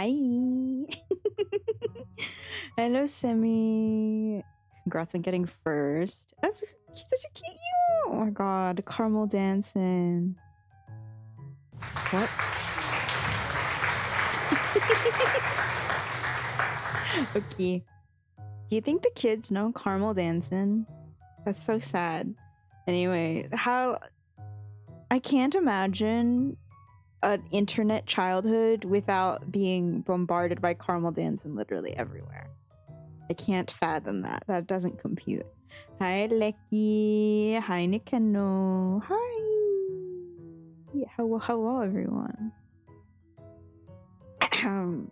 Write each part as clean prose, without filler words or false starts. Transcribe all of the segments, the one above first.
Hi. Hello, Semi. Congrats on getting first. That's such a cute you. Oh my god, caramel dancing. What? Okay. Do you think the kids know caramel dancing? That's so sad. Anyway, I can't imagine an internet childhood without being bombarded by caramel dancing literally everywhere. I can't fathom that. That doesn't compute. Hi, Lecky. Hi, Nikano. Hi. Hello, everyone.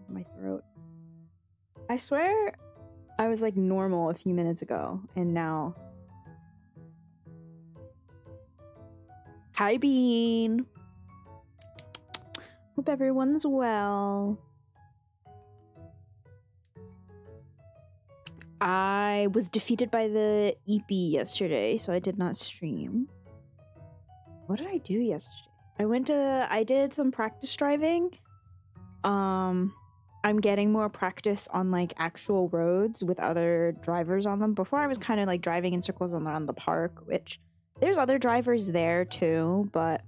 My throat. I swear I was like normal a few minutes ago, and now... Hi, Bean. Hope everyone's well. I was defeated by the EP yesterday, so I did not stream. What did I do yesterday? I did some practice driving. I'm getting more practice on like actual roads with other drivers on them. Before I was kind of like driving in circles around the park, which there's other drivers there too, but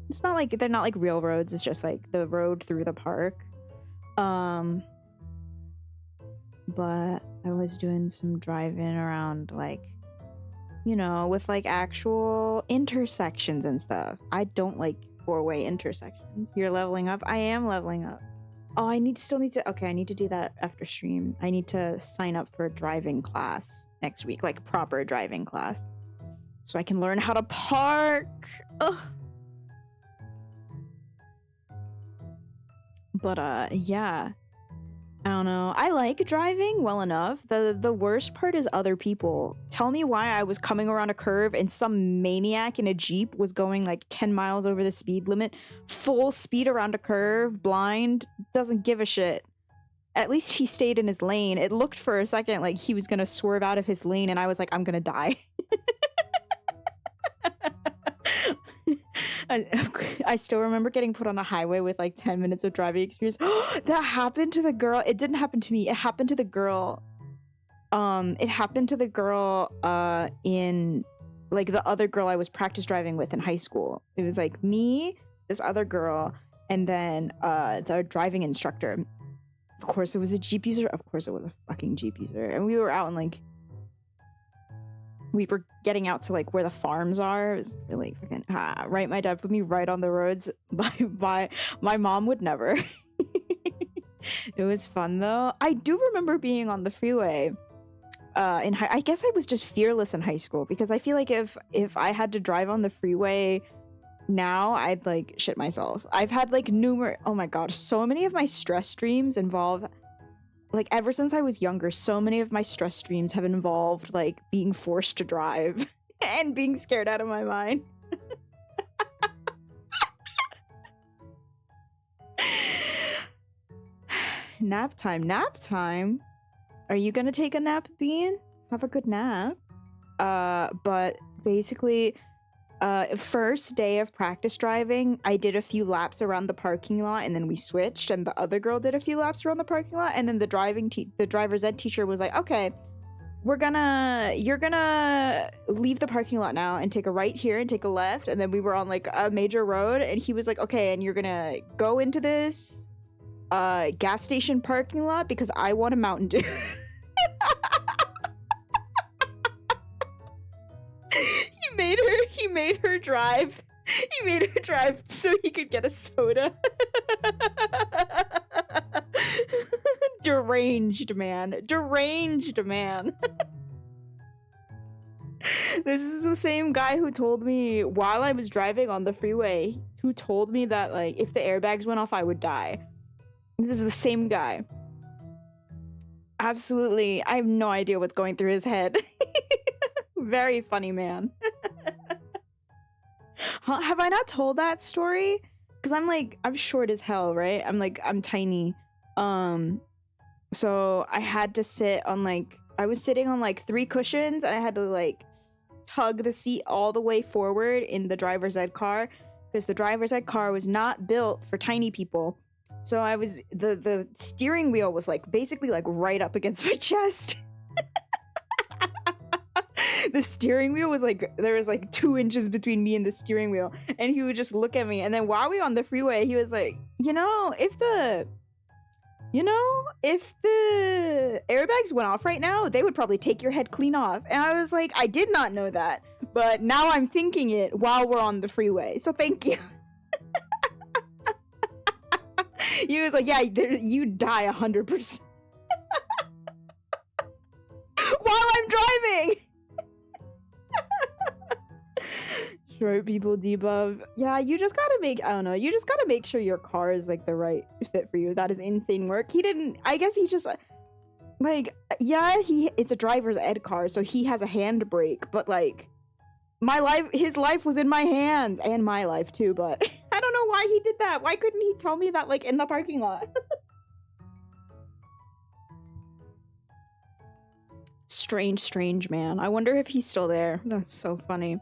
it's not like they're not like real roads, it's just like the road through the park. But I was doing some driving around, like, you know, with like actual intersections and stuff. I don't like four-way intersections. You're leveling up? I am leveling up. Oh, I still need to, okay, I need to do that after stream. I need to sign up for a driving class next week, like proper driving class, so I can learn how to park. Ugh. But yeah, I don't know. I like driving well enough. The worst part is other people. Tell me why I was coming around a curve and some maniac in a Jeep was going like 10 miles over the speed limit, full speed around a curve, blind, doesn't give a shit. At least he stayed in his lane. It looked for a second like he was gonna swerve out of his lane, and I was like, I'm gonna die. I still remember getting put on a highway with like 10 minutes of driving experience. That happened to the girl. It didn't happen to me. It happened to the girl. It happened to the girl in like the other girl I was practice driving with in high school. It was like me, this other girl, and then the driving instructor. Of course it was a Jeep user. Of course it was a fucking Jeep user. And we were out in like, we were getting out to like where the farms are. It was really fucking right. My dad put me right on the roads. My mom would never. It was fun though. I do remember being on the freeway I guess I was just fearless in high school, because I feel like if I had to drive on the freeway now, I'd like shit myself. I've had like oh my god, so many of my stress dreams involve, like, ever since I was younger, so many of my stress dreams have involved like being forced to drive and being scared out of my mind. Nap time. Are you gonna take a nap, Bean? Have a good nap. But basically, first day of practice driving, I did a few laps around the parking lot, and then we switched, and the other girl did a few laps around the parking lot, and then the driver's ed teacher was like, okay, you're gonna leave the parking lot now and take a right here and take a left. And then we were on like a major road, and he was like, okay, and you're gonna go into this gas station parking lot because I want a Mountain Dew. He made her drive. He made her drive so he could get a soda. Deranged man. This is the same guy who told me while I was driving on the freeway, who told me that like if the airbags went off, I would die. This is the same guy. Absolutely. I have no idea what's going through his head. Very funny man. Huh? Have I not told that story? Because I'm short as hell, right? I'm tiny. So I had to sit on I was sitting on 3 cushions, and I had to tug the seat all the way forward in the driver's ed car because the driver's ed car was not built for tiny people. So I was the steering wheel was like basically like right up against my chest. The steering wheel was like, there was like 2 inches between me and the steering wheel, and he would just look at me, and then while we were on the freeway, he was like, if the airbags went off right now, they would probably take your head clean off. And I was like, I did not know that, but now I'm thinking it while we're on the freeway, so thank you. He was like, yeah, you die 100% while I'm driving. Short people debuff. Yeah, you just gotta make sure your car is like the right fit for you. That is insane work. I guess he just like, yeah, it's a driver's ed car, so he has a handbrake, but like his life was in my hand, and my life too, but I don't know why he did that. Why couldn't he tell me that like in the parking lot? Strange man. I wonder if he's still there. That's so funny.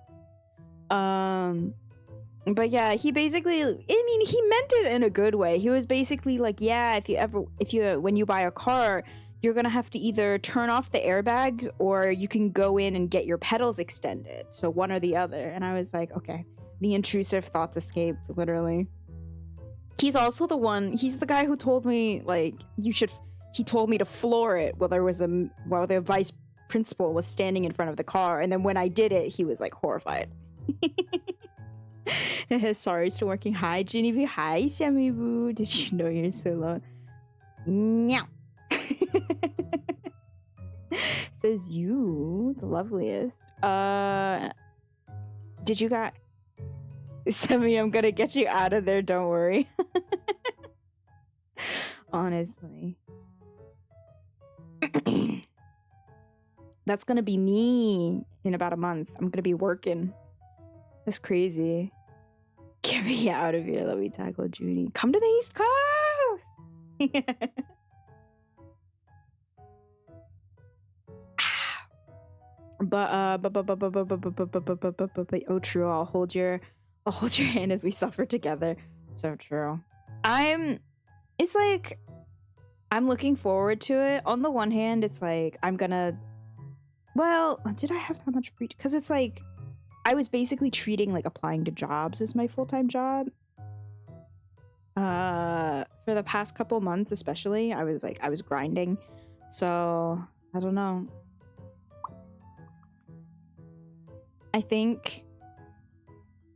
But yeah, he basically, he meant it in a good way. He was basically like, yeah, when you buy a car, you're gonna have to either turn off the airbags, or you can go in and get your pedals extended. So one or the other. And I was like, okay. The intrusive thoughts escaped, literally. He's also he's the guy who told me, like, he told me to floor it while the vice principal was standing in front of the car. And then when I did it, he was like horrified. Sorry, still working. Hi, Genevieve. Hi, Samibu. Did you know you're so low? Meow. Says you, the loveliest. Did you got Semi? I'm gonna get you out of there. Don't worry. Honestly. That's gonna be me in about a month. I'm gonna be working. That's crazy. Get me out of here. Let me tackle Judy. Come to the East Coast. Oh, true. I'll hold your hand as we suffer together. So true. It's like, I'm looking forward to it. On the one hand, it's like, well, did I have that much free? Because it's like, I was basically treating like applying to jobs as my full-time job. For the past couple months, especially, I was grinding. So, I don't know. I think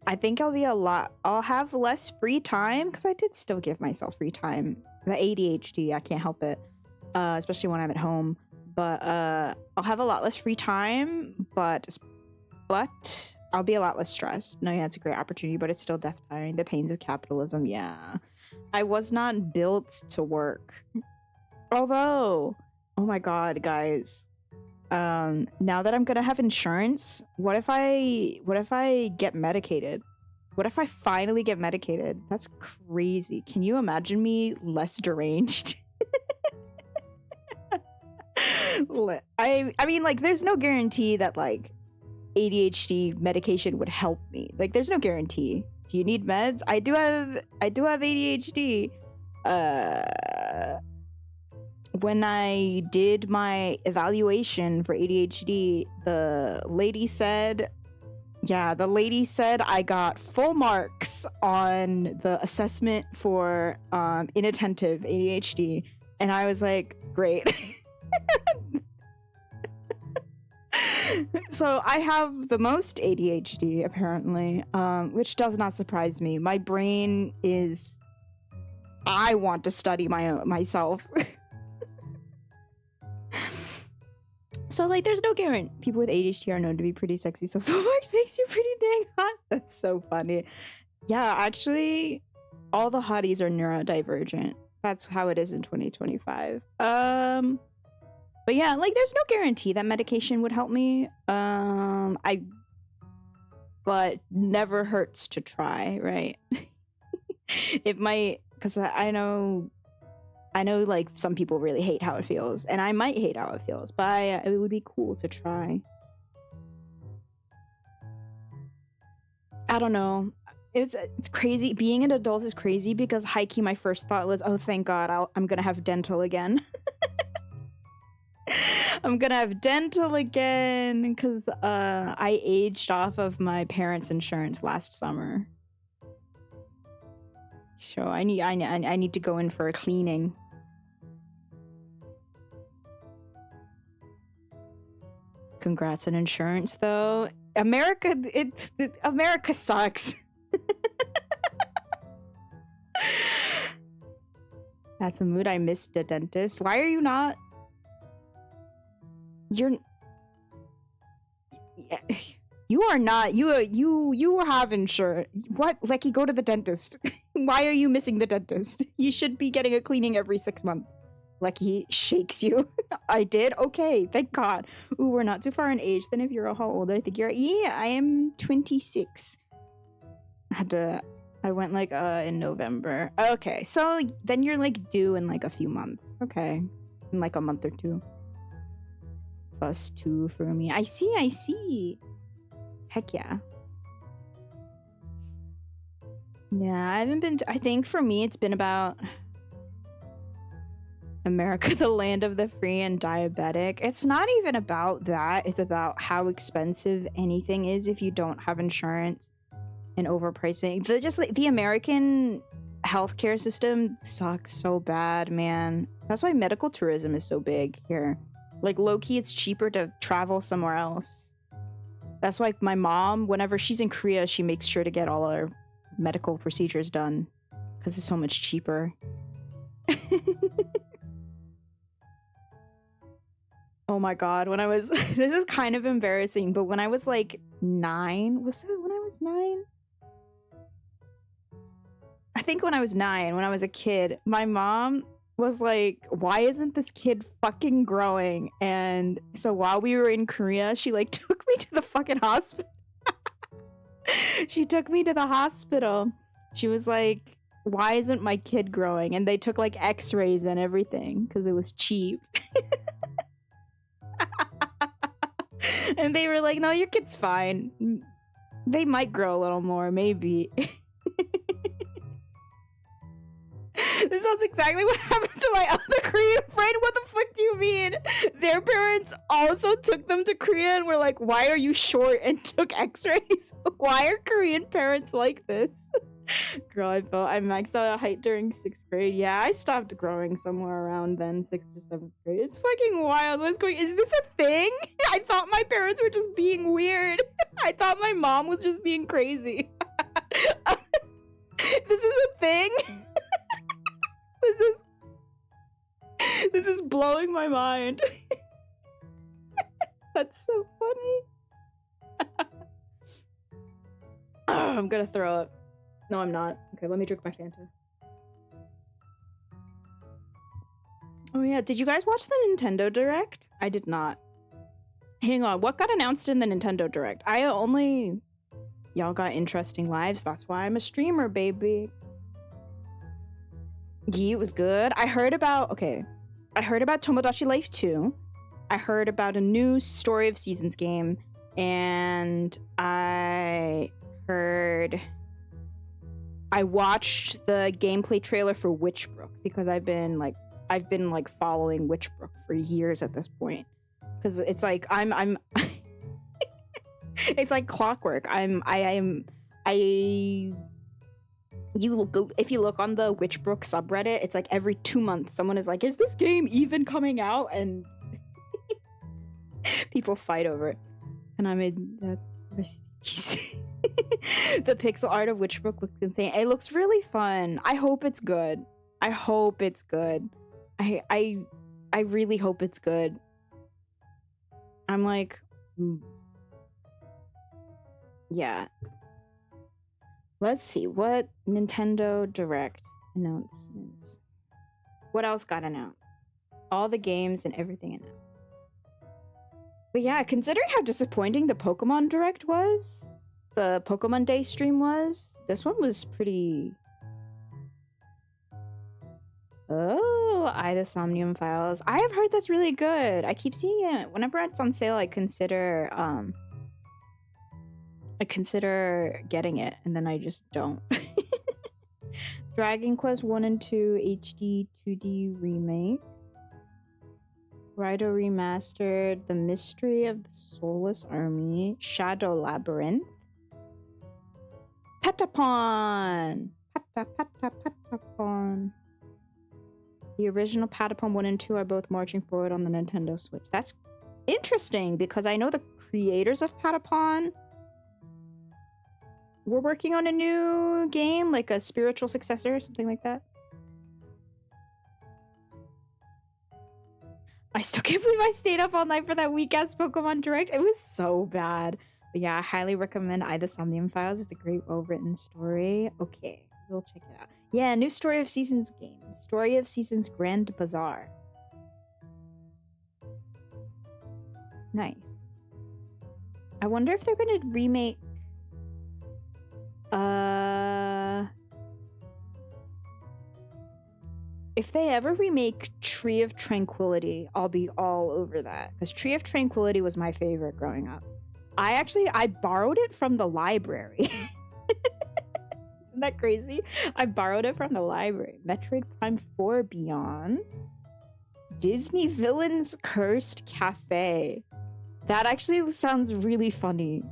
I'll have less free time, because I did still give myself free time. The ADHD, I can't help it. Especially when I'm at home. But I'll have a lot less free time, but I'll be a lot less stressed. No, yeah, it's a great opportunity, but it's still death tiring. The pains of capitalism, yeah. I was not built to work. Although, oh my god, guys. Now that I'm gonna have insurance, what if I get medicated? What if I finally get medicated? That's crazy. Can you imagine me less deranged? I mean, like, there's no guarantee that, like, ADHD medication would help me. Like, there's no guarantee. Do you need meds? I do have ADHD. When I did my evaluation for ADHD, the lady said I got full marks on the assessment for inattentive ADHD, and I was like, great. So I have the most ADHD, apparently, which does not surprise me. My brain is, I want to study myself. So, like, there's no guarantee. People with ADHD are known to be pretty sexy, so full marks makes you pretty dang hot. That's so funny. Yeah, actually, all the hotties are neurodivergent. That's how it is in 2025. But yeah, like, there's no guarantee that medication would help me. But never hurts to try, right? It might, because I know, like, some people really hate how it feels, and I might hate how it feels, but it would be cool to try. I don't know. it's crazy. Being an adult is crazy because high-key my first thought was, oh, thank God, I'm gonna have dental again. I'm gonna have dental again because I aged off of my parents' insurance last summer. So I need to go in for a cleaning. Congrats on insurance, though. America sucks. That's a mood. I missed the dentist. Why are you not? You are not. You have insurance. What? Lecky, go to the dentist. Why are you missing the dentist? You should be getting a cleaning every 6 months. Lecky shakes you. I did? Okay, thank God. Ooh, we're not too far in age. Then if you're how old? I think you're... Yeah, I am 26. I went like in November. Okay, so then you're like due in like a few months. Okay, in like a month or two. +2 for me. I see. Heck yeah. Yeah, I haven't been... I think for me it's been about... America, the land of the free and diabetic. It's not even about that. It's about how expensive anything is if you don't have insurance and overpricing. The American healthcare system sucks so bad, man. That's why medical tourism is so big here. Like, low-key, it's cheaper to travel somewhere else. That's why my mom, whenever she's in Korea, she makes sure to get all her medical procedures done because it's so much cheaper. Oh my God, when I was... This is kind of embarrassing, but when I was like 9... Was it when I was 9? I think when I was 9, when I was a kid, my mom was like, why isn't this kid fucking growing? And so while we were in Korea, she like took me to the fucking hospital. She took me to the hospital. She was like, why isn't my kid growing? And they took like x-rays and everything because it was cheap. And they were like, no, your kid's fine. They might grow a little more, maybe. This sounds exactly what happened to my other Korean friend. What the fuck do you mean? Their parents also took them to Korea and were like, why are you short? And took x-rays. Why are Korean parents like this? Girl, I maxed out height during 6th grade. Yeah, I stopped growing somewhere around then, 6th or 7th grade. It's fucking wild. What's going... Is this a thing? I thought my parents were just being weird. I thought my mom was just being crazy. This is a thing? This is blowing my mind. That's so funny. Oh, I'm gonna throw up. No, I'm not. Okay, let me drink my Fanta. Oh yeah, did you guys watch the Nintendo Direct? I did not. Hang on, what got announced in the Nintendo Direct? Y'all got interesting lives, that's why I'm a streamer, baby. Yeah, it was good. I heard about Tomodachi Life 2. I heard about a new Story of Seasons game, and I watched the gameplay trailer for Witchbrook because I've been following Witchbrook for years at this point. Because it's like I'm it's like clockwork. If you look on the Witchbrook subreddit, it's like every 2 months someone is like, is this game even coming out? And people fight over it. And I made that the pixel art of Witchbrook looks insane. It looks really fun. I hope it's good. I really hope it's good. I'm like, yeah. Let's see, what Nintendo Direct announcements. What else got announced? All the games and everything announced. But yeah, considering how disappointing the Pokemon Direct was, the Pokemon Day stream was, this one was pretty... Oh, the Somnium Files. I have heard that's really good. I keep seeing it. Whenever it's on sale, I consider I consider getting it, and then I just don't. Dragon Quest 1 and 2 HD 2D remake. Raito Remastered, The Mystery of the Soulless Army, Shadow Labyrinth, Patapon! Patapon. The original Patapon 1 and 2 are both marching forward on the Nintendo Switch. That's interesting, because I know the creators of Patapon were working on a new game, like a spiritual successor or something like that. I still can't believe I stayed up all night for that weak-ass Pokemon Direct. It was so bad. But yeah, I highly recommend I, the Somnium Files. It's a great, well-written story. Okay, we'll check it out. Yeah, new Story of Seasons game. Story of Seasons Grand Bazaar. Nice. I wonder if they're gonna remake... If they ever remake Tree of Tranquility, I'll be all over that. Because Tree of Tranquility was my favorite growing up. I borrowed it from the library. Isn't that crazy? I borrowed it from the library. Metroid Prime 4 Beyond. Disney Villains Cursed Cafe. That actually sounds really funny.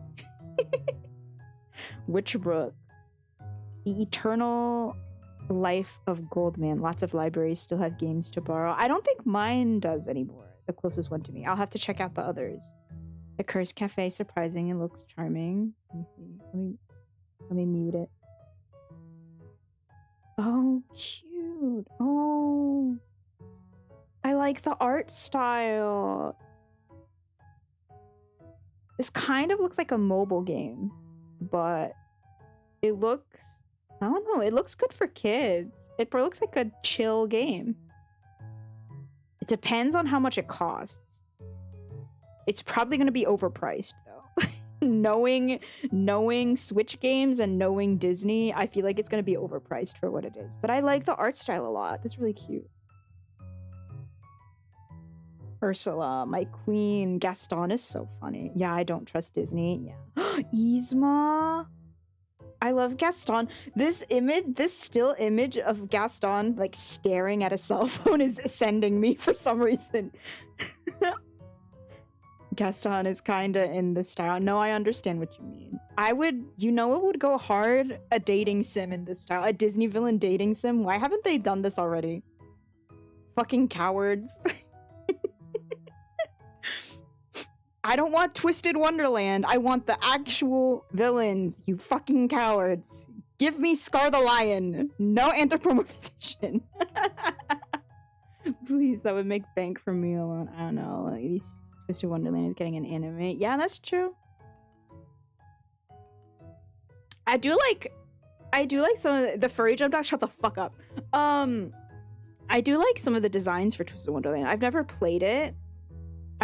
Witchbrook. The Eternal Life of Goldman. Lots of libraries still have games to borrow. I don't think mine does anymore. The closest one to me. I'll have to check out the others. The Cursed Cafe, surprising and looks charming. Let me see. Let me mute it. Oh, cute. Oh, I like the art style. This kind of looks like a mobile game, but it looks, I don't know, it looks good for kids. It looks like a chill game. It depends on how much it costs. It's probably going to be overpriced though. knowing Switch games and knowing Disney, I feel like it's going to be overpriced for what it is. But I like the art style a lot. It's really cute. Ursula, my queen. Gaston is so funny. Yeah, I don't trust Disney. Yeah. Yzma. I love Gaston. This still image of Gaston like staring at a cell phone is sending me for some reason. Gaston is kinda in the style. No, I understand what you mean. I would, it would go hard, a dating sim in this style. A Disney villain dating sim. Why haven't they done this already? Fucking cowards. I don't want Twisted Wonderland. I want the actual villains, you fucking cowards. Give me Scar the Lion. No anthropomorphization. Please, that would make bank for me alone. I don't know. At least Twisted Wonderland is getting an anime. Yeah, that's true. I do like some of the furry jump dog. Shut the fuck up. I do like some of the designs for Twisted Wonderland. I've never played it.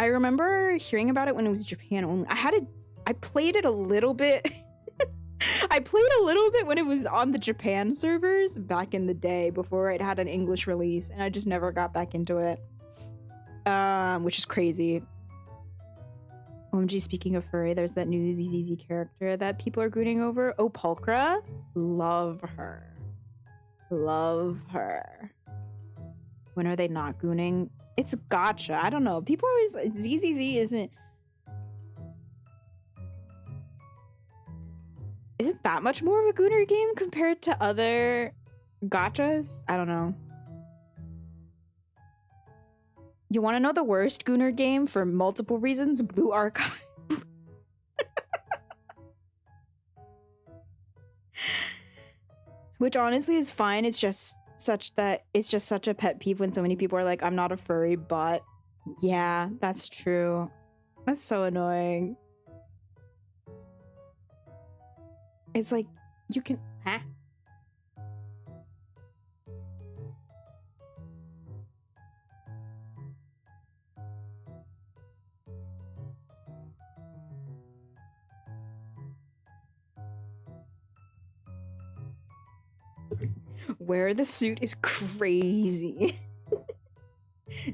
I remember hearing about it when it was Japan only. I played it a little bit. I played a little bit when it was on the Japan servers back in the day before it had an English release, and I just never got back into it. Which is crazy. OMG, speaking of furry, there's that new ZZZ character that people are gooning over. Oh, Pulchra? Love her. Love her. When are they not gooning? It's gotcha. I don't know. People always... ZZZ isn't that much more of a gooner game compared to other gachas? I don't know. You want to know the worst gooner game for multiple reasons? Blue Archive. Which honestly is fine. It's just such a pet peeve when so many people are like, I'm not a furry, but yeah, that's true. That's so annoying. It's like, you can... Huh? Wear the suit is crazy.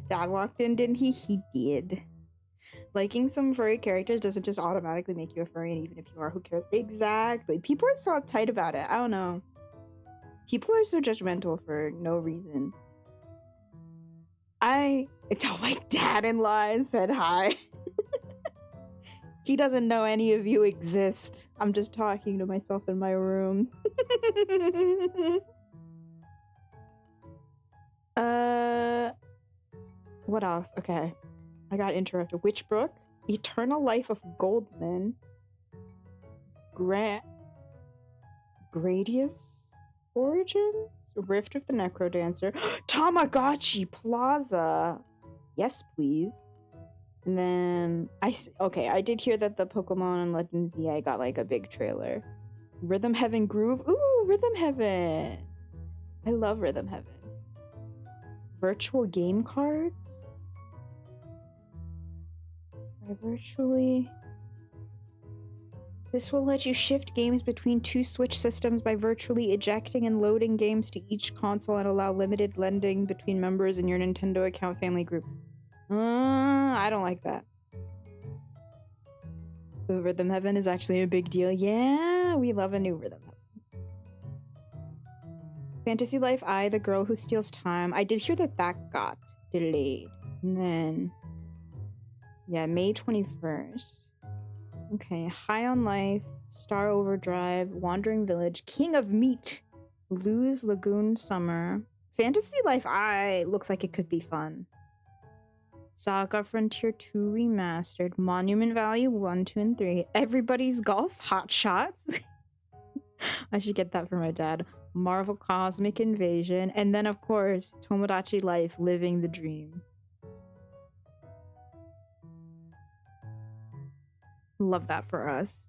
Dad walked in, didn't he? He did. Liking some furry characters doesn't just automatically make you a furry, and even if you are, who cares? Exactly. People are so uptight about it. I don't know. People are so judgmental for no reason. I told my dad-in-law and said hi. He doesn't know any of you exist. I'm just talking to myself in my room. What else? Okay. I got interrupted. Witchbrook, Eternal Life of Goldman, Gradius Origins, Rift of the Necrodancer, Tamagotchi Plaza. Yes, please. And then I did hear that the Pokemon and Legends ZA got like a big trailer. Rhythm Heaven Groove. Ooh, Rhythm Heaven. I love Rhythm Heaven. Virtual game cards. Virtually. This will let you shift games between two Switch systems by virtually ejecting and loading games to each console and allow limited lending between members in your Nintendo account family group. I don't like that. The Rhythm Heaven is actually a big deal. Yeah, we love a new Rhythm Heaven. Fantasy Life I, The Girl Who Steals Time. I did hear that got delayed. And then... yeah, May 21st. Okay, High on Life, Star Overdrive, Wandering Village, King of Meat, Lose Lagoon Summer. Fantasy Life I looks like it could be fun. Saga Frontier 2 Remastered, Monument Valley 1, 2, and 3, Everybody's Golf, Hot Shots. I should get that for my dad. Marvel Cosmic Invasion, and then of course, Tomodachi Life, Living the Dream. Love that for us.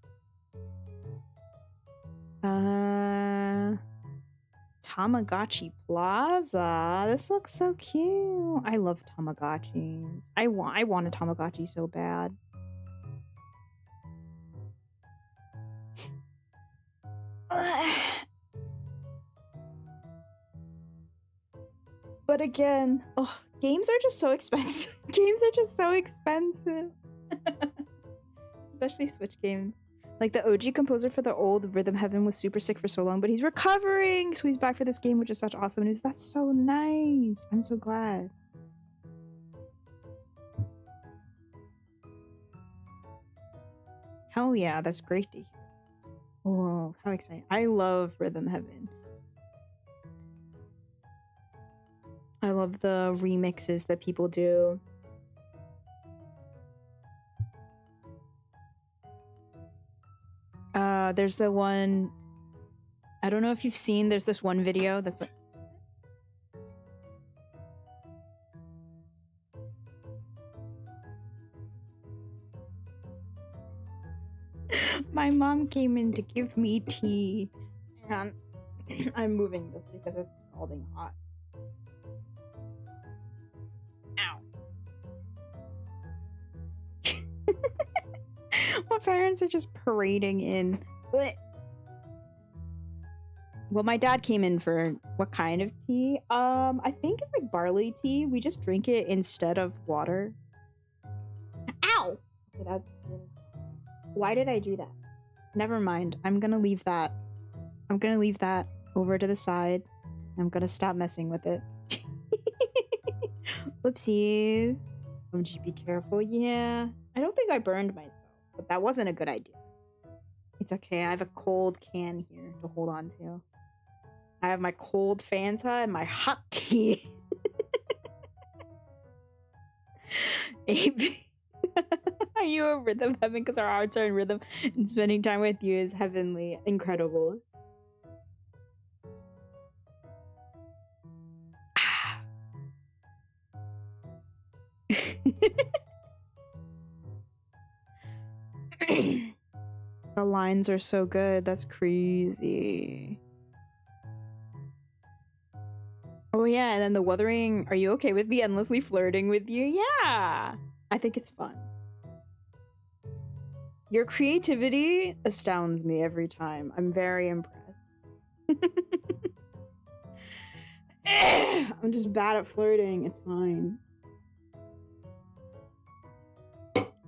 Tamagotchi Plaza. This looks so cute. I love Tamagotchis. I want a Tamagotchi so bad. But again, oh, games are just so expensive. Games are just so expensive. Especially Switch games. Like the OG composer for the old Rhythm Heaven was super sick for so long, but he's recovering, so he's back for this game, which is such awesome news. That's so nice. I'm so glad. Hell yeah, that's great to hear. Oh, how exciting. I love Rhythm Heaven. I love the remixes that people do. There's the one, I don't know if you've seen, there's this one video that's like, my mom came in to give me tea, and I'm moving this because it's scalding hot. Ow. My parents are just parading in. Well, my dad came in for what kind of tea? I think it's like barley tea. We just drink it instead of water. Ow! Okay, why did I do that? Never mind. I'm gonna leave that. I'm gonna leave that over to the side. I'm gonna stop messing with it. Whoopsies. OMG, be careful. Yeah. I don't think I burned myself, but that wasn't a good idea. It's okay. I have a cold can here to hold on to. I have my cold Fanta and my hot tea. AB. Are you a Rhythm Heaven? Because our hearts are in rhythm, and spending time with you is heavenly. Incredible. The lines are so good. That's crazy. Oh yeah, and then the Wuthering, are you okay with me endlessly flirting with you? Yeah! I think it's fun. Your creativity astounds me every time. I'm very impressed. I'm just bad at flirting. It's fine.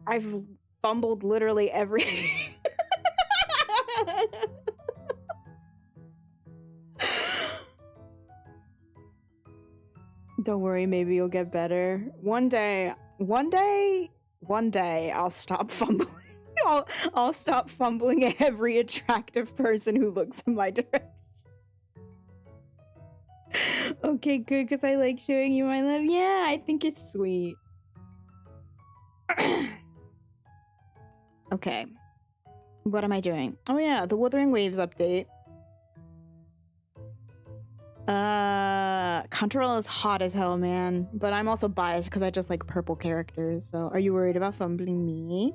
I've fumbled literally every Don't worry, maybe you'll get better. One day I'll stop fumbling. I'll stop fumbling at every attractive person who looks in my direction. Okay, good, because I like showing you my love. Yeah, I think it's sweet. Okay. What am I doing? Oh yeah, the Wuthering Waves update. Contrail is hot as hell, man. But I'm also biased because I just like purple characters. So are you worried about fumbling me?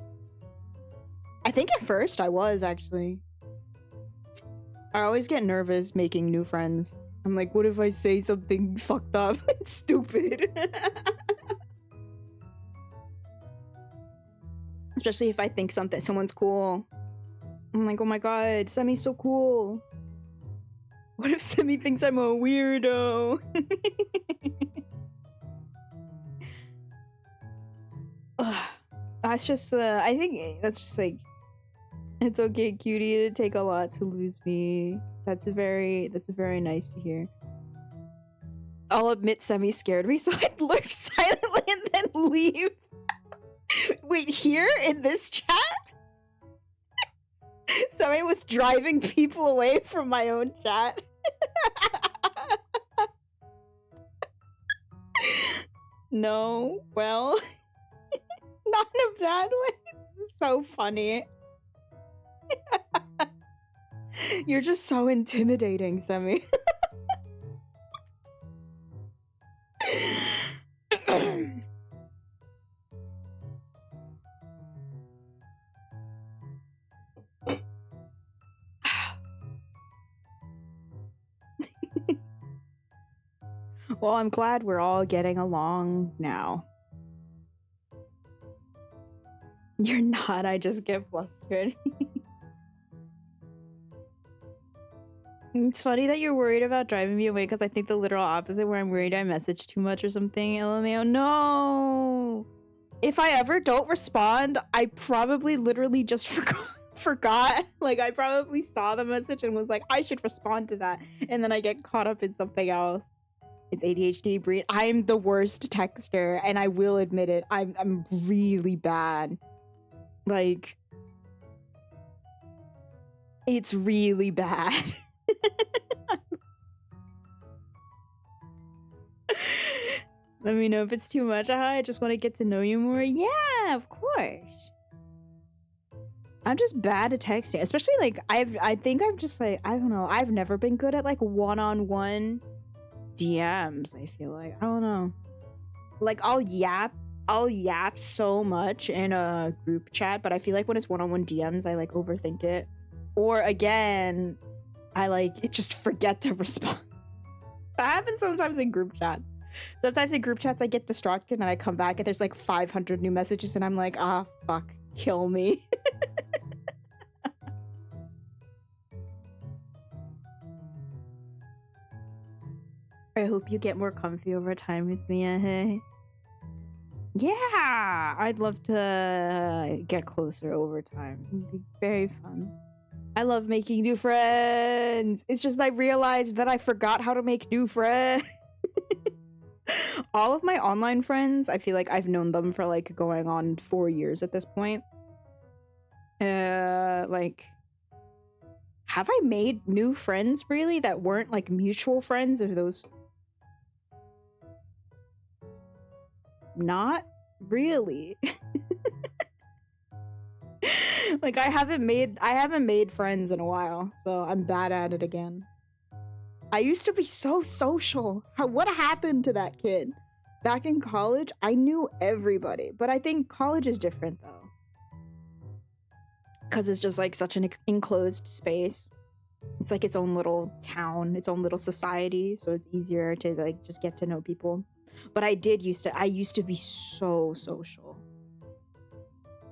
I think at first I was, actually. I always get nervous making new friends. I'm like, what if I say something fucked up and stupid? Especially if I think someone's cool. I'm like, oh my god, Semi's so cool. What if Semi thinks I'm a weirdo? That's just, I think that's just like, it's okay, cutie, it'd take a lot to lose me. That's very nice to hear. I'll admit Semi scared me, so I'd lurk silently and then leave. Wait, here? In this chat? Semi was driving people away from my own chat. No, well, not in a bad way. It's so funny. You're just so intimidating, Semi. Well, I'm glad we're all getting along now. You're not, I just get flustered. It's funny that you're worried about driving me away because I think the literal opposite, where I'm worried I message too much or something. LMAO, no! If I ever don't respond, I probably literally just forgot. Like, I probably saw the message and was like, I should respond to that. And then I get caught up in something else. It's ADHD, breed. I'm the worst texter, and I will admit it. I'm really bad. Like, it's really bad. Let me know if it's too much. I just want to get to know you more. Yeah, of course. I'm just bad at texting, especially like I think I'm just like, I don't know. I've never been good at like one-on-one DMs. I feel like, I don't know. Like I'll yap so much in a group chat, but I feel like when it's one-on-one DMs, I like overthink it. Or again, I like just forget to respond. That happens sometimes in group chats. Sometimes in group chats I get distracted and I come back and there's like 500 new messages and I'm like, ah, fuck, kill me. I hope you get more comfy over time with me, hey? Yeah, I'd love to get closer over time. It'd be very fun. I love making new friends. It's just I realized that I forgot how to make new friends. All of my online friends, I feel like I've known them for like going on 4 years at this point. Like, have I made new friends really that weren't like mutual friends, or those? Not really. Like I haven't made friends in a while, so I'm bad at it again. I used to be so social. What happened to that kid? Back in college, I knew everybody, but I think college is different though. Because it's just like such an enclosed space. It's like its own little town, its own little society, so it's easier to like just get to know people. But I used to be so social.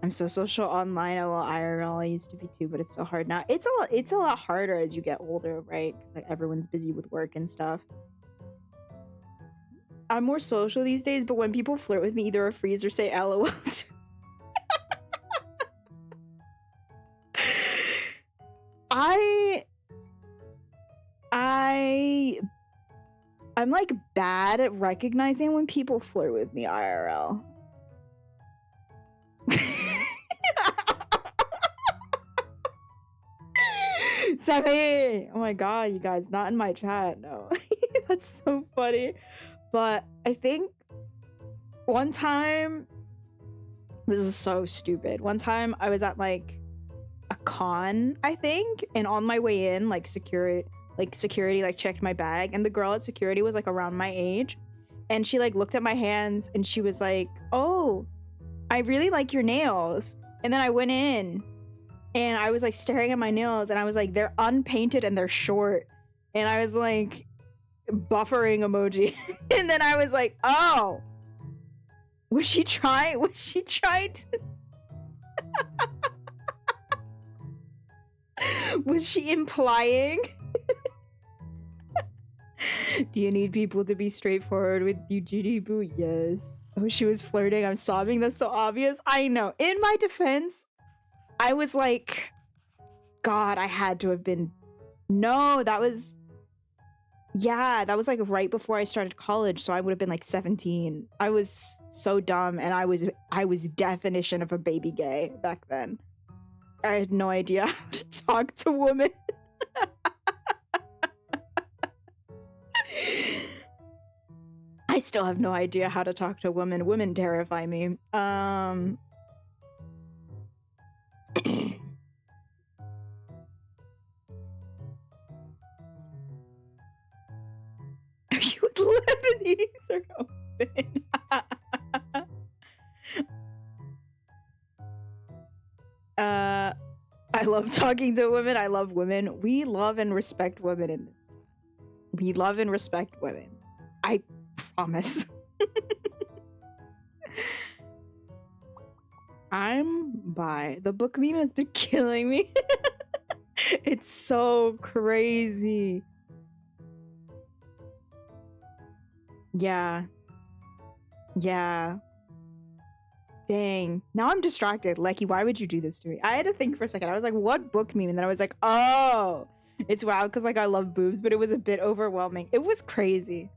I'm so social online. Well, IRL I used to be too, but it's so hard now. It's a lot harder as you get older, right? Because like everyone's busy with work and stuff. I'm more social these days, but when people flirt with me, either I freeze or say LOL. I'm like bad at recognizing when people flirt with me IRL. Sammy! Oh my god, you guys, not in my chat. No. That's so funny. But I think one time, this is so stupid. One time I was at like a con, I think, and on my way in, like security like checked my bag, and the girl at security was like around my age, and she like looked at my hands and she was like, "Oh, I really like your nails." And then I went in and I was like staring at my nails and I was like, "They're unpainted and they're short." And I was like buffering emoji. And then I was like, "Oh, was she trying to was she implying? Do you need people to be straightforward with you, GD Boo? Yes. Oh, she was flirting. I'm sobbing. That's so obvious. I know. In my defense, I was like, God, I had to have been. No, that was. Yeah, that was like right before I started college, so I would have been like 17. I was so dumb, and I was definition of a baby gay back then. I had no idea how to talk to women. I still have no idea how to talk to women. Women terrify me. Are you Lebanese or open? I love talking to women. I love women. We love and respect women. We love and respect women. I promise. I'm bi. The book meme has been killing me. It's so crazy. Yeah. Yeah. Dang. Now I'm distracted. Lecky, why would you do this to me? I had to think for a second. I was like, what book meme? And then I was like, oh, it's wild because like I love boobs, but it was a bit overwhelming. It was crazy.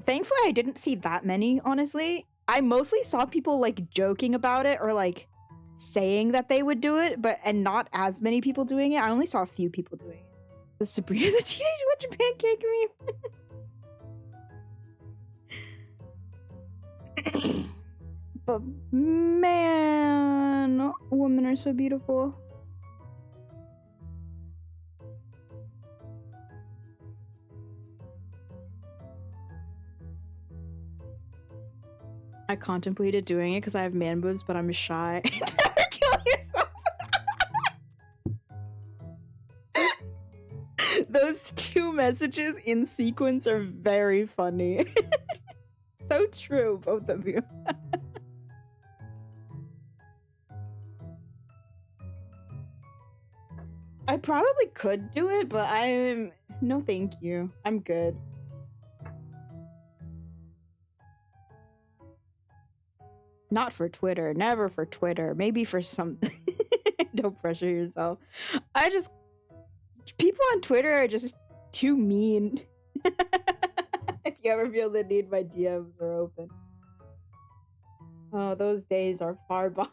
Thankfully, I didn't see that many, honestly. I mostly saw people like joking about it or like saying that they would do it, and not as many people doing it. I only saw a few people doing it. The Sabrina the Teenage Witch pancake meme. But man, women are so beautiful. I contemplated doing it because I have man boobs, but I'm shy. Never kill yourself. Those two messages in sequence are very funny. So true, both of you. I probably could do it, but no thank you. I'm good. Not for Twitter. Never for Twitter. Maybe for something. Don't pressure yourself. People on Twitter are just too mean. If you ever feel the need, my DMs are open. Oh, those days are far behind.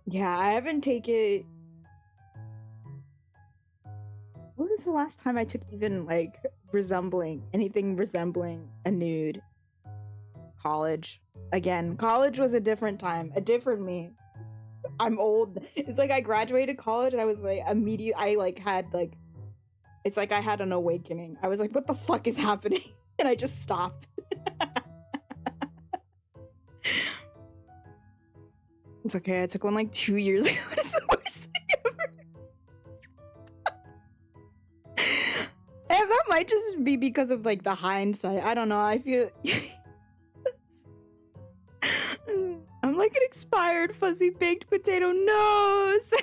Yeah, I haven't taken... When was the last time I took even, like, anything resembling a nude? College. Again, college was a different time. A different me. I'm old. It's like I graduated college and I was like, it's like I had an awakening. I was like, what the fuck is happening? And I just stopped. It's okay, I took one like 2 years ago. It's the worst thing ever. And that might just be because of like the hindsight. I don't know, I feel... I'm like an expired fuzzy baked potato nose.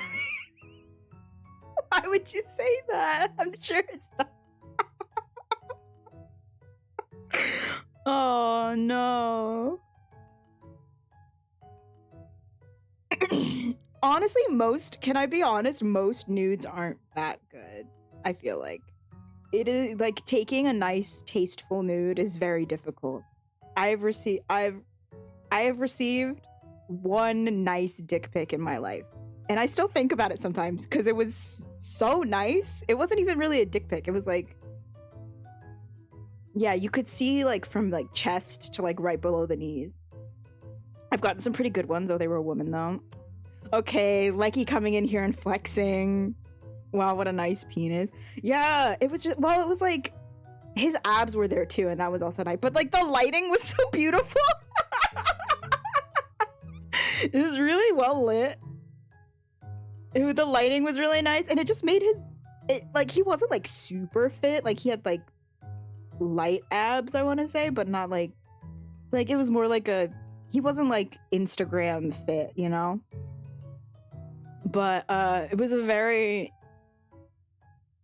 Why would you say that? I'm sure it's not. Oh no. honestly, can I be honest? Most nudes aren't that good. I feel like it is like taking a nice, tasteful nude is very difficult. I have received one nice dick pic in my life. And I still think about it sometimes because it was so nice. It wasn't even really a dick pic. It was like, yeah, you could see like from like chest to like right below the knees. I've gotten some pretty good ones, though they were a woman though. Okay, Lecky coming in here and flexing. Wow, what a nice penis. Yeah, it was just, well, it was like his abs were there too, and that was also nice. But like the lighting was so beautiful. It was really well lit. The lighting was really nice, and it just made like he wasn't like super fit. Like he had like light abs, I want to say, but not like it was more like he wasn't like Instagram fit, you know? But it was a very,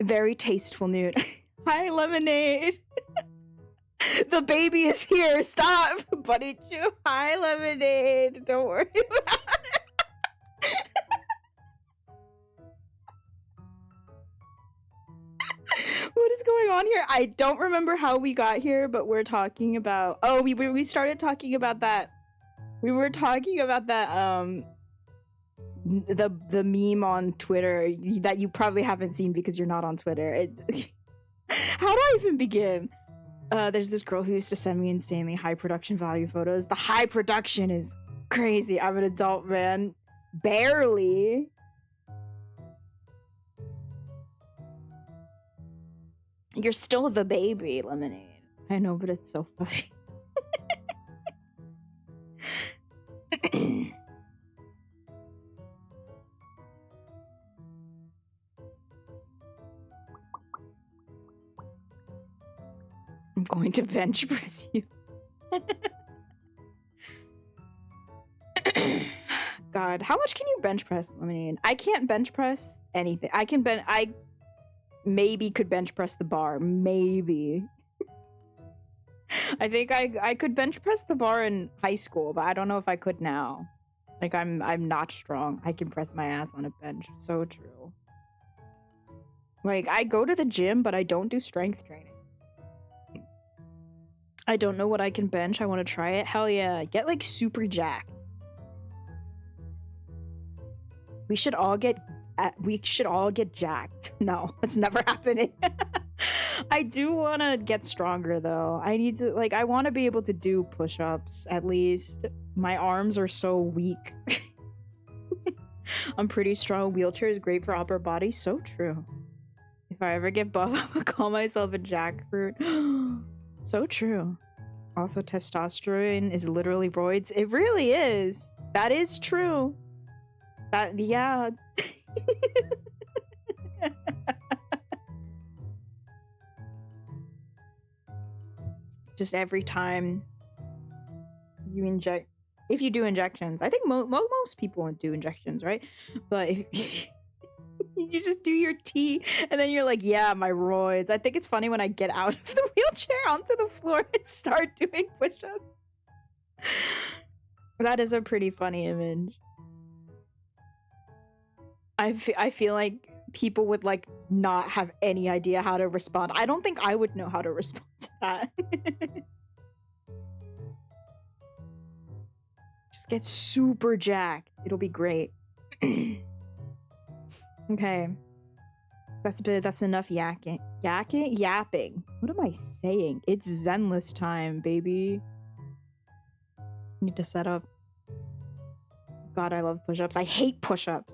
very tasteful nude. Hi, Lemonade. The baby is here. Stop, Buddy Chew. Hi, Lemonade. Don't worry about it. What is going on here? I don't remember how we got here, but we're talking about... Oh, we started talking about that. We were talking about that, the meme on Twitter that you probably haven't seen because you're not on Twitter. How do I even begin? There's this girl who used to send me insanely high production value photos. The high production is crazy. I'm an adult man. Barely. You're still the baby, Lemonade. I know, but it's so funny. I'm going to bench press you. God, how much can you bench press, Lemonade? I can't bench press anything. I maybe could bench press the bar. Maybe. I think I could bench press the bar in high school, but I don't know if I could now. Like I'm not strong. I can press my ass on a bench. So true. Like I go to the gym, but I don't do strength training. I don't know what I can bench. I want to try it. Hell yeah. Get like super jacked. We should all get jacked. No, it's never happening. I do want to get stronger though. I need to I want to be able to do push-ups at least. My arms are so weak. I'm pretty strong. Wheelchair is great for upper body. So true. If I ever get buff, I'm gonna call myself a jackfruit. So true. Also, testosterone is literally roids. It really is. That is true. Yeah. Just every time you inject, if you do injections, I think most people do injections, right? But if you just do your tea and then you're like, yeah, my roids. I think it's funny when I get out of the wheelchair onto the floor and start doing push-ups. That is a pretty funny image. I feel like people would like not have any idea how to respond. I don't think I would know how to respond to that. Just get super jacked. It'll be great. Okay. That's enough yapping. What am I saying? It's Zenless time, baby. Need to set up. God, I love push-ups. I hate push-ups.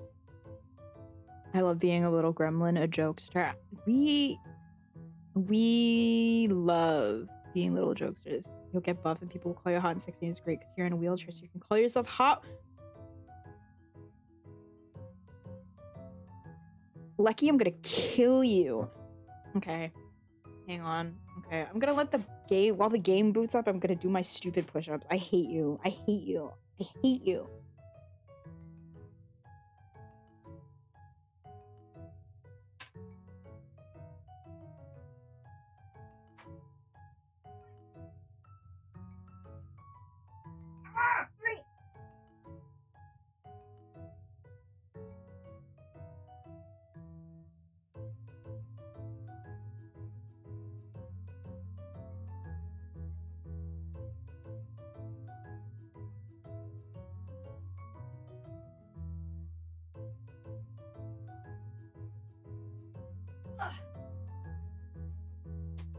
I love being a little gremlin, a jokester. We love being little jokesters. You'll get buff and people will call you hot and sexy. It's great because you're in a wheelchair, so you can call yourself hot. Lucky, I'm gonna kill you. Okay. Hang on. Okay, I'm gonna let the game, while the game boots up, I'm gonna do my stupid push-ups. I hate you. I hate you. I hate you.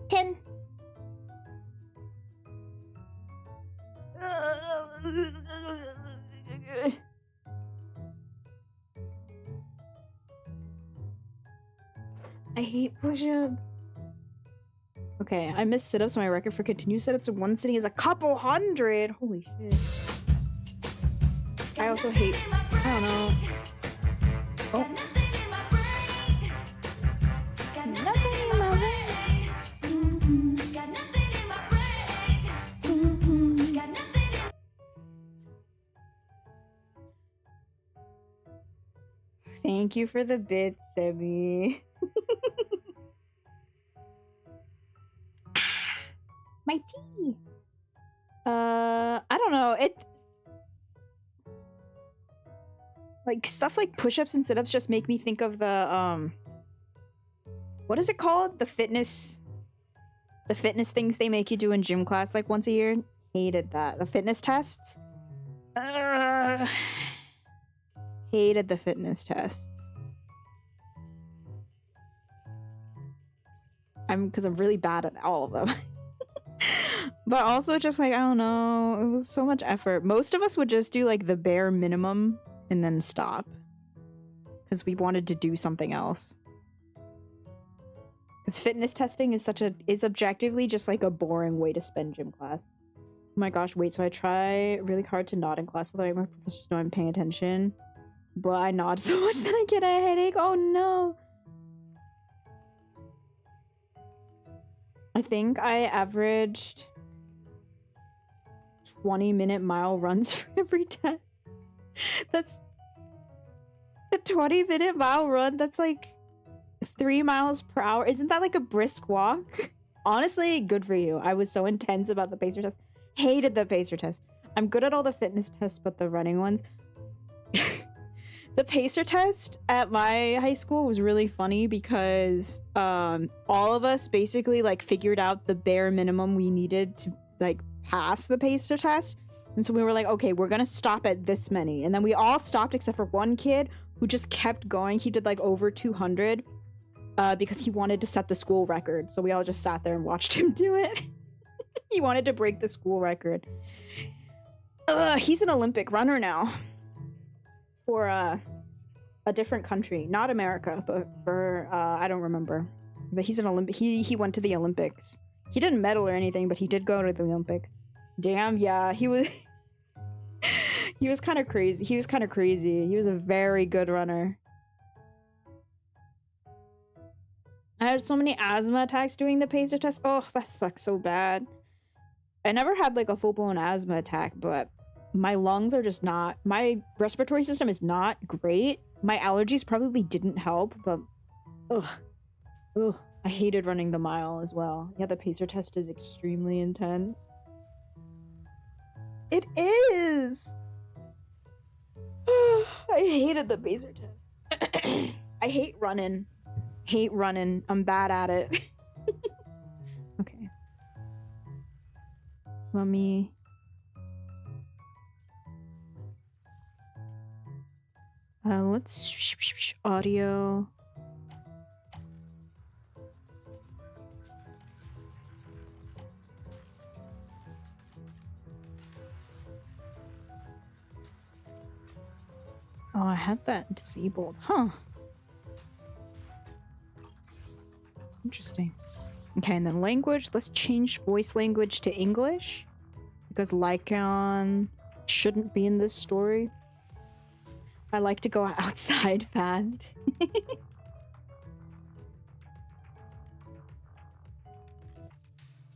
10. I hate push-ups. Okay, I missed sit-ups. My record for continuous sit-ups in one sitting is a couple hundred. Holy shit. I also hate, I don't know. Oh. Nothing in my Thank you for the bits, Sebby. My tea. I don't know. It like stuff like push-ups and sit-ups just make me think of the what is it called? The fitness things they make you do in gym class like once a year. Hated that. The fitness tests. Hated the fitness tests. Because I'm really bad at all of them. But also just like, I don't know, it was so much effort. Most of us would just do like the bare minimum and then stop. Because we wanted to do something else. Because fitness testing is is objectively just like a boring way to spend gym class. Oh my gosh, wait, so I try really hard to nod in class so that my professors know I'm paying attention. But I nod so much that I get a headache. Oh no. I think I averaged 20-minute mile runs for every test. That's a 20-minute mile run. That's like 3 miles per hour. Isn't that like a brisk walk? Honestly, good for you. I was so intense about the pacer test. Hated the pacer test. I'm good at all the fitness tests, but the running ones. The pacer test at my high school was really funny because all of us basically like figured out the bare minimum we needed to like pass the pacer test. And so we were like, okay, we're gonna stop at this many. And then we all stopped except for one kid who just kept going. He did like over 200 because he wanted to set the school record. So we all just sat there and watched him do it. He wanted to break the school record. He's an Olympic runner now. For a different country, not America, but for I don't remember. But he's an Olympic. He went to the Olympics. He didn't medal or anything, but he did go to the Olympics. Damn, yeah, he was. He was kind of crazy. He was kind of crazy. He was a very good runner. I had so many asthma attacks doing the pacer test. Oh, that sucks so bad. I never had like a full-blown asthma attack, but my lungs are just not, my respiratory system is not great. My allergies probably didn't help, but ugh, I hated running the mile as well. Yeah, the pacer test is extremely intense. It is. I hated the pacer test. I hate running. I'm bad at it. Okay. Let me let's audio. Oh, I had that disabled. Huh. Interesting. Okay, and then language. Let's change voice language to English. Because Lycaon shouldn't be in this story. I like to go outside fast.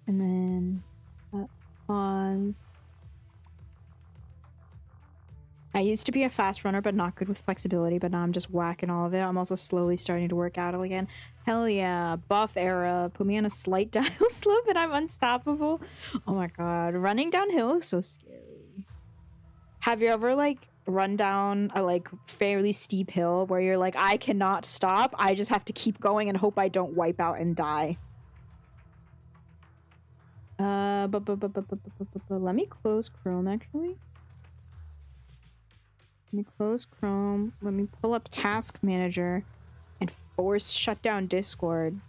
And then pause. I used to be a fast runner, but not good with flexibility, but now I'm just whacking all of it. I'm also slowly starting to work out again. Hell yeah. Buff era. Put me on a slight downhill slope and I'm unstoppable. Oh my god. Running downhill is so scary. Have you ever, like, run down a, like, fairly steep hill where you're like, I cannot stop. I just have to keep going and hope I don't wipe out and die. Let me close Chrome, actually. Let me close Chrome. Let me pull up Task Manager and force shut down Discord.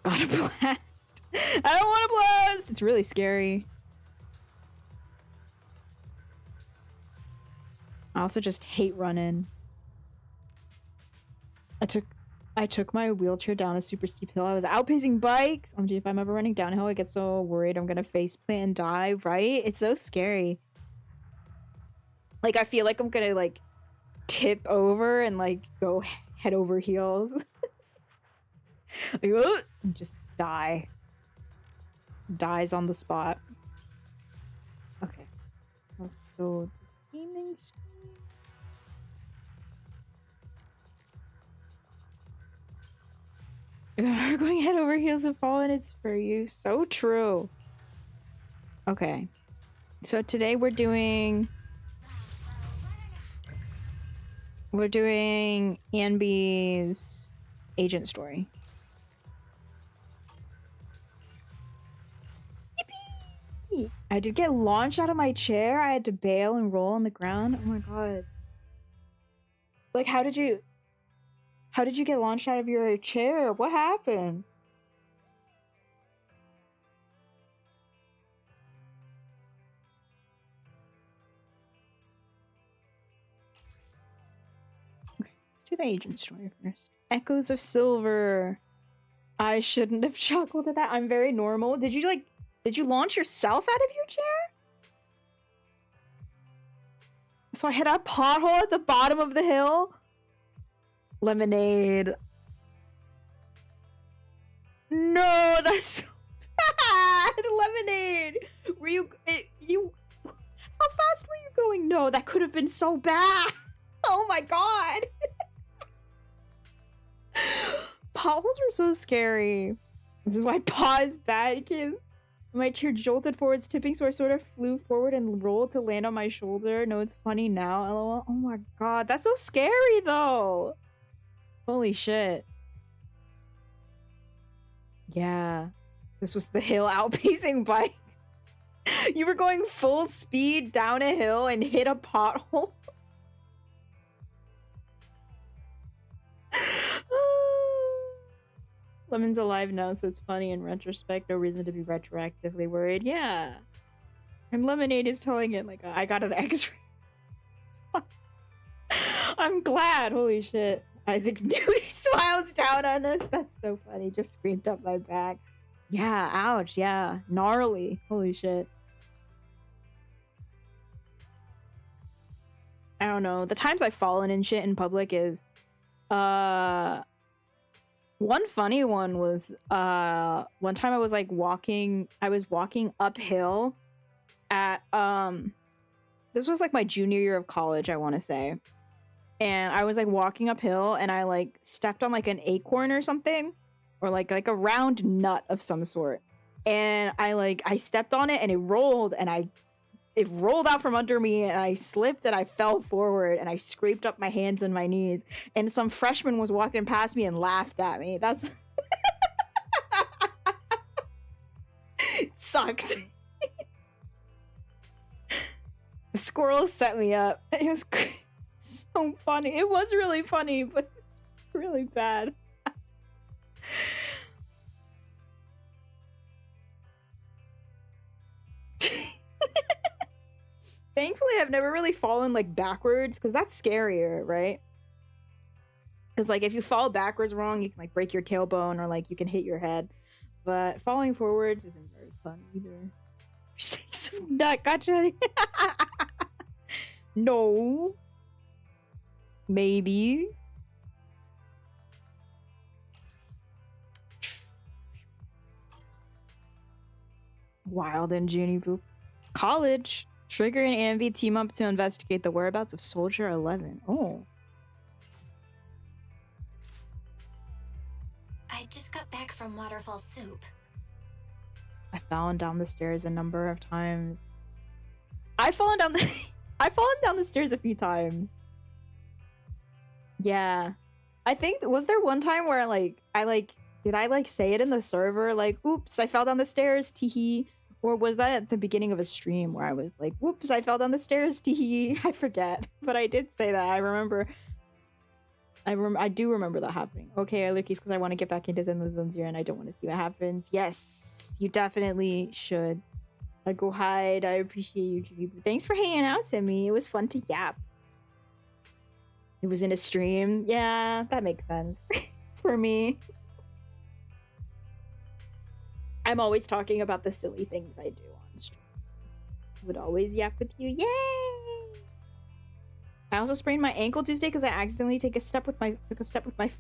Gotta blast. I don't want to blast. It's really scary. I also just hate running. I took my wheelchair down a super steep hill. I was outpacing bikes. If I'm ever running downhill, I get so worried I'm gonna faceplant and die, right? It's so scary. Like, I feel like I'm gonna, like, tip over and, like, go head over heels. Like, and just die. Dies on the spot. Okay. Let's go to gaming screen. If I'm going head over heels and falling, it's for you. So true. Okay. So today we're doing anby's agent story. Yippee! I did get launched out of my chair. I had to bail and roll on the ground. Oh my god. Like, how did you get launched out of your chair? What happened? Okay, let's do the agent story first. Echoes of Silver. I shouldn't have chuckled at that. I'm very normal. Did you launch yourself out of your chair? So I hit a pothole at the bottom of the hill? Lemonade. No, that's so bad. Lemonade. Were you how fast were you going? No, that could have been so bad. Oh my god. Potholes are so scary. This is why paw is bad, kids. My chair jolted forwards, tipping, so I sort of flew forward and rolled to land on my shoulder. No, it's funny now, lol. Oh my god, that's so scary though. Holy shit. Yeah. This was the hill outpacing bikes. You were going full speed down a hill and hit a pothole. Lemon's alive now, so it's funny in retrospect. No reason to be retroactively worried. Yeah. And Lemonade is telling it like, I got an x-ray. I'm glad. Holy shit. Isaac Newty smiles down on us. That's so funny. Just screamed up my back. Yeah, ouch. Yeah, gnarly. Holy shit. I don't know. The times I've fallen in shit in public is one funny one was one time I was like walking uphill at this was like my junior year of college, I want to say. And I was like walking uphill and I like stepped on like an acorn or something, or like a round nut of some sort. And I stepped on it and it rolled and it rolled out from under me and I slipped and I fell forward and I scraped up my hands and my knees. And some freshman was walking past me and laughed at me. That's it sucked. The squirrel set me up. It was so funny. It was really funny, but really bad. Thankfully, I've never really fallen like backwards, because that's scarier, right? Because like if you fall backwards wrong, you can like break your tailbone or like you can hit your head. But falling forwards isn't very fun either. Nut, gotcha. No. Maybe. Wild and Junie Boop. College. Trigger and anby team up to investigate the whereabouts of Soldier 11. Oh. I just got back from Waterfall Soup. I've fallen down the stairs a number of times. I've fallen down the stairs a few times. Yeah. I think, was there one time where did I say it in the server? Like, oops, I fell down the stairs, teehee. Or was that at the beginning of a stream where I was like, whoops, I fell down the stairs, teehee. I forget. But I did say that, I remember. I do remember that happening. Okay, I look because I want to get back into Zenlizunzir and I don't want to see what happens. Yes, you definitely should. I go hide. I appreciate you, Judy. Thanks for hanging out, Simi. It was fun to yap. It was in a stream. Yeah, that makes sense for me. I'm always talking about the silly things I do on stream. Would always yap with you. Yay! I also sprained my ankle Tuesday because I accidentally took a step with my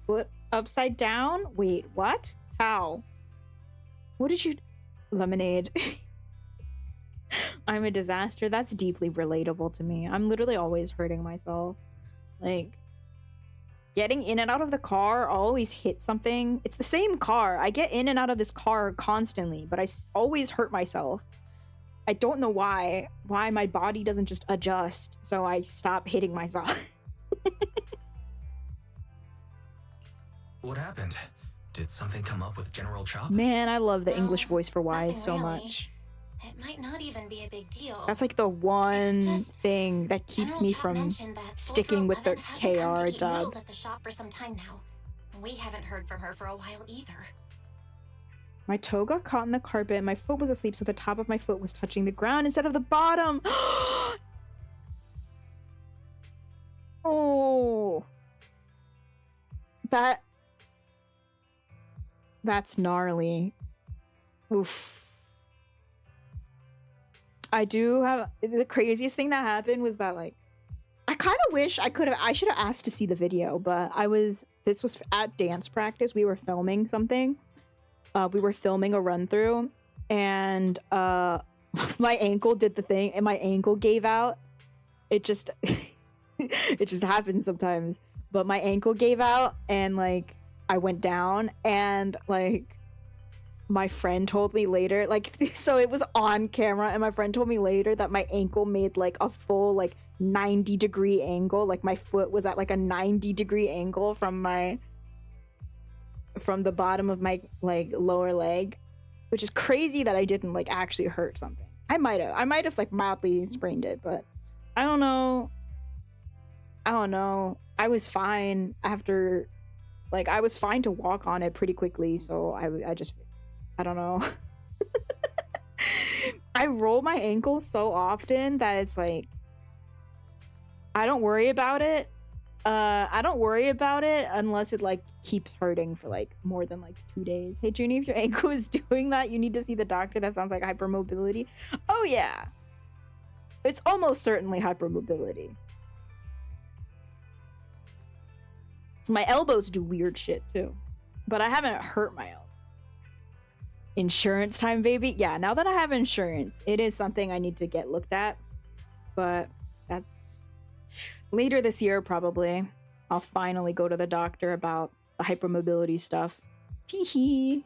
foot upside down. Wait, what? How? What did you... Lemonade. I'm a disaster. That's deeply relatable to me. I'm literally always hurting myself. Like, getting in and out of the car, I'll always hit something. It's the same car. I get in and out of this car constantly, but I always hurt myself. I don't know why my body doesn't just adjust, so I stop hitting myself. What happened? Did something come up with General Chop? Man, I love the English voice for Wise nothing so really. much. It might not even be a big deal. That's like the one just thing that keeps General me Chop from mentioned that sticking with the Soldier 11 hasn't come KR to eat dub. noodles at the shop for some time now. We haven't heard from her for a while either. My toe got caught in the carpet and my foot was asleep, so the top of my foot was touching the ground instead of the bottom. Oh. That's gnarly. Oof. I do have... The craziest thing that happened was that, like, I kind of wish I should have asked to see the video, but this was at dance practice. We were filming something. We were filming a run through, and my ankle did the thing, and my ankle gave out. It just it just happens sometimes. But my ankle gave out, and like I went down, and like my friend told me later, like so it was on camera, and my friend told me later that my ankle made like a full like 90-degree angle. Like my foot was at like a 90-degree angle from the bottom of my like lower leg, which is crazy that I didn't like actually hurt something. I might have like mildly sprained it, but I don't know. I was fine after, like I was fine to walk on it pretty quickly, so I don't know. I roll my ankle so often that it's like I don't worry about it. I don't worry about it unless it like keeps hurting for like more than like 2 days. Hey Junie, if your ankle is doing that, you need to see the doctor. That sounds like hypermobility. Oh yeah. It's almost certainly hypermobility. So my elbows do weird shit too. But I haven't hurt my elbow. Insurance time, baby. Yeah, now that I have insurance, it is something I need to get looked at. But that's later this year, probably. I'll finally go to the doctor about the hypermobility stuff. Teehee.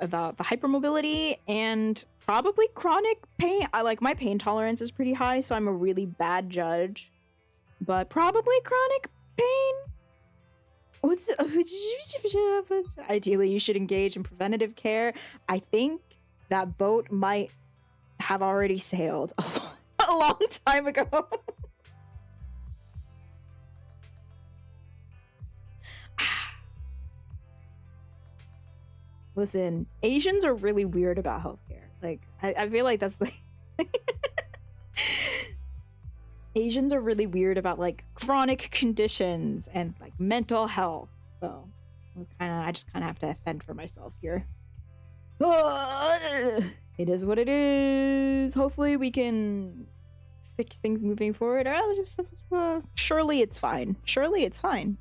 About the hypermobility and probably chronic pain. My pain tolerance is pretty high, so I'm a really bad judge. But probably chronic pain. Ideally, you should engage in preventative care. I think that boat might have already sailed a long time ago. Listen, Asians are really weird about healthcare. Like, I feel like that's the... Asians are really weird about, like, chronic conditions and, like, mental health. So, I just kind of have to fend for myself here. It is what it is. Hopefully we can fix things moving forward. Surely it's fine. Surely it's fine.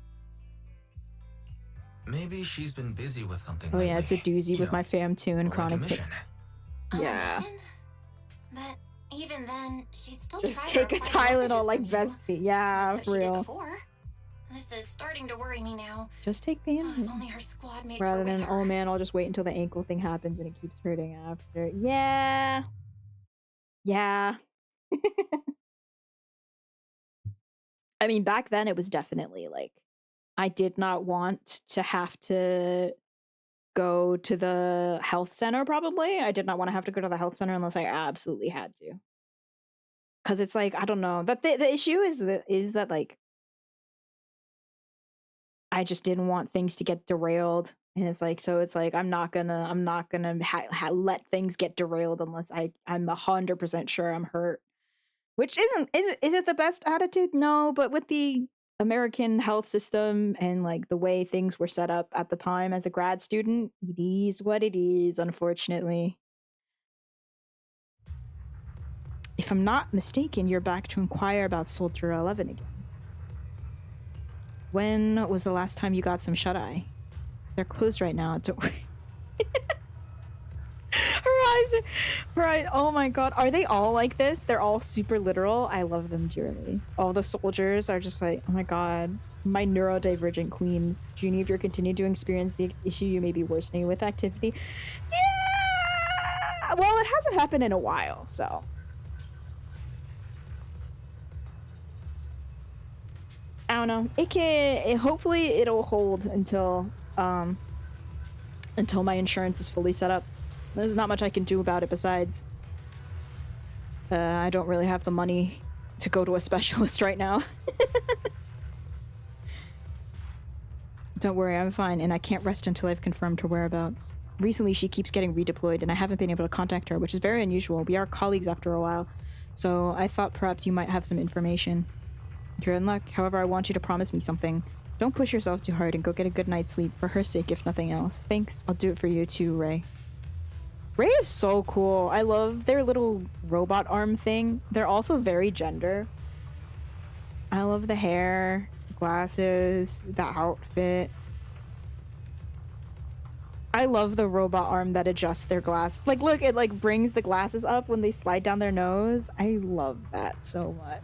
Maybe she's been busy with something. Oh lately. yeah, it's a doozy with my fam too and Or like a chronic mission. Yeah. But even then, she'd still Just try take to a reply to Tylenol messages like from you. Vesty. Yeah, That's for what she did real. before. This is starting to worry me now. Just take If pain. only her squad mates Rather were with than, her. oh man, I'll just wait until the ankle thing happens and it keeps hurting after. Yeah. Yeah. I mean, back then it was definitely like, I did not want to have to go to the health center, probably. I did not want to have to go to the health center unless I absolutely had to. Because it's like, I don't know. The issue is that like I just didn't want things to get derailed, and it's like, so it's like I'm not gonna let things get derailed unless I'm 100% sure I'm hurt. Which is it the best attitude? No, but with the American health system and like the way things were set up at the time as a grad student, it is what it is, unfortunately. If I'm not mistaken, you're back to inquire about Soldier 11 again. When was the last time you got some shut-eye? They're closed right now, don't worry. Her eyes, oh my god. Are they all like this? They're all super literal. I love them dearly. All the soldiers are just like, oh my god. My neurodivergent queens. Junie, if you're continuing to experience the issue, you may be worsening with activity. Yeah! Well, it hasn't happened in a while, so. I don't know. Hopefully it'll hold until my insurance is fully set up. There's not much I can do about it besides I don't really have the money to go to a specialist right now. Don't worry, I'm fine, and I can't rest until I've confirmed her whereabouts. Recently, she keeps getting redeployed, and I haven't been able to contact her, which is very unusual. We are colleagues after a while, so I thought perhaps you might have some information. You're in luck. However, I want you to promise me something. Don't push yourself too hard and go get a good night's sleep, for her sake, if nothing else. Thanks. I'll do it for you too, Ray. Ray is so cool. I love their little robot arm thing. They're also very gender. I love the hair, the glasses, the outfit. I love the robot arm that adjusts their glass. Like, look, it like brings the glasses up when they slide down their nose. I love that so much.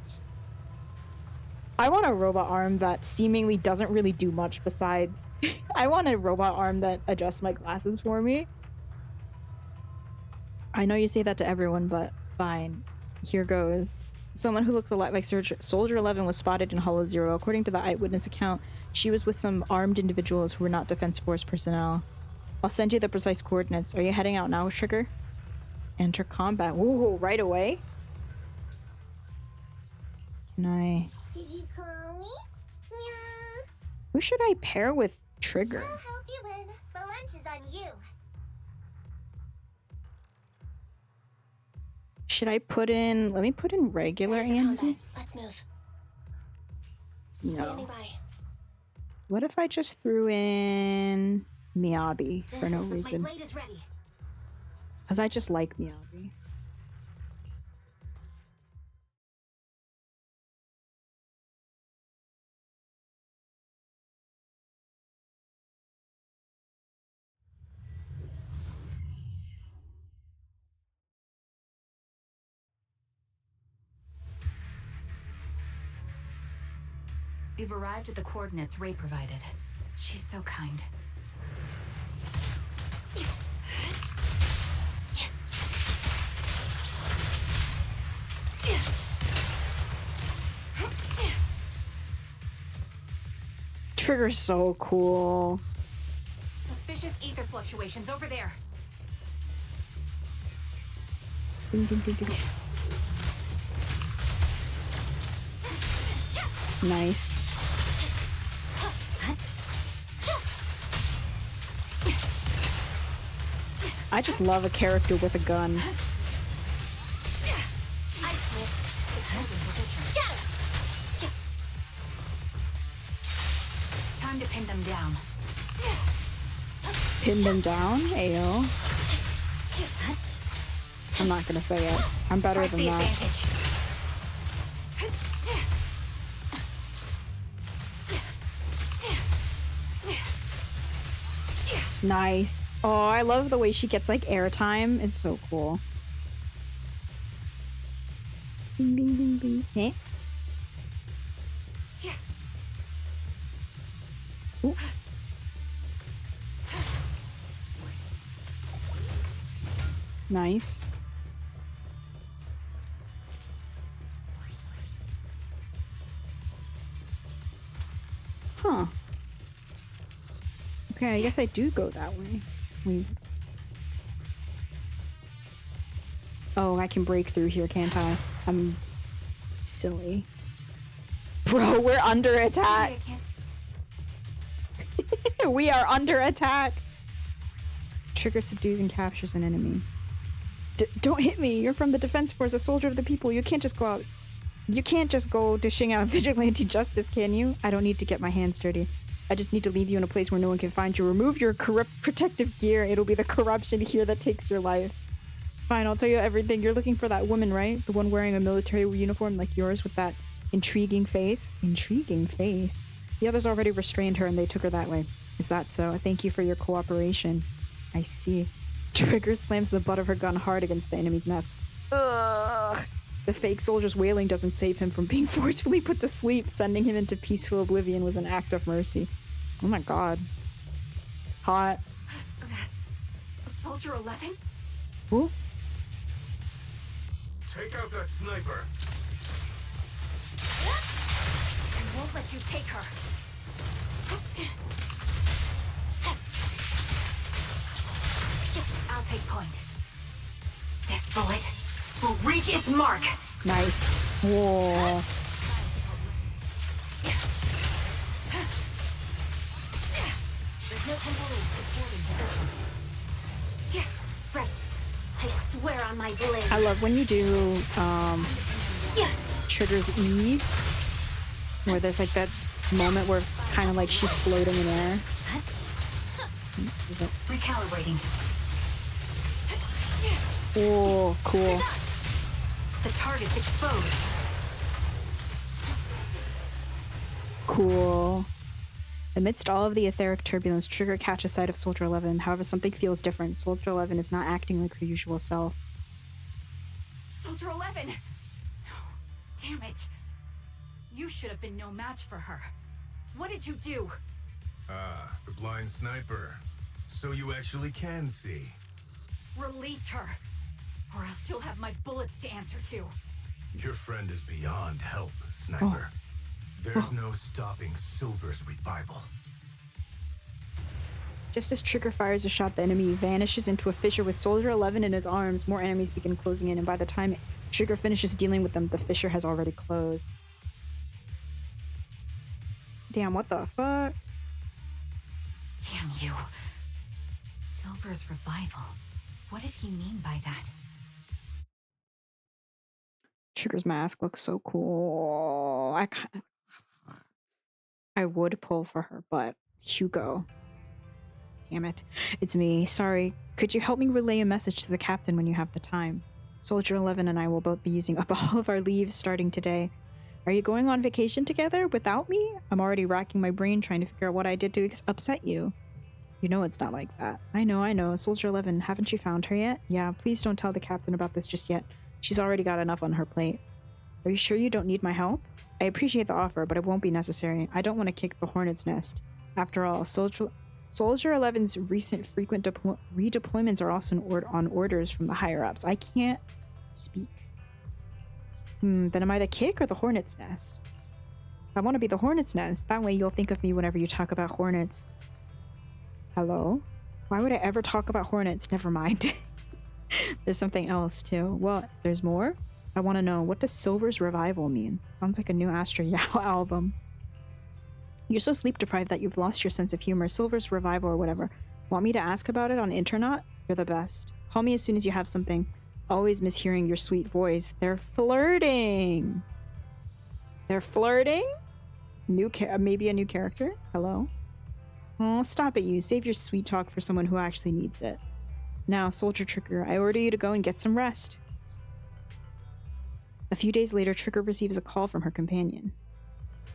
I want a robot arm that seemingly doesn't really do much besides... I want a robot arm that adjusts my glasses for me. I know you say that to everyone, but fine. Here goes. Someone who looks a lot like Soldier 11 was spotted in Hollow Zero. According to the eyewitness account, she was with some armed individuals who were not Defense Force personnel. I'll send you the precise coordinates. Are you heading out now, Trigger? Enter combat. Ooh, right away? Can I... Did you call me? Yeah. Who should I pair with Trigger? I'll help you win. The lunch is on you. Should I put in... Let me put in regular Andy? Let's move. No. Standing by. What if I just threw in Miyabi for no reason? My blade is ready. Because I just like Miyabi. We've arrived at the coordinates Ray provided. She's so kind. Trigger's so cool. Suspicious ether fluctuations over there. Ding, ding, ding, ding. Nice. I just love a character with a gun. Time to pin them down. Pin them down? Ayo. I'm not gonna say it. I'm better Press than the that. advantage. Nice. Oh, I love the way she gets like airtime. It's so cool. Bing, bing, bing, bing. Eh? Ooh. Nice. Huh. Okay, I guess I do go that way. Oh, I can break through here, can't I? silly. Bro, we're under attack. Maybe I can't. We are under attack. Trigger subdues and captures an enemy. Don't hit me. You're from the defense force, a soldier of the people. You can't just go out. You can't just go dishing out vigilante justice, can you? I don't need to get my hands dirty. I just need to leave you in a place where no one can find you. Remove your corrupt protective gear. It'll be the corruption here that takes your life. Fine, I'll tell you everything. You're looking for that woman, right? The one wearing a military uniform like yours with that intriguing face? Intriguing face? The others already restrained her and they took her that way. Is that so? Thank you for your cooperation. I see. Trigger slams the butt of her gun hard against the enemy's nest. Ugh. The fake soldier's wailing doesn't save him from being forcefully put to sleep. Sending him into peaceful oblivion was an act of mercy. Oh my god. Hot. That's Soldier 11? Who? Take out that sniper. I won't let you take her. I'll take point. This bullet will reach its mark. Nice. Whoa. There's no temporary supporting position. Yeah, right. I swear on my blade. I love when you do Yeah. Trigger's Eve, where there's like that moment where it's kind of like she's floating in air. Recalibrating. Oh, cool. The target's exposed. Cool. Amidst all of the etheric turbulence, Trigger catches sight of Soldier 11. However, something feels different. Soldier 11 is not acting like her usual self. Soldier 11! No. Damn it. You should have been no match for her. What did you do? Ah, the blind sniper. So you actually can see. Release her, or else you'll have my bullets to answer to. Your friend is beyond help, Sniper. There's no stopping Silver's revival. Just as Trigger fires a shot, the enemy vanishes into a fissure with Soldier 11 in his arms. More enemies begin closing in, and by the time Trigger finishes dealing with them, the fissure has already closed. Damn, what the fuck? Damn you. Silver's revival. What did he mean by that? Trigger's mask looks so cool. I would pull for her, but Hugo. Damn it. It's me. Sorry. Could you help me relay a message to the captain when you have the time? Soldier 11 and I will both be using up all of our leaves starting today. Are you going on vacation together without me? I'm already racking my brain trying to figure out what I did to upset you. You know it's not like that. I know. Soldier 11, haven't you found her yet? Yeah, please don't tell the captain about this just yet. She's already got enough on her plate. Are you sure you don't need my help? I appreciate the offer, but it won't be necessary. I don't want to kick the hornet's nest. After all, Soldier 11's recent frequent redeployments are also on orders from the higher-ups. I can't speak. Then am I the kick or the hornet's nest? I want to be the hornet's nest. That way you'll think of me whenever you talk about hornets. Hello? Why would I ever talk about hornets? Never mind. There's something else too. What? There's more? I want to know, what does Silver's revival mean? Sounds like a new Astra Yao album. You're so sleep deprived that you've lost your sense of humor. Silver's revival or whatever. Want me to ask about it on Internet? You're the best. Call me as soon as you have something. Always miss hearing your sweet voice. They're flirting. They're flirting? Maybe a new character? Hello? Oh, stop it, you. Save your sweet talk for someone who actually needs it. Now, Soldier Trigger, I order you to go and get some rest. A few days later, Trigger receives a call from her companion.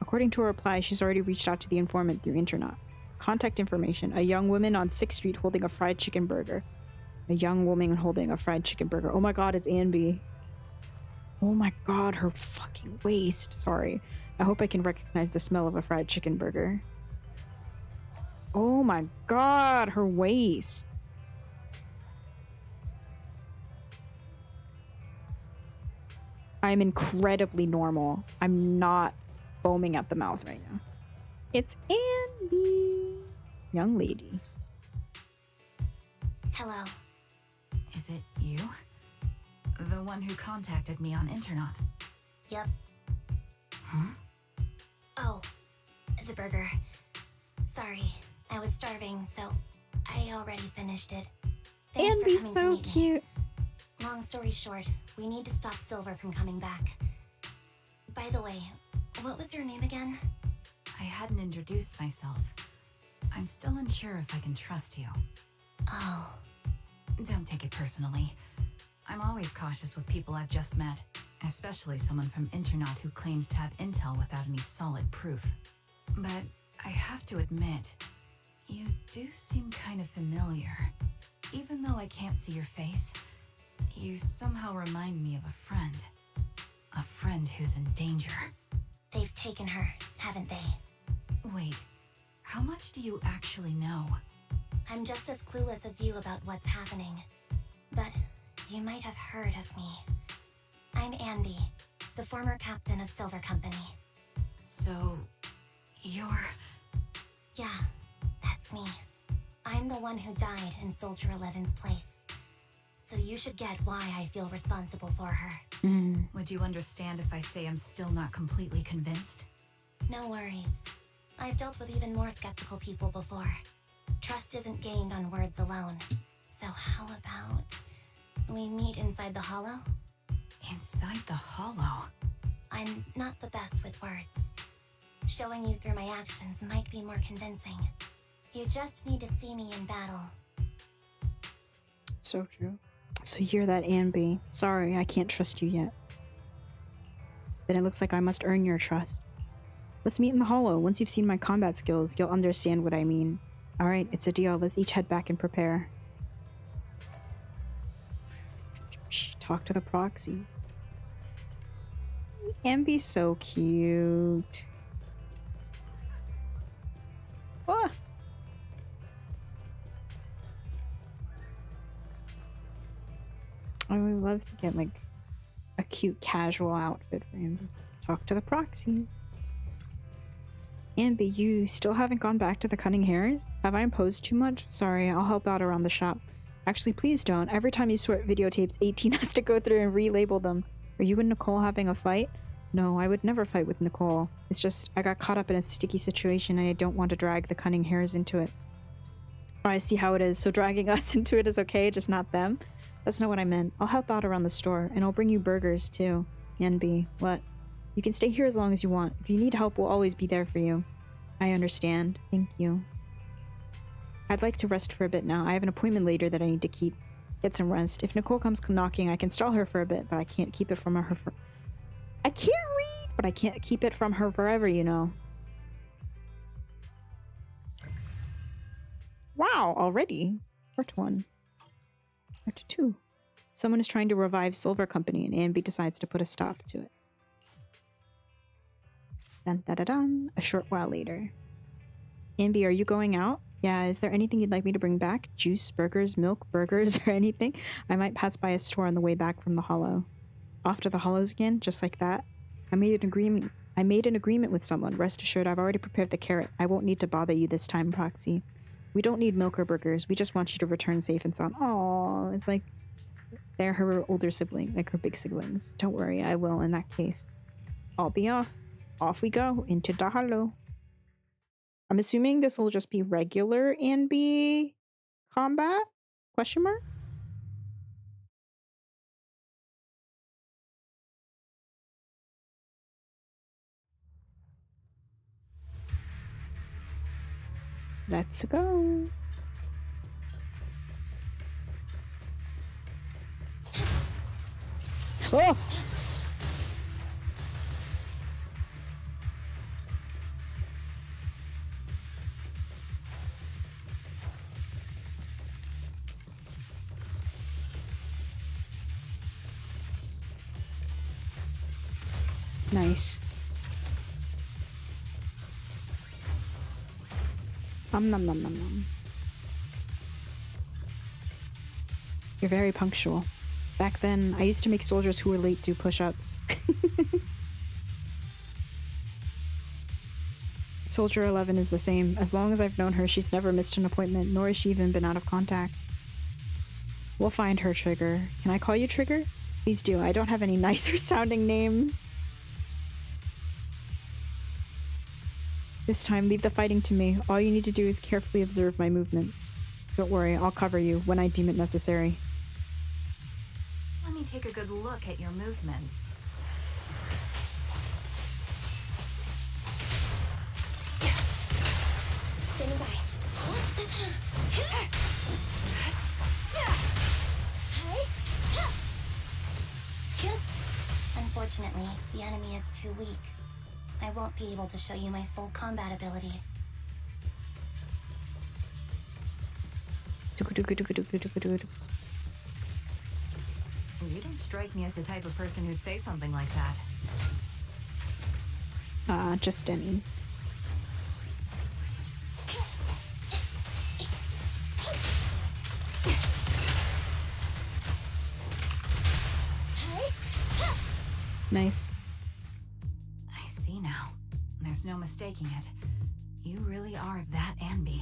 According to her reply, she's already reached out to the informant through Internet. Contact information: a young woman on 6th Street holding a fried chicken burger. A young woman holding a fried chicken burger. Oh my god, it's Anby. Oh my god, her fucking waist. Sorry. I hope I can recognize the smell of a fried chicken burger. Oh my god, her waist. I'm incredibly normal. I'm not foaming at the mouth right now. It's Anby. Young lady. Hello. Is it you? The one who contacted me on Internet? Yep. Oh, the burger. Sorry, I was starving, so I already finished it. Thanks for Anby's coming so to meet me. cute. Long story short, we need to stop Silver from coming back. By the way, what was your name again? I hadn't introduced myself. I'm still unsure if I can trust you. Oh, Don't take it personally. I'm always cautious with people I've just met, especially someone from Internaut who claims to have intel without any solid proof. But I have to admit, you do seem kind of familiar. Even though I can't see your face, you somehow remind me of a friend. A friend who's in danger. they've taken her, haven't they? Wait, how much do you actually know? I'm just as clueless as you about what's happening. But you might have heard of me. I'm Anby, the former captain of Silver Company. So, you're... Yeah, that's me. I'm the one who died in Soldier 11's place. So you should get why I feel responsible for her. Would you understand if I say I'm still not completely convinced? No worries. I've dealt with even more skeptical people before. Trust isn't gained on words alone. So how about we meet inside the hollow? Inside the hollow? I'm not the best with words. Showing you through my actions might be more convincing. You just need to see me in battle. So true. So you're that Anby. Sorry, I can't trust you yet. Then it looks like I must earn your trust. Let's meet in the hollow. Once you've seen my combat skills, you'll understand what I mean. Alright, it's a deal. Let's each head back and prepare. Shh, talk to the proxies. Anby's so cute. Ah. I would love to get like a cute casual outfit for him. Talk to the proxies. Anby, you still haven't gone back to the cutting hairs? Have I imposed too much? Sorry, I'll help out around the shop. Actually, please don't. Every time you sort videotapes, 18 has to go through and relabel them. Are you and Nicole having a fight? No, I would never fight with Nicole. It's just, I got caught up in a sticky situation and I don't want to drag the cunning hairs into it. Oh, I see how it is. So dragging us into it is okay, just not them? That's not what I meant. I'll help out around the store, and I'll bring you burgers, too. Anby, what? You can stay here as long as you want. If you need help, we'll always be there for you. I understand. Thank you. I'd like to rest for a bit now. I have an appointment later that I need to keep. Get some rest. If Nicole comes knocking, I can stall her for a bit, but I can't keep it from her for... I can't read, but I can't keep it from her forever, you know. Wow, already? Part 1. Part 2. Someone is trying to revive Silver Company, and Anby decides to put a stop to it. Dun da da dun. A short while later. Anby, are you going out? Yeah, is there anything you'd like me to bring back? Juice, burgers, milk, burgers, or anything? I might pass by a store on the way back from the hollow. Off to the hollows again, just like that? I made an agreement with someone. Rest assured, I've already prepared the carrot. I won't need to bother you this time, Proxy. We don't need milk or burgers. We just want you to return safe and sound. Aww, it's like they're her older sibling, like her big siblings. Don't worry, I will in that case. I'll be off. Off we go into the hollow. I'm assuming this will just be regular Anby combat? Question mark? Let's go. Oh! Nice. Nom nom nom nom nom. You're very punctual. Back then, I used to make soldiers who were late do push-ups. Soldier 11 is the same. As long as I've known her, she's never missed an appointment, nor has she even been out of contact. We'll find her, Trigger. Can I call you Trigger? Please do. I don't have any nicer sounding names. This time, leave the fighting to me. All you need to do is carefully observe my movements. Don't worry, I'll cover you when I deem it necessary. Let me take a good look at your movements. Standing by. Unfortunately, the enemy is too weak. I won't be able to show you my full combat abilities. You don't strike me as the type of person who'd say something like that. Just Denny's. Nice. I see now. There's no mistaking it. You really are that Anby.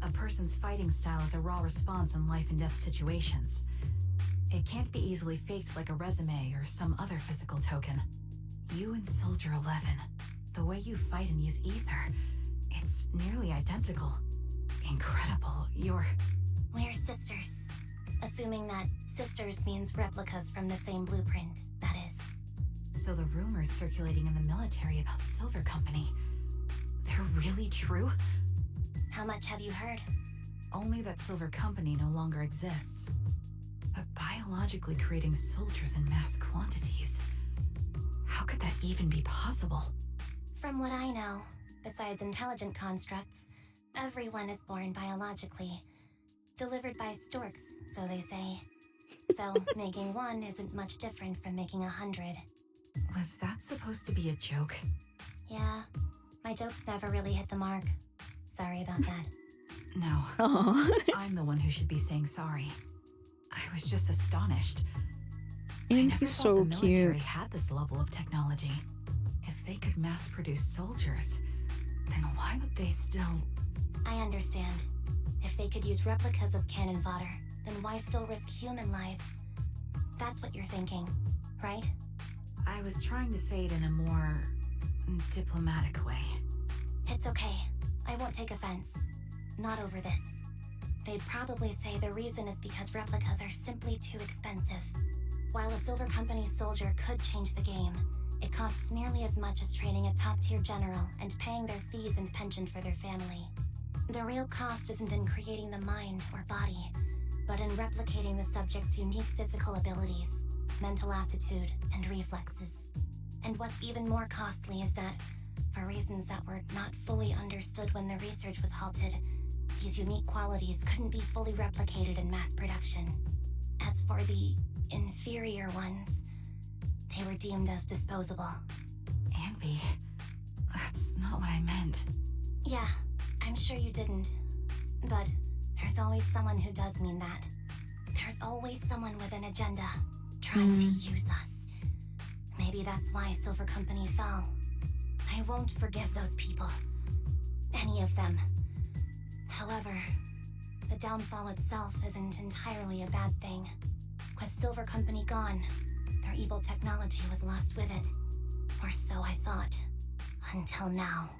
A person's fighting style is a raw response in life and death situations. It can't be easily faked like a resume or some other physical token. You and Soldier 11, the way you fight and use ether, it's nearly identical. Incredible. We're sisters. Assuming that sisters means replicas from the same blueprint, that is. So the rumors circulating in the military about Silver Company, they're really true? How much have you heard? Only that Silver Company no longer exists. But biologically creating soldiers in mass quantities, how could that even be possible? From what I know, besides intelligent constructs, everyone is born biologically. Delivered by storks, so they say. So making one isn't much different from making 100. Was that supposed to be a joke? Yeah, my jokes never really hit the mark. Sorry about that. No, Oh, I'm the one who should be saying sorry. I was just astonished. I never he's thought so the military cute. had this level of technology. If they could mass produce soldiers, then why would they still... I understand. If they could use replicas as cannon fodder, then why still risk human lives? That's what you're thinking, right? I was trying to say it in a more diplomatic way. It's okay. I won't take offense. Not over this. They'd probably say the reason is because replicas are simply too expensive. While a Silver Company soldier could change the game, it costs nearly as much as training a top-tier general and paying their fees and pension for their family. The real cost isn't in creating the mind or body, but in replicating the subject's unique physical abilities, mental aptitude, and reflexes. And what's even more costly is that, for reasons that were not fully understood when the research was halted, these unique qualities couldn't be fully replicated in mass production. As for the inferior ones, they were deemed as disposable. Anby, that's not what I meant. Yeah, I'm sure you didn't. But there's always someone who does mean that. There's always someone with an agenda, trying to use us. Maybe that's why Silver Company fell. I won't forgive those people. Any of them. However, the downfall itself isn't entirely a bad thing. With Silver Company gone, their evil technology was lost with it. Or so I thought. Until now.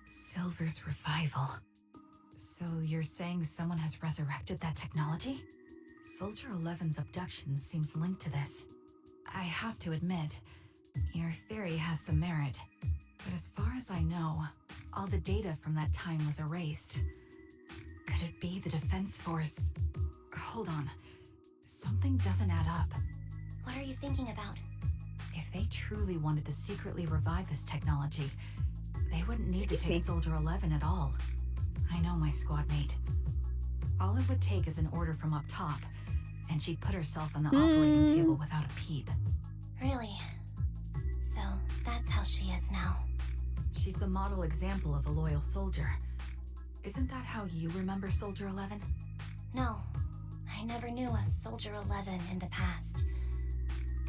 Silver's revival. So you're saying someone has resurrected that technology? Soldier 11's abduction seems linked to this. I have to admit, your theory has some merit. But as far as I know, all the data from that time was erased. Could it be the Defense Force? Hold on. Something doesn't add up. What are you thinking about? If they truly wanted to secretly revive this technology, they wouldn't need to take Soldier 11 at all. I know my squad mate. All it would take is an order from up top, and she'd put herself on the operating table without a peep. Really? So that's how she is now. She's the model example of a loyal soldier. Isn't that how you remember Soldier 11? No, I never knew a Soldier 11 in the past.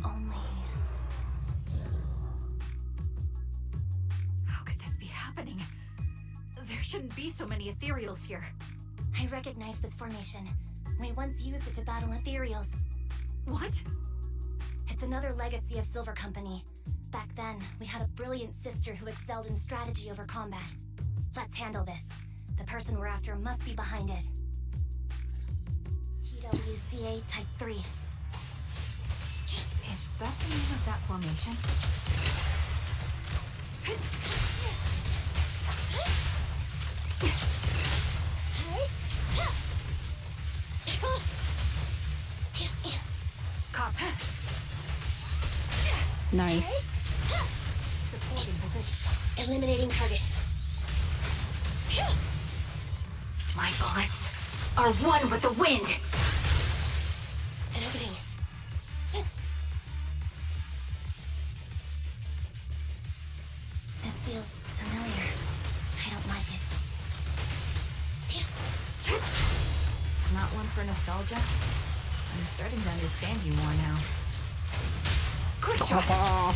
Only... How could this be happening? There shouldn't be so many ethereals here. I recognize this formation. We once used it to battle ethereals. What? It's another legacy of Silver Company. Back then, we had a brilliant sister who excelled in strategy over combat. Let's handle this. The person we're after must be behind it. TWCA Type 3. Is that the name of that formation? Copy. Nice. Supporting position. Eliminating target. My bullets are one with the wind. An opening. This feels familiar. I don't like it. Not one for nostalgia? I'm starting to understand you more now. Quick shot!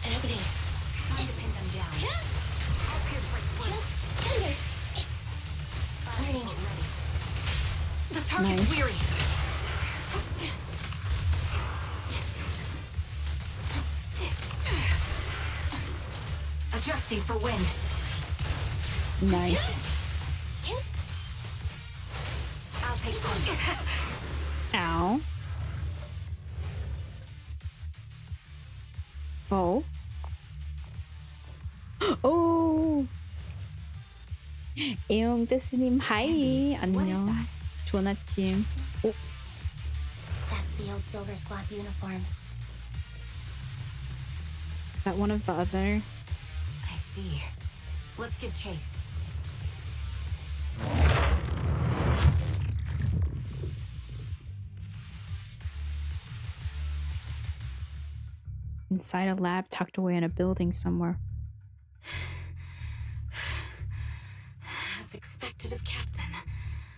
An opening. Time to pin them down. I'll pierce right through. Thunder. Learning. The target's Nice. weary. Adjusting for wind. Nice. I'll take point. Ow. Oh. Oh. 에용 데스님 하이. What is 안녕. that? 좋은 아침. 오. That's the old Silver Squad uniform. Is that one of the other? I see. Let's give chase. Inside a lab tucked away in a building somewhere. As expected of Captain,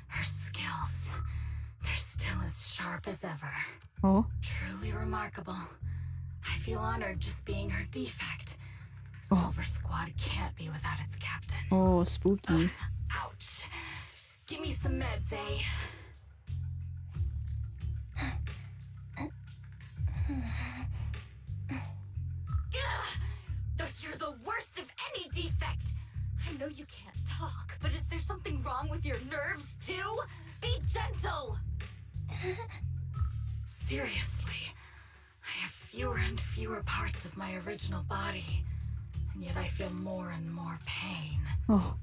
her skills, they're still as sharp as ever. Oh. Truly remarkable. I feel honored just being her defect. Oh. Silver Squad can't be without its captain. Oh, spooky. Ouch. Give me some meds, eh? You're the worst of any defect. I know you can't talk, but is there something wrong with your nerves, too? Be gentle. Seriously, I have fewer and fewer parts of my original body, and yet I feel more and more pain. Oh.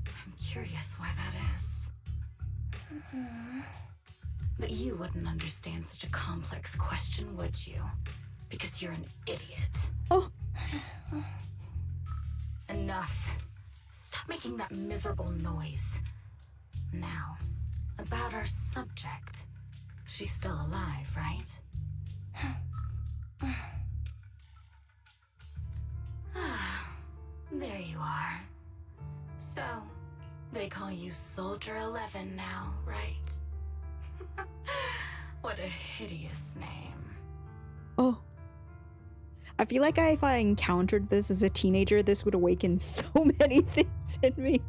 I'm curious why that is. But you wouldn't understand such a complex question, would you? Because you're an idiot. Oh. Enough. Stop making that miserable noise. Now, about our subject. She's still alive, right? There you are. So, they call you Soldier 11 now, right? What a hideous name. Oh. I feel like if I encountered this as a teenager, this would awaken so many things in me.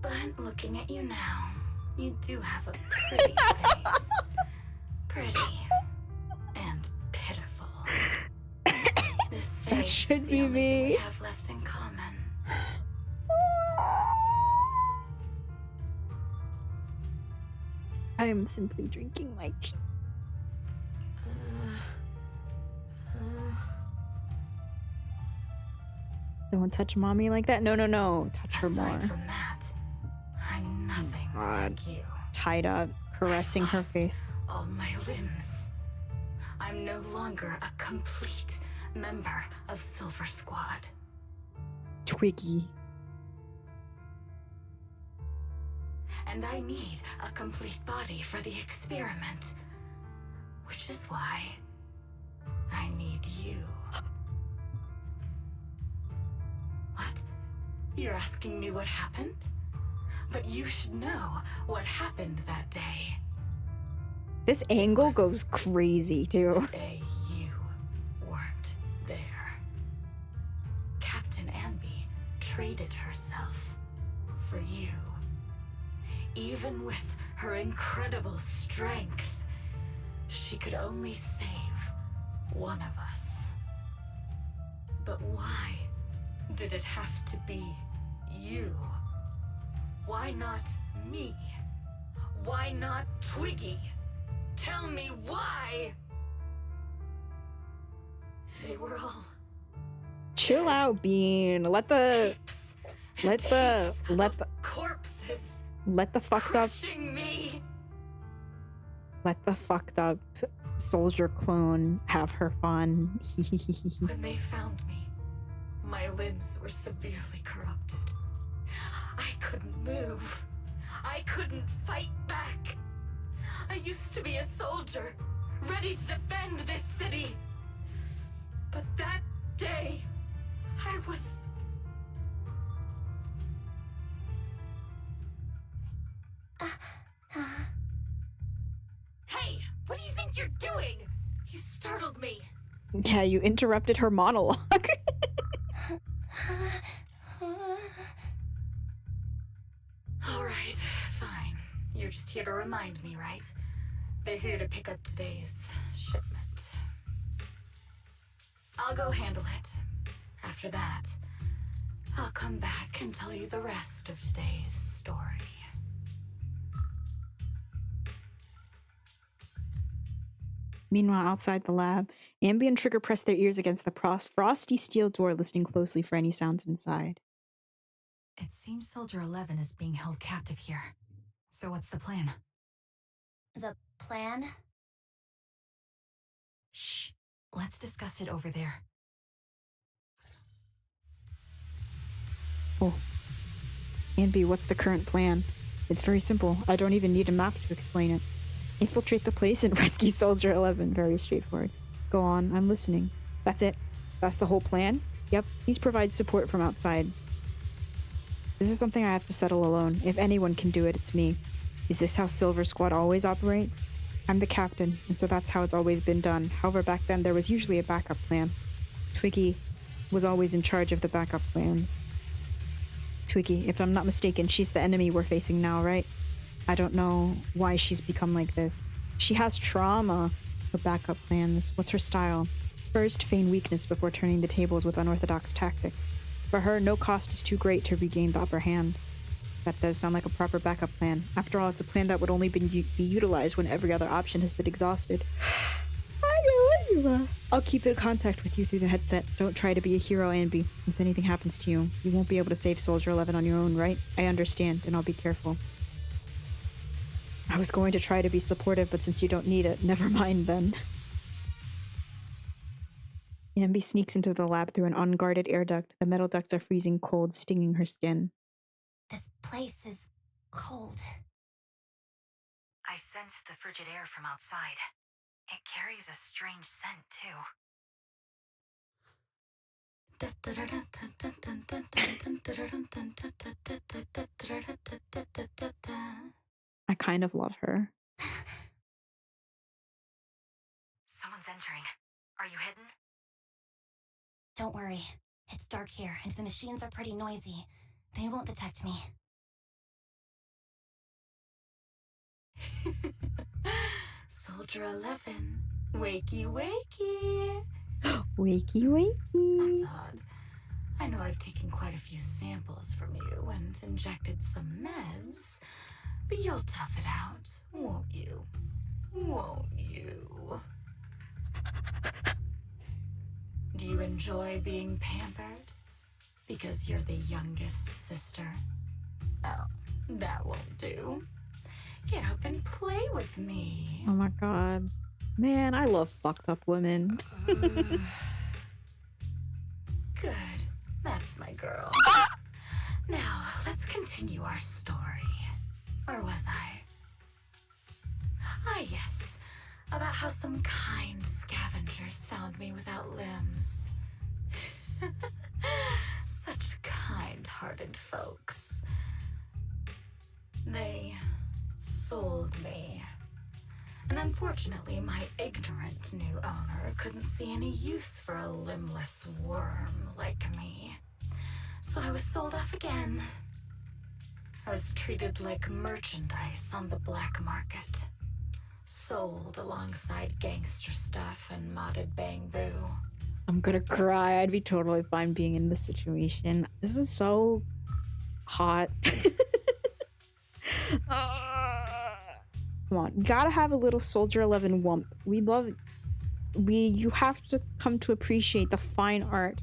But looking at you now, you do have a pretty face. Pretty. And pitiful. This face That should is the be only thing we me. have left in common. I am simply drinking my tea. Don't touch mommy like that. No, no, no. Touch her more. Aside from that, I'm nothing God. like you. Tied up, caressing her Lost face. all my limbs. I'm no longer a complete member of Silver Squad. Twiggy. And I need a complete body for the experiment. Which is why I need you. What? You're asking me what happened? But you should know what happened that day. This angle goes crazy too. The day you weren't there. Captain Anby traded herself for you. Even with her incredible strength, she could only save one of us. But why did it have to be you? Why not me? Why not Twiggy? Tell me why! They were all Chill out, Bean. Let the corpses fucked up crushing me. soldier clone have her fun. When they found me, my limbs were severely corrupted. I couldn't move. I couldn't fight back. I used to be a soldier, ready to defend this city. But that day, I was... Hey, what do you think you're doing? You startled me. Yeah, you interrupted her monologue. All right, fine. You're just here to remind me, right? They're here to pick up today's shipment. I'll go handle it. After that, I'll come back and tell you the rest of today's story. Meanwhile, outside the lab, Anby and Trigger press their ears against the frosty steel door, listening closely for any sounds inside. It seems Soldier 11 is being held captive here. So what's the plan? The plan? Shh. Let's discuss it over there. Oh. Anby, what's the current plan? It's very simple. I don't even need a map to explain it. Infiltrate the place and rescue Soldier 11. Very straightforward. Go on, I'm listening. That's it. That's the whole plan? Yep, please provide support from outside. This is something I have to settle alone. If anyone can do it, it's me. Is this how Silver Squad always operates? I'm the captain, and so that's how it's always been done. However, back then there was usually a backup plan. Twiggy was always in charge of the backup plans. Twiggy, if I'm not mistaken, she's the enemy we're facing now, right? I don't know why she's become like this. She has trauma for backup plans. What's her style? First, feign weakness before turning the tables with unorthodox tactics. For her, no cost is too great to regain the upper hand. That does sound like a proper backup plan. After all, it's a plan that would only be utilized when every other option has been exhausted. I'll keep in contact with you through the headset. Don't try to be a hero, Anby. If anything happens to you, you won't be able to save Soldier 11 on your own, right? I understand, and I'll be careful. I was going to try to be supportive, but since you don't need it, never mind then. Anby sneaks into the lab through an unguarded air duct. The metal ducts are freezing cold, stinging her skin. This place is cold. I sense the frigid air from outside. It carries a strange scent, too. I kind of love her. Someone's entering. Are you hidden? Don't worry. It's dark here, and the machines are pretty noisy. They won't detect me. Soldier 11. Wakey, wakey. Wakey, wakey. That's odd. I know I've taken quite a few samples from you and injected some meds, but you'll tough it out, won't you? Won't you? Do you enjoy being pampered? Because you're the youngest sister? Oh, that won't do. Get up and play with me. Oh my god. Man, I love fucked up women. Good. That's my girl. Now, let's continue our story. Where was I? Ah, yes. About how some kind scavengers found me without limbs. Such kind-hearted folks. They sold me. And unfortunately, my ignorant new owner couldn't see any use for a limbless worm like me. So I was sold off again. I was treated like merchandise on the black market. sold alongside gangster stuff and modded bamboo. I'm gonna cry. I'd be totally fine being in this situation. This is so hot. Come on, you gotta have a little Soldier 11 wump. You have to come to appreciate the fine art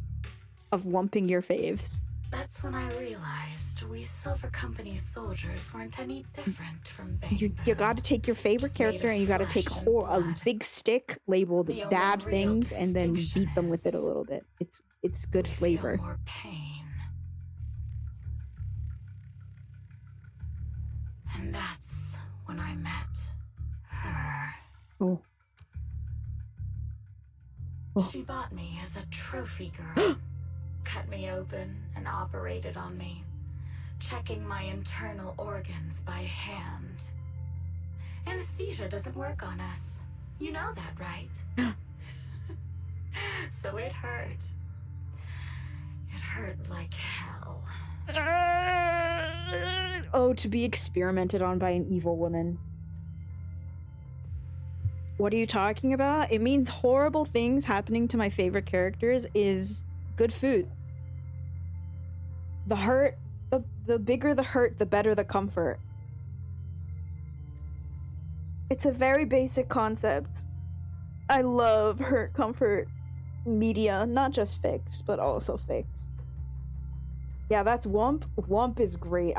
of wumping your faves. That's when I realized we Silver Company soldiers weren't any different from bamboo. You gotta take your favorite Just made character of and you gotta take flesh and a blood. big stick labeled The only bad real things and then distinction beat them with it a is little bit. It's good We flavor. Feel more pain. And that's when I met her. Oh. Oh. She bought me as a trophy girl, cut me open and operated on me, checking my internal organs by hand. Anesthesia doesn't work on us. You know that, right? So it hurt. It hurt like hell. Oh, to be experimented on by an evil woman. What are you talking about? It means horrible things happening to my favorite characters is good food. The hurt, the bigger the hurt, the better the comfort. It's a very basic concept. I love hurt comfort media, not just fics, but also fics. Yeah, that's Wump. Wump is great.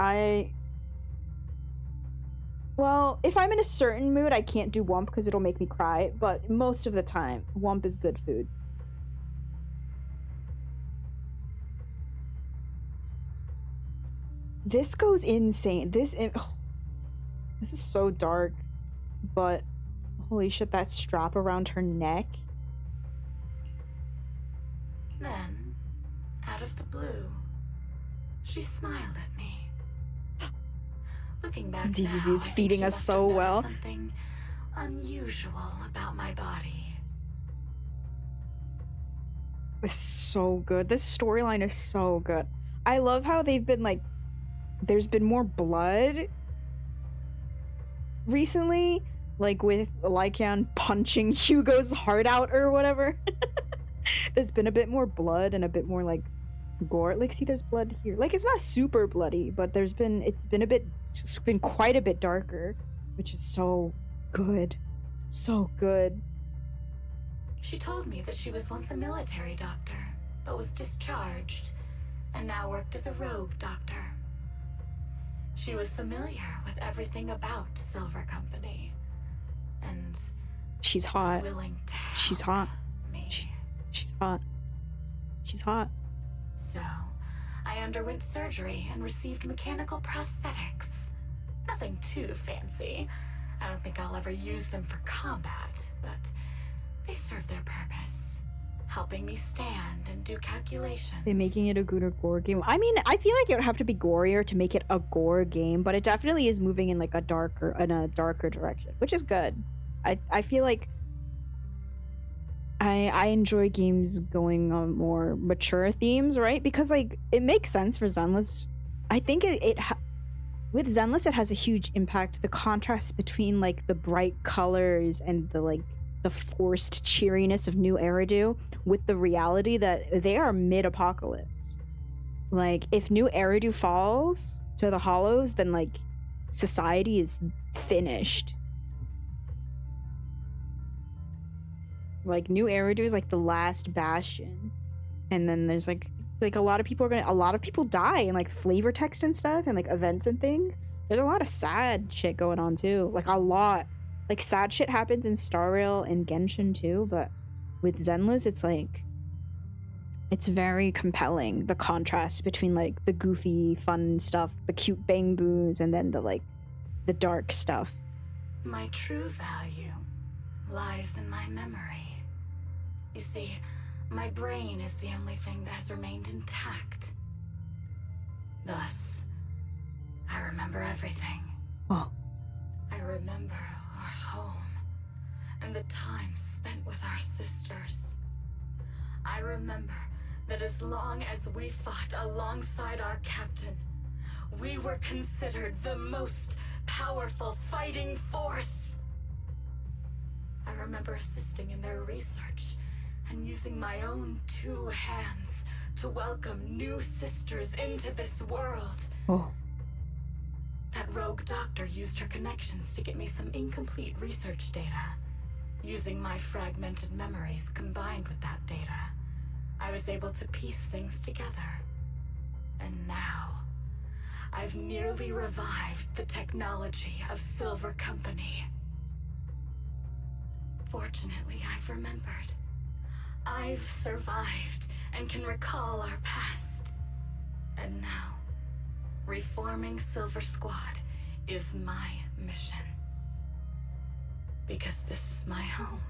Well, if I'm in a certain mood, I can't do Wump because it'll make me cry, but most of the time, Wump is good food. This goes insane. This is so dark, but holy shit, that strap around her neck. Then, out of the blue, she smiled at me. Looking back ZZZ now, is I think feeding she us must so have noticed well. Something unusual about my body. This is so good. This storyline is so good. I love how they've been like, there's been more blood recently, like with Lycan punching Hugo's heart out or whatever. There's been a bit more blood and a bit more like gore. Like, see, there's blood here. Like, it's not super bloody, but it's been quite a bit darker, which is so good. So good. She told me that she was once a military doctor, but was discharged, and now worked as a rogue doctor. She was familiar with everything about Silver Company, and She's was hot. willing to help She's hot. me. She's hot. She's hot. So, I underwent surgery and received mechanical prosthetics. Nothing too fancy. I don't think I'll ever use them for combat, but they serve their purpose, helping me stand and do calculations. They're making it a good or gore game. I mean, I feel like it would have to be gorier to make it a gore game, but it definitely is moving in like a darker direction, which is good. I feel like I enjoy games going on more mature themes, right? Because like it makes sense for Zenless. I think with Zenless it has a huge impact. The contrast between like the bright colors and the forced cheeriness of New Eridu with the reality that they are mid-apocalypse. Like, if New Eridu falls to the Hollows, then like society is finished. Like, New Eridu is like the last bastion, and then there's like a lot of people die in like flavor text and stuff and like events and things. There's a lot of sad shit going on too, like a lot. Like, sad shit happens in Star Rail and Genshin too, but with Zenless, it's like, it's very compelling, the contrast between like the goofy fun stuff, the cute bang boos, and then the dark stuff. My true value lies in my memory. You see, my brain is the only thing that has remained intact. Thus, I remember everything. Oh. I remember our home and the time spent with our sisters. I remember that as long as we fought alongside our captain, we were considered the most powerful fighting force. remember assisting in their research and using my own 2 hands to welcome new sisters into this world. Oh. That rogue doctor used her connections to get me some incomplete research data. Using my fragmented memories combined with that data, I was able to piece things together. And now, I've nearly revived the technology of Silver Company. Fortunately, I've remembered. I've survived and can recall our past. And now, reforming Silver Squad is my mission. Because this is my home.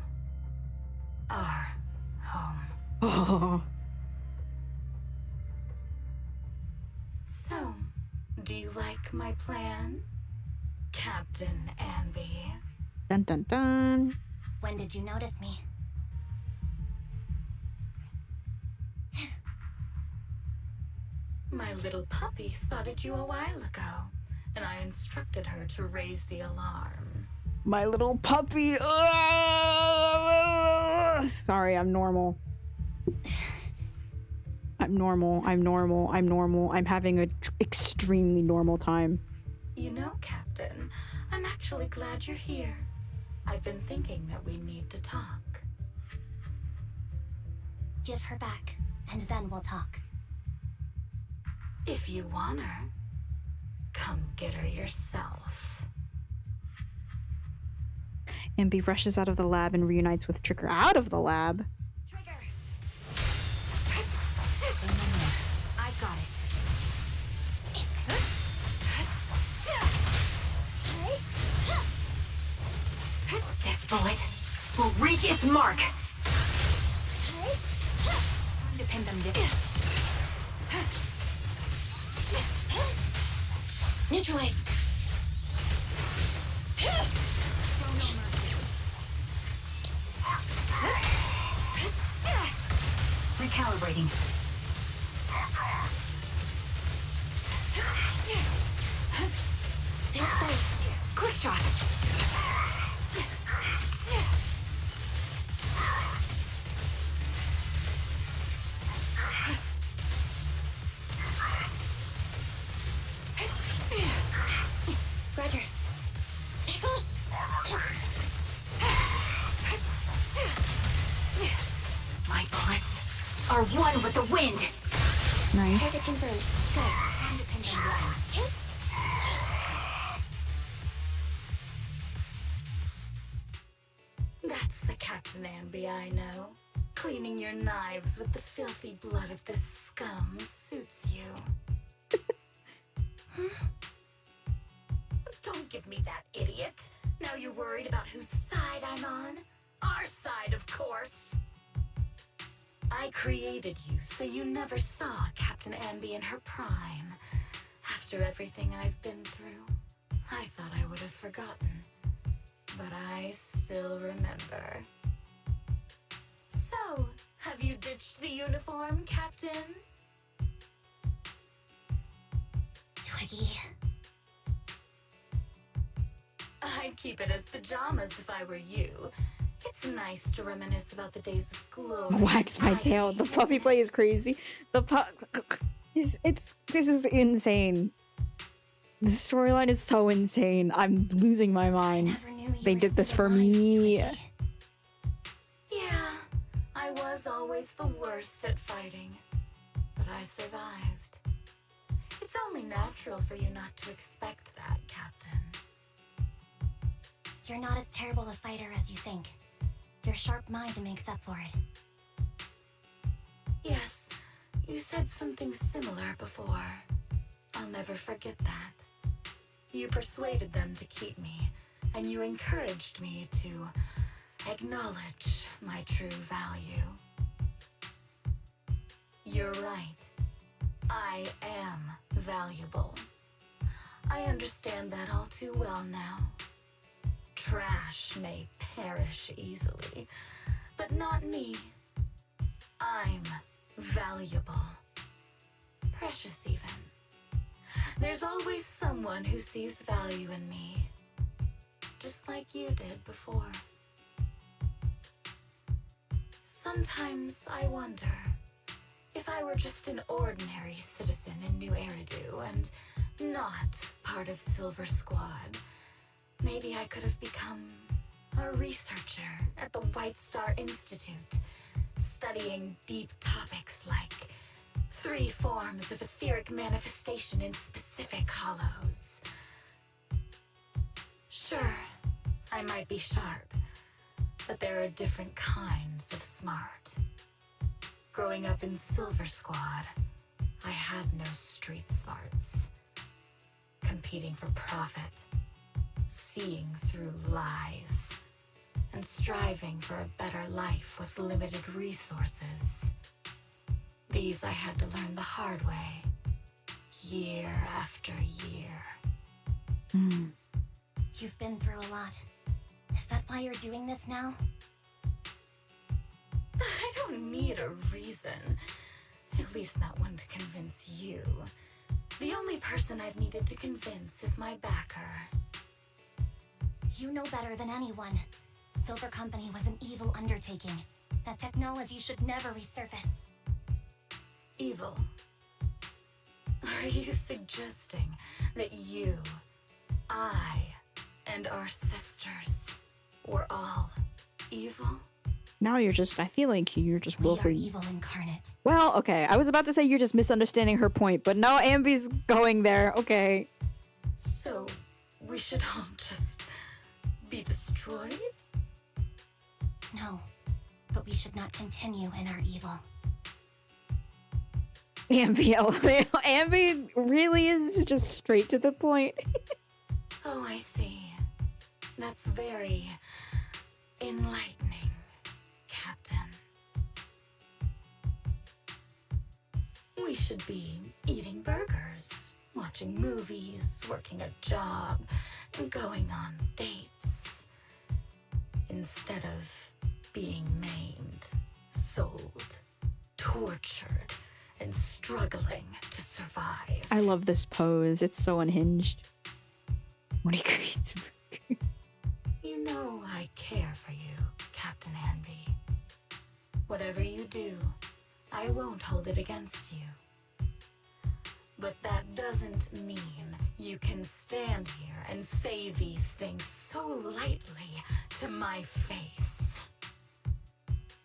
Our home. Oh. So, do you like my plan, Captain Anby? Dun dun dun. When did you notice me? My little puppy spotted you a while ago, and I instructed her to raise the alarm. My little puppy. Sorry, I'm normal. I'm normal. I'm having an extremely normal time. You know, Captain, I'm actually glad you're here. I've been thinking that we need to talk. Give her back, and then we'll talk. If you want her, come get her yourself. Anby rushes out of the lab and reunites with Trigger. Out of the lab? Trigger! I got it. This bullet will reach its mark. Time to pin them down. Neutralize! Recalibrating. There's space. Quick shot. Roger. My bullets are one with the wind. Nice. Target confirmed. Good. Time to pin them down. That's the Captain Anby I know. Cleaning your knives with the filthy blood of this scum suits you. Don't give me that, idiot. Now you're worried about whose side I'm on? Our side, of course. I created you so you never saw Captain Anby in her prime. After everything I've been through, I thought I would have forgotten. But I still remember. So, have you ditched the uniform, Captain? Twiggy. I'd keep it as pajamas if I were you. It's nice to reminisce about the days of glory. Wax my tail. The puppy play is crazy. The this is insane. The storyline is so insane. I'm losing my mind. Never knew you They were did this still for alive, me. Twiggy. Yeah, I was always the worst at fighting, but I survived. It's only natural for you not to expect that, Captain. You're not as terrible a fighter as you think. Your sharp mind makes up for it. Yes, you said something similar before. I'll never forget that. You persuaded them to keep me, and you encouraged me to acknowledge my true value. You're right. I am valuable. I understand that all too well now. Trash may perish easily, but not me. I'm valuable. Precious even. There's always someone who sees value in me. Just like you did before. Sometimes I wonder if I were just an ordinary citizen in New Eridu and not part of Silver Squad, maybe I could have become a researcher at the White Star Institute, studying deep topics like 3 forms of etheric manifestation in specific hollows. Sure, I might be sharp, but there are different kinds of smart. Growing up in Silver Squad, I had no street smarts. Competing for profit, seeing through lies, and striving for a better life with limited resources. These I had to learn the hard way, year after year. You've been through a lot. Is that why you're doing this now? I don't need a reason. At least not one to convince you. The only person I've needed to convince is my backer. You know better than anyone. Silver Company was an evil undertaking. That technology should never resurface. Evil? Are you suggesting that you, I, and our sisters were all evil? Now you're just, I feel like you're just We are willfully. evil incarnate. Well, okay. I was about to say you're just misunderstanding her point, but no, Amby's going there. Okay. So, we should all just be destroyed? No, but we should not continue in our evil. Amby, Amby really is just straight to the point. Oh, I see. That's very enlightening, Captain. We should be eating burgers, watching movies, working a job, and going on dates. Instead of being maimed, sold, tortured, and struggling to survive. I love this pose. It's so unhinged. When he creates. You know I care for you, Captain Anby. Whatever you do, I won't hold it against you. But that doesn't mean you can stand here and say these things so lightly to my face.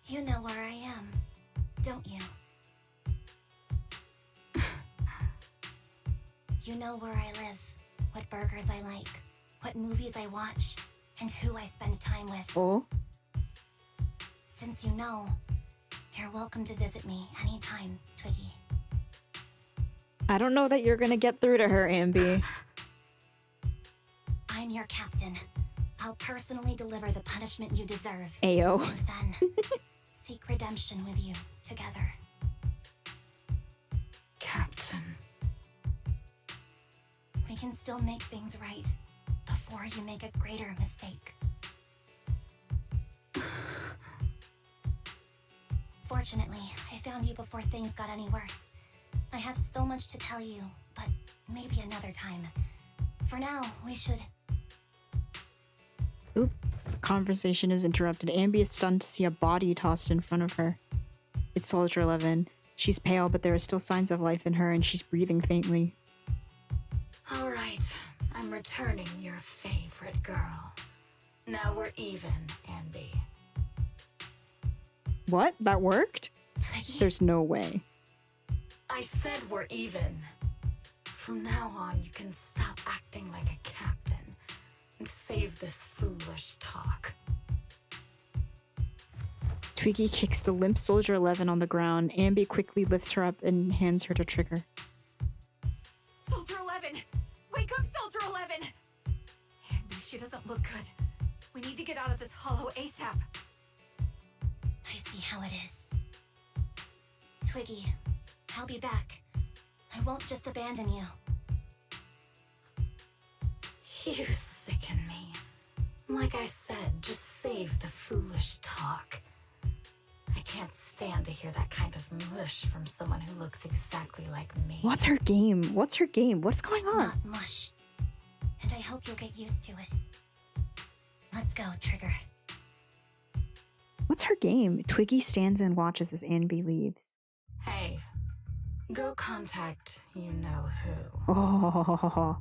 You know where I am, don't you? You know where I live, what burgers I like, what movies I watch, and who I spend time with. Oh. Since you know, you're welcome to visit me anytime, Twiggy. I don't know that you're gonna get through to her, Amby. I'm your captain. I'll personally deliver the punishment you deserve. Ayo. And then seek redemption with you together. Captain. We can still make things right before you make a greater mistake. Fortunately, I found you before things got any worse. I have so much to tell you, but maybe another time. For now, we should... Oop. The conversation is interrupted. Amby is stunned to see a body tossed in front of her. It's Soldier 11. She's pale, but there are still signs of life in her, and she's breathing faintly. All right, I'm returning your favorite girl. Now we're even, Anby. What? That worked? Twiggy? There's no way. I said we're even. From now on, you can stop acting like a captain and save this foolish talk. Twiggy kicks the limp Soldier 11 on the ground. Amby quickly lifts her up and hands her to Trigger. Soldier 11! Wake up, Soldier 11! Anby, she doesn't look good. We need to get out of this hollow ASAP. I see how it is. Twiggy, I'll be back. I won't just abandon you. You sicken me. Like I said, just save the foolish talk. I can't stand to hear that kind of mush from someone who looks exactly like me. What's her game? What's her game? What's going It's on? not mush. And I hope you'll get used to it. Let's go, Trigger. What's her game? Twiggy stands and watches as Anby leaves. Hey, go contact you know who. Oh.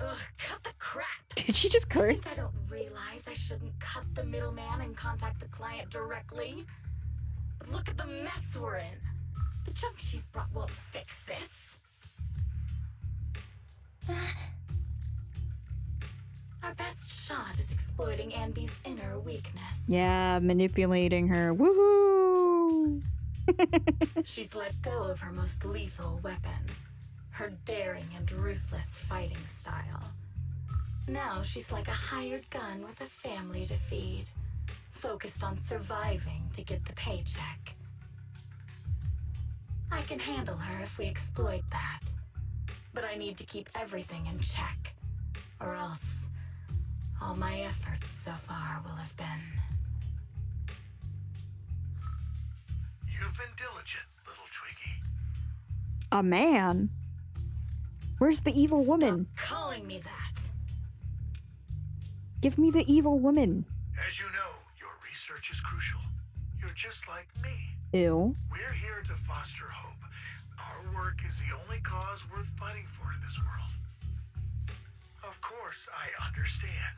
Ugh, cut the crap! Did she just curse? I don't realize I shouldn't cut the middleman and contact the client directly. But look at the mess we're in. The junk she's brought won't fix this. Our best shot is exploiting Anby's inner weakness. Yeah, manipulating her. Woohoo! She's let go of her most lethal weapon, her daring and ruthless fighting style. Now she's like a hired gun with a family to feed, focused on surviving to get the paycheck. I can handle her if we exploit that, but I need to keep everything in check, or else all my efforts so far will have been. You've been diligent, little Twiggy. A man? Where's the evil woman? Stop calling me that. Give me the evil woman. As you know, your research is crucial. You're just like me. Ew. We're here to foster hope. Our work is the only cause worth fighting for in this world. Of course, I understand.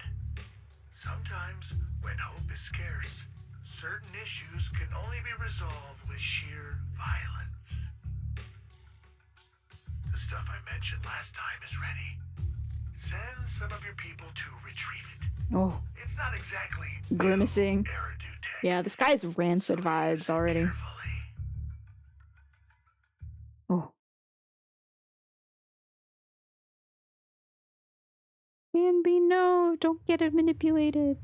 Sometimes, when hope is scarce, certain issues can only be resolved with sheer violence. The stuff I mentioned last time is ready. Send some of your people to retrieve it. Oh, It's not exactly grimacing. Eridu tech. Yeah, this guy's rancid So vibes use it already. carefully. Oh. Anby, no, don't get it manipulated.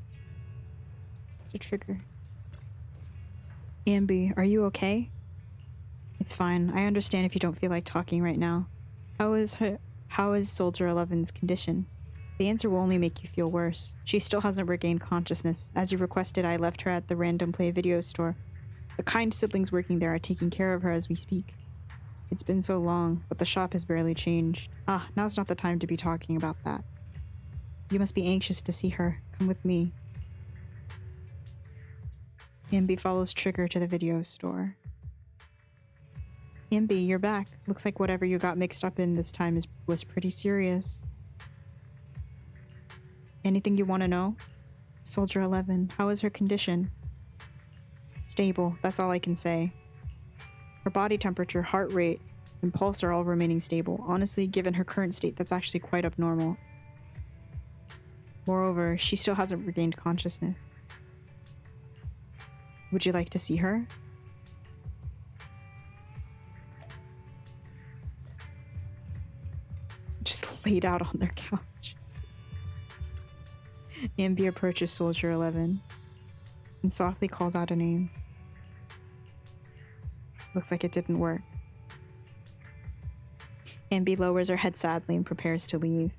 The trigger. Anby, are you okay? It's fine. I understand if you don't feel like talking right now. How is Soldier 11's condition? The answer will only make you feel worse. She still hasn't regained consciousness. As you requested, I left her at the Random Play video store. The kind siblings working there are taking care of her as we speak. It's been so long, but the shop has barely changed. Ah, now's not the time to be talking about that. You must be anxious to see her. Come with me. Anby follows Trigger to the video store. Anby, you're back. Looks like whatever you got mixed up in this time was pretty serious. Anything you want to know? Soldier 11, how is her condition? Stable, that's all I can say. Her body temperature, heart rate, and pulse are all remaining stable. Honestly, given her current state, that's actually quite abnormal. Moreover, she still hasn't regained consciousness. Would you like to see her? Just laid out on their couch. Anby approaches Soldier 11 and softly calls out a name. Looks like it didn't work. Anby lowers her head sadly and prepares to leave.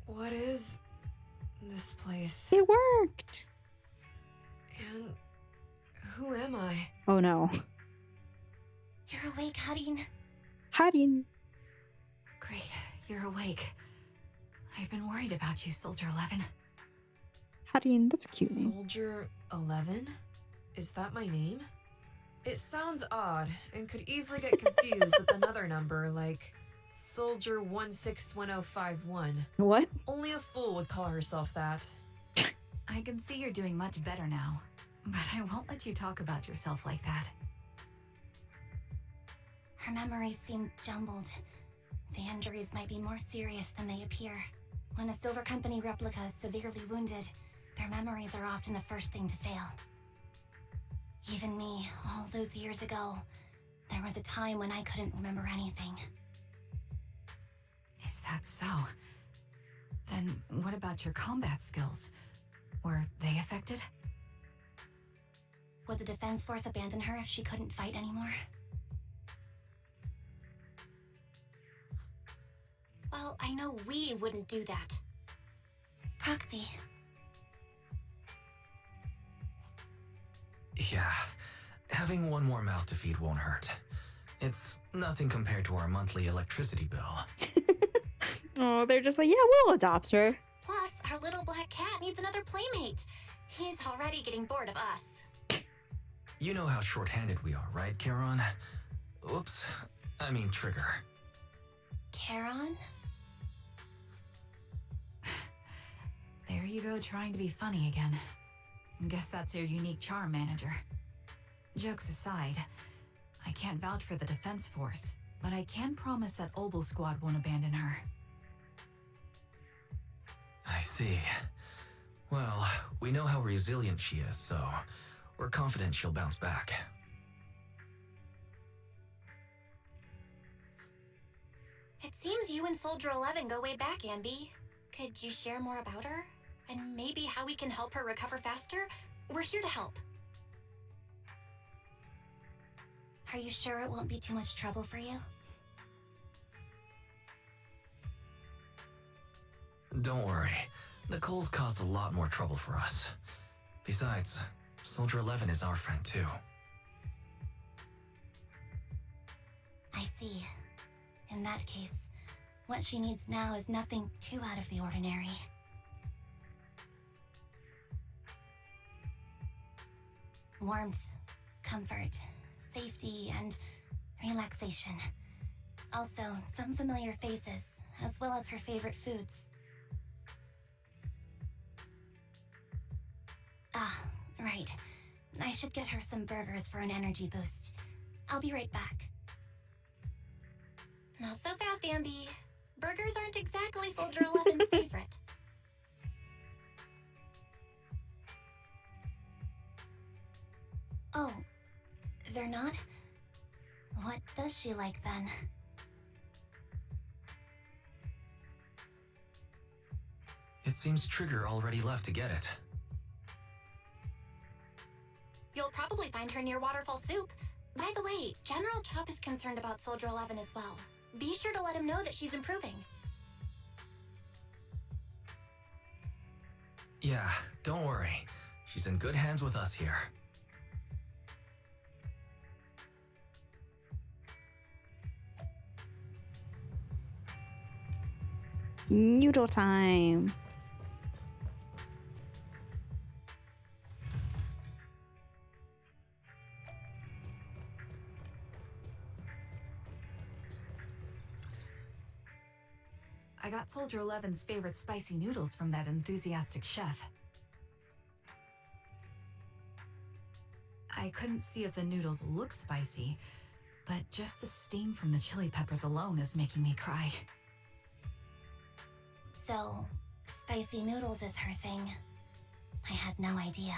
What is this place? It worked! And who am I? Oh no. You're awake, Harin. Harin. Great, you're awake. I've been worried about you, Soldier 11. Harin, that's a cute name. Soldier 11? Is that my name? It sounds odd and could easily get confused with another number like Soldier 161051. What? Only a fool would call herself that. I can see you're doing much better now, but I won't let you talk about yourself like that. Her memories seem jumbled. The injuries might be more serious than they appear. When a Silver Company replica is severely wounded, their memories are often the first thing to fail. Even me, all those years ago, there was a time when I couldn't remember anything. Is that so? Then what about your combat skills? Were they affected? Would the Defense Force abandon her if she couldn't fight anymore? Well, I know we wouldn't do that. Proxy. Yeah, having one more mouth to feed won't hurt. It's nothing compared to our monthly electricity bill. Oh, they're just like, yeah, we'll adopt her. Plus, our little black cat needs another playmate. He's already getting bored of us. You know how short-handed we are, right, Charon? Oops, I mean Trigger. Charon? There you go, trying to be funny again. Guess that's your unique charm, manager. Jokes aside, I can't vouch for the defense force, but I can promise that Obel Squad won't abandon her. I see. Well, we know how resilient she is, so we're confident she'll bounce back. It seems you and Soldier 11 go way back, Anby. Could you share more about her? And maybe how we can help her recover faster? We're here to help. Are you sure it won't be too much trouble for you? Don't worry. Nicole's caused a lot more trouble for us. Besides, Soldier 11 is our friend too. I see. In that case, what she needs now is nothing too out of the ordinary. Warmth, comfort, safety, and relaxation. Also, some familiar faces, as well as her favorite foods. Ah, right. I should get her some burgers for an energy boost. I'll be right back. Not so fast, Anby. Burgers aren't exactly Soldier 11's favorite. Oh, they're not? What does she like then? It seems Trigger already left to get it. You'll probably find her near Waterfall Soup. By the way, General Chop is concerned about Soldier 11 as well. Be sure to let him know that she's improving. Yeah, don't worry. She's in good hands with us here. Noodle time. I got Soldier 11's favorite spicy noodles from that enthusiastic chef. I couldn't see if the noodles look spicy, but just the steam from the chili peppers alone is making me cry. So, spicy noodles is her thing. I had no idea.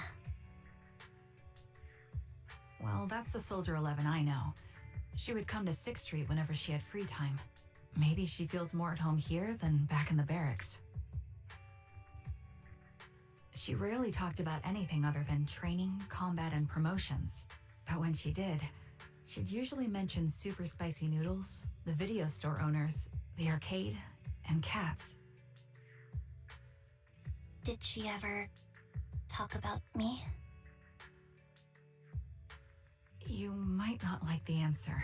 Well, that's the Soldier 11 I know. She would come to 6th Street whenever she had free time. Maybe she feels more at home here than back in the barracks. She rarely talked about anything other than training, combat, and promotions. But when she did, she'd usually mention super spicy noodles, the video store owners, the arcade, and cats. Did she ever talk about me? You might not like the answer.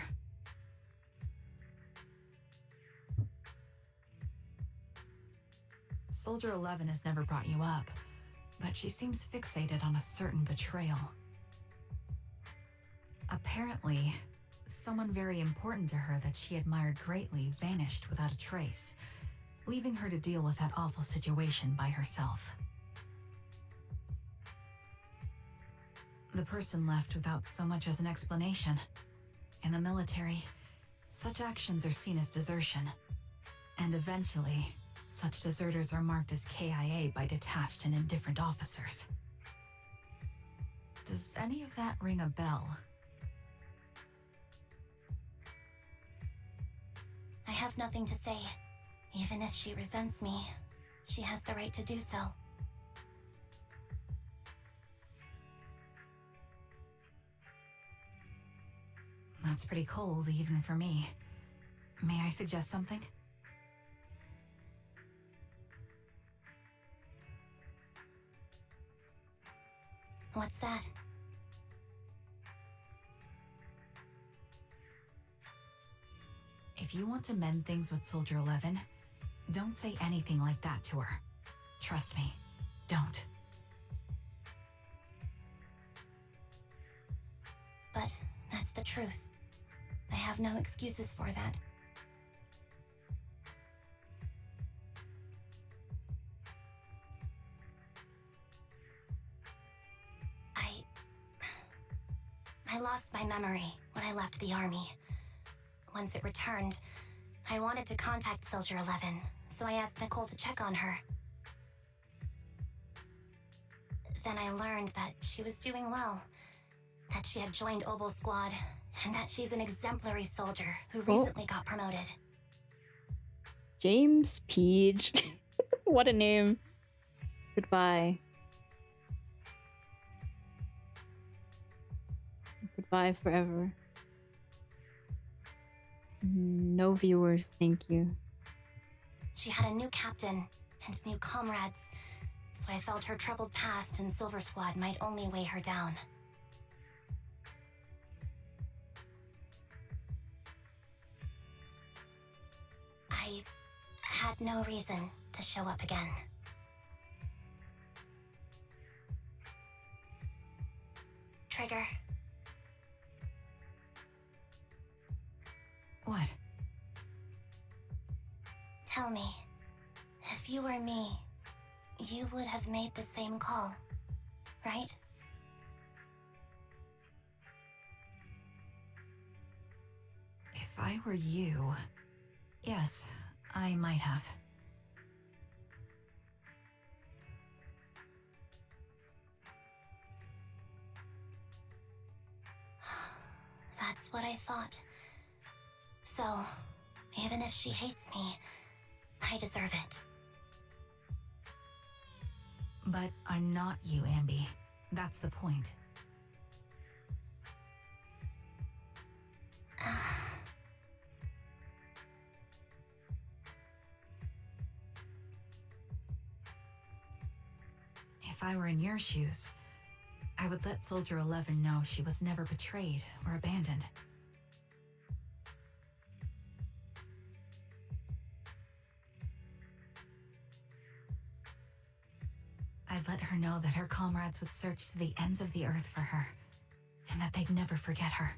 Soldier 11 has never brought you up, but she seems fixated on a certain betrayal. Apparently, someone very important to her that she admired greatly vanished without a trace, leaving her to deal with that awful situation by herself. The person left without so much as an explanation. In the military, such actions are seen as desertion, and eventually, such deserters are marked as KIA by detached and indifferent officers. Does any of that ring a bell? I have nothing to say. Even if she resents me, she has the right to do so. That's pretty cold, even for me. May I suggest something? What's that? If you want to mend things with Soldier 11, don't say anything like that to her. Trust me, don't. But that's the truth. I have no excuses for that. I lost my memory when I left the army. Once it returned, I wanted to contact Soldier 11, so I asked Nicole to check on her. Then I learned that she was doing well, that she had joined Obel Squad, and that she's an exemplary soldier who recently got promoted. James Peach. What a name. Goodbye. Goodbye forever. No viewers, thank you. She had a new captain and new comrades, so I felt her troubled past in Silver Squad might only weigh her down. I had no reason to show up again. Trigger. What? Tell me, if you were me, you would have made the same call, right? If I were you, yes, I might have. That's what I thought. So, even if she hates me, I deserve it. But I'm not you, Anby. That's the point. If I were in your shoes, I would let Soldier 11 know she was never betrayed or abandoned. I'd let her know that her comrades would search to the ends of the earth for her, and that they'd never forget her.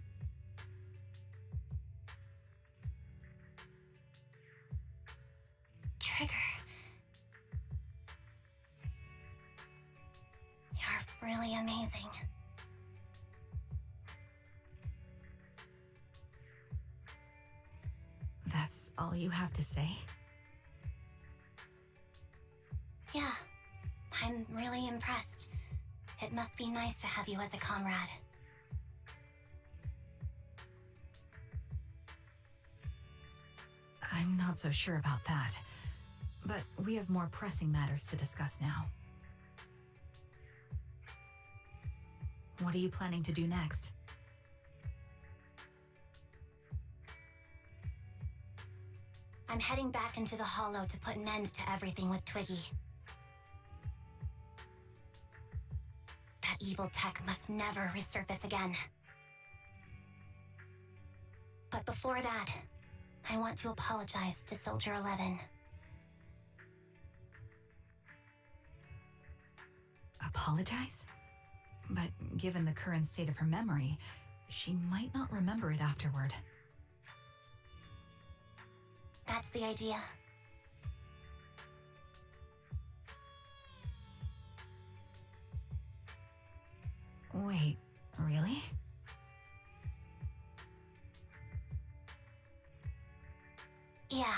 Trigger. You're really amazing. That's all you have to say? Yeah, I'm really impressed. It must be nice to have you as a comrade. I'm not so sure about that. But we have more pressing matters to discuss now. What are you planning to do next? I'm heading back into the Hollow to put an end to everything with Twiggy. That evil tech must never resurface again. But before that, I want to apologize to Soldier 11. Apologize? But given the current state of her memory, she might not remember it afterward. That's the idea. Wait, really? Yeah,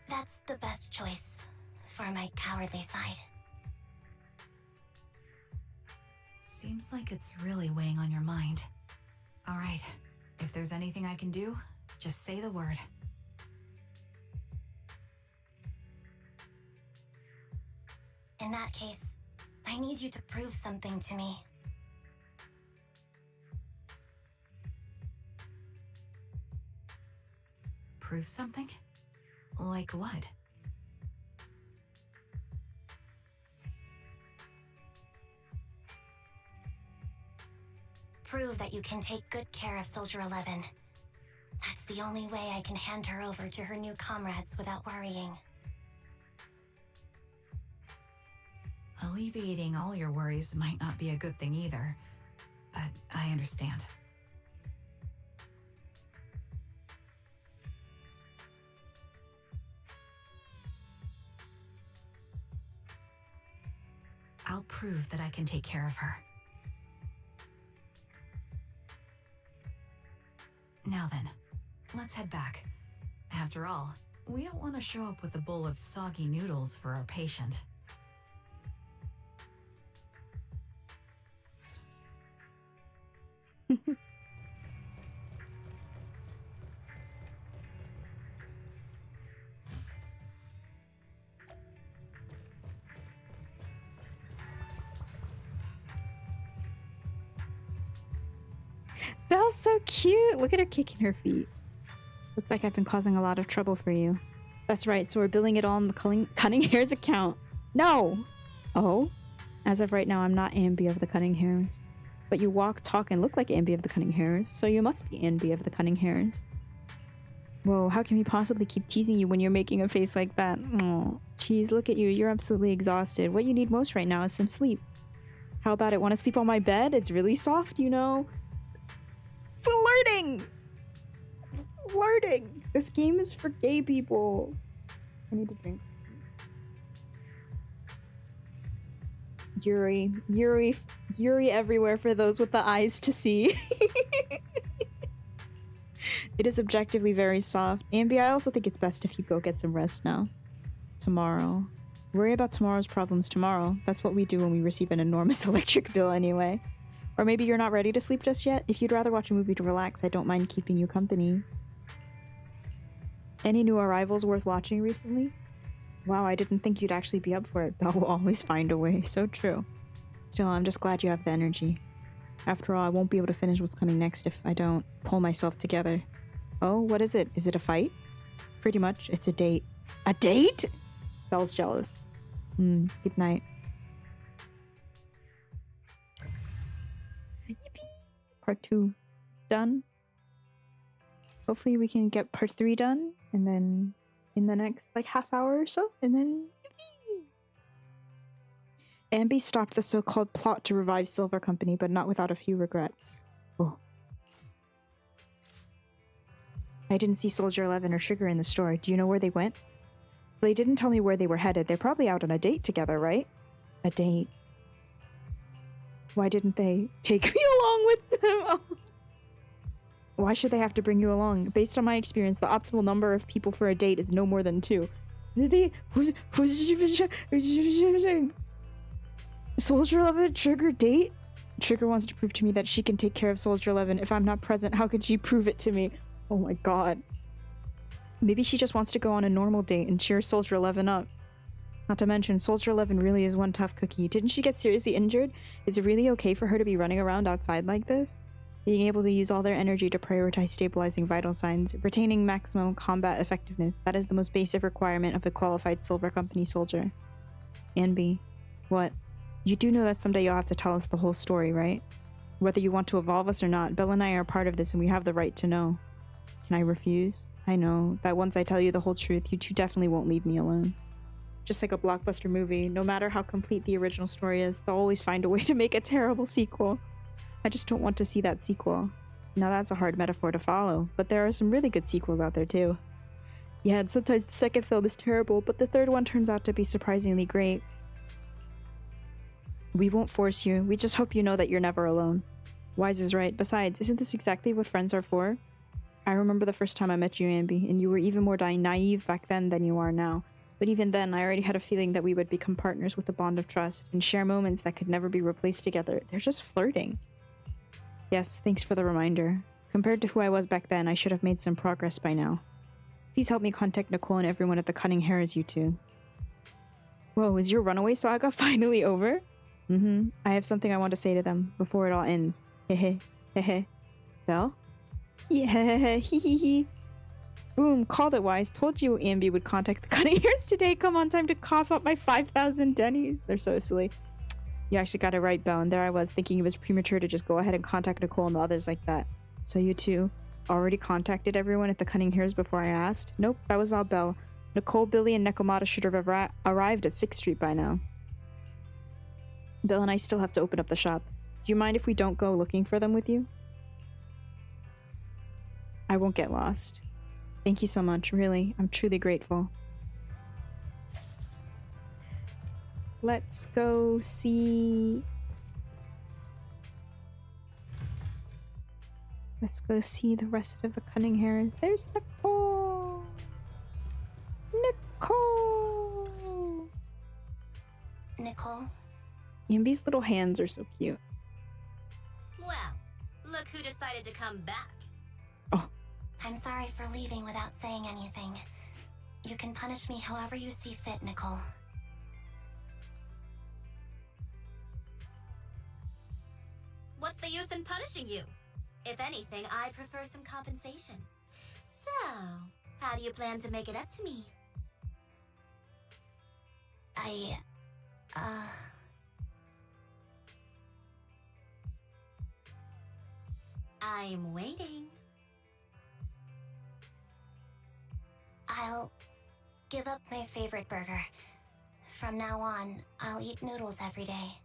that's the best choice for my cowardly side. Seems like it's really weighing on your mind. All right, if there's anything I can do, just say the word. In that case, I need you to prove something to me. Prove something? Like what? Prove that you can take good care of Soldier 11. That's the only way I can hand her over to her new comrades without worrying. Alleviating all your worries might not be a good thing either, but I understand. I'll prove that I can take care of her. Now then, let's head back. After all, we don't want to show up with a bowl of soggy noodles for our patient. Belle's so cute. Look at her kicking her feet. Looks like I've been causing a lot of trouble for you. That's right, so we're billing it all on the Cunning Hares account. No! Oh? As of right now, I'm not Anby of the Cunning Hares. But you walk, talk, and look like Anby of the Cunning Hares, so you must be Anby of the Cunning Hares. Whoa, how can we possibly keep teasing you when you're making a face like that? Oh, jeez, look at you. You're absolutely exhausted. What you need most right now is some sleep. How about it? Want to sleep on my bed? It's really soft, you know? Flirting! Flirting! This game is for gay people. I need to drink. Yuri everywhere for those with the eyes to see. It is objectively very soft. Anby, I also think it's best if you go get some rest now. Tomorrow. Worry about tomorrow's problems tomorrow. That's what we do when we receive an enormous electric bill anyway. Or maybe you're not ready to sleep just yet? If you'd rather watch a movie to relax, I don't mind keeping you company. Any new arrivals worth watching recently? Wow, I didn't think you'd actually be up for it. Belle will always find a way. So true. Still, I'm just glad you have the energy. After all, I won't be able to finish what's coming next if I don't pull myself together. Oh, what is it? Is it a fight? Pretty much. It's a date. A date? Belle's jealous. Good night. Yippee! Part 2 done. Hopefully we can get part 3 done, and then in the next like half hour or so, and then Anby stopped the so-called plot to revive Silver Company, but not without a few regrets. Oh. I didn't see Soldier 11 or Sugar in the store. Do you know where they went? They didn't tell me where they were headed. They're probably out on a date together, right? A date. Why didn't they take me along with them? Oh. Why should they have to bring you along? Based on my experience, the optimal number of people for a date is no more than 2. Soldier 11, Sugar, date? Sugar wants to prove to me that she can take care of Soldier 11. If I'm not present, how could she prove it to me? Oh my god. Maybe she just wants to go on a normal date and cheer Soldier 11 up. Not to mention, Soldier 11 really is one tough cookie. Didn't she get seriously injured? Is it really okay for her to be running around outside like this? Being able to use all their energy to prioritize stabilizing vital signs, retaining maximum combat effectiveness, that is the most basic requirement of a qualified Silver Company soldier. Anby. What? You do know that someday you'll have to tell us the whole story, right? Whether you want to evolve us or not, Belle and I are part of this and we have the right to know. Can I refuse? I know that once I tell you the whole truth, you two definitely won't leave me alone. Just like a blockbuster movie, no matter how complete the original story is, they'll always find a way to make a terrible sequel. I just don't want to see that sequel. Now that's a hard metaphor to follow, but there are some really good sequels out there too. Yeah, and sometimes the second film is terrible, but the third one turns out to be surprisingly great. We won't force you, we just hope you know that you're never alone. Wise is right. Besides, isn't this exactly what friends are for? I remember the first time I met you, Anby, and you were even more naive back then than you are now. But even then, I already had a feeling that we would become partners with a bond of trust and share moments that could never be replaced together. They're just flirting. Yes, thanks for the reminder. Compared to who I was back then, I should have made some progress by now. Please help me contact Nicole and everyone at the Cunning Hares, you two. Whoa, is your runaway saga finally over? I have something I want to say to them before it all ends. Hehe. Hehe. Belle? Yeah, hee. Boom, called it, Wise. Told you Anby would contact the Cunning Hares today. Come on, time to cough up my 5,000 Denny's. They're so silly. You actually got it right, Belle, and there I was thinking it was premature to just go ahead and contact Nicole and the others like that. So you two, already contacted everyone at the Cunning Hares before I asked? Nope, that was all Belle. Nicole, Billy, and Nekomata should have arrived at 6th Street by now. Bill and I still have to open up the shop. Do you mind if we don't go looking for them with you? I won't get lost. Thank you so much, really. I'm truly grateful. Let's go see... Let's go see the rest of the Cunning Hares. There's Nicole! Nicole! Nicole? Amby's little hands are so cute. Well, look who decided to come back. Oh. I'm sorry for leaving without saying anything. You can punish me however you see fit, Nicole. What's the use in punishing you? If anything, I'd prefer some compensation. So, how do you plan to make it up to me? I'm waiting. I'll give up my favorite burger. From now on, I'll eat noodles every day.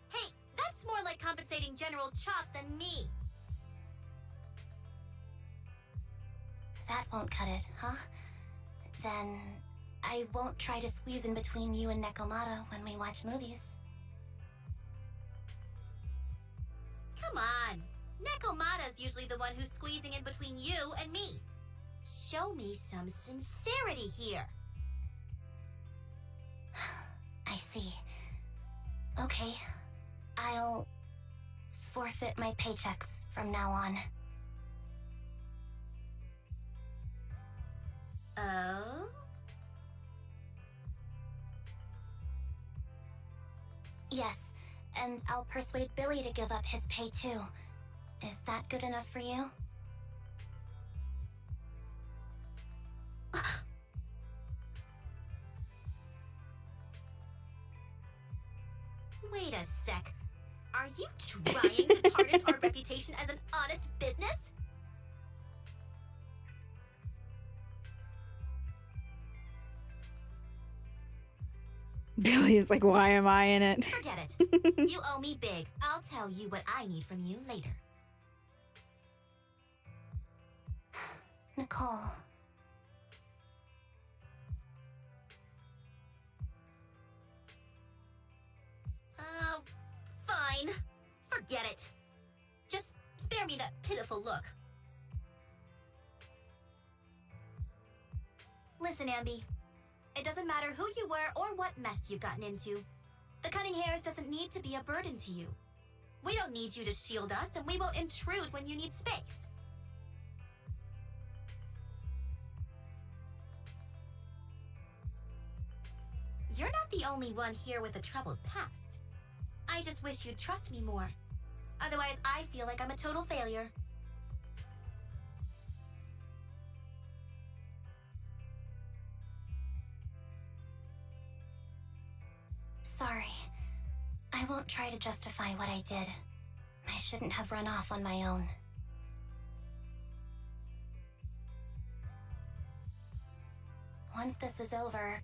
Hey, that's more like compensating General Chop than me. That won't cut it, huh? Then I won't try to squeeze in between you and Nekomata when we watch movies. Come on. Nekomata's usually the one who's squeezing in between you and me. Show me some sincerity here. I see. Okay. I'll forfeit my paychecks from now on. Oh? Yes, and I'll persuade Billy to give up his pay too. Is that good enough for you? Wait a sec. Are you trying to tarnish our reputation as an honest business? Billy is like, why am I in it? Forget it. You owe me big. I'll tell you what I need from you later. Nicole. Fine. Forget it. Just spare me that pitiful look. Listen, Anby. It doesn't matter who you were or what mess you've gotten into. The Cunning Hares doesn't need to be a burden to you. We don't need you to shield us, and we won't intrude when you need space. You're not the only one here with a troubled past. I just wish you'd trust me more. Otherwise, I feel like I'm a total failure. Sorry. I won't try to justify what I did. I shouldn't have run off on my own. Once this is over,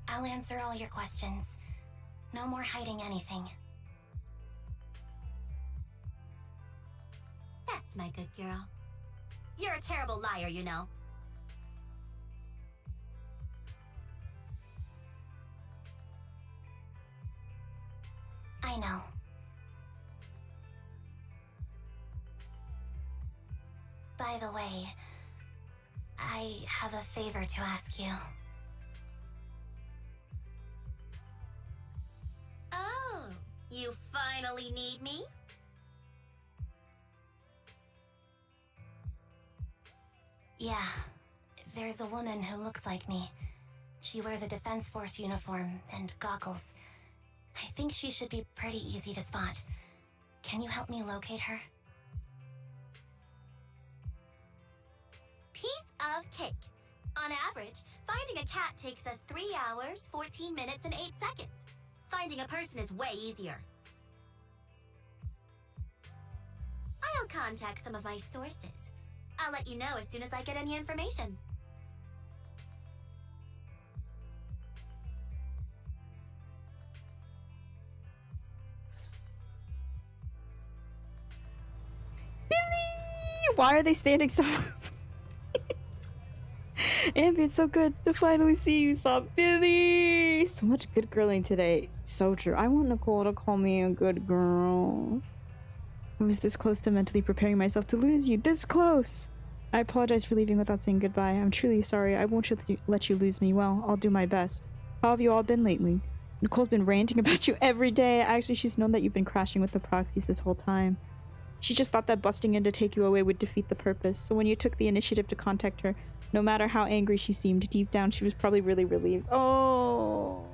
I'll answer all your questions. No more hiding anything. That's my good girl. You're a terrible liar, you know. I know. By the way, I have a favor to ask you. Oh, you finally need me? Yeah, there's a woman who looks like me. She wears a Defense Force uniform and goggles. I think she should be pretty easy to spot. Can you help me locate her? Piece of cake. On average, finding a cat takes us 3 hours, 14 minutes, and 8 seconds. Finding a person is way easier. I contact some of my sources. I'll let you know as soon as I get any information. Billy! Why are they standing so Amby, it's so good to finally see you, Stop, Billy! So much good girling today. So true. I want Nicole to call me a good girl. I was this close to mentally preparing myself to lose you. This close! I apologize for leaving without saying goodbye. I'm truly sorry. I won't let you lose me. Well, I'll do my best. How have you all been lately? Nicole's been ranting about you every day. Actually, she's known that you've been crashing with the proxies this whole time. She just thought that busting in to take you away would defeat the purpose. So when you took the initiative to contact her, no matter how angry she seemed, deep down she was probably really relieved. Oh.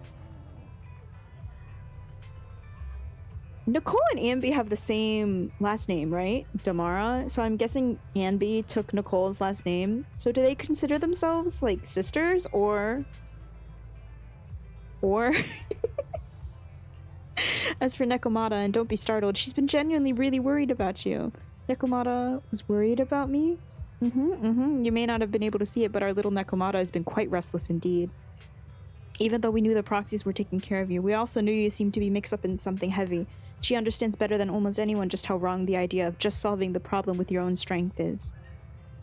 Nicole and Anby have the same last name, right? Damara. So I'm guessing Anby took Nicole's last name. So do they consider themselves like sisters or As for Nekomata, and don't be startled, she's been genuinely really worried about you. Nekomata was worried about me? You may not have been able to see it, but our little Nekomata has been quite restless indeed. Even though we knew the proxies were taking care of you, we also knew you seemed to be mixed up in something heavy. She understands better than almost anyone just how wrong the idea of just solving the problem with your own strength is.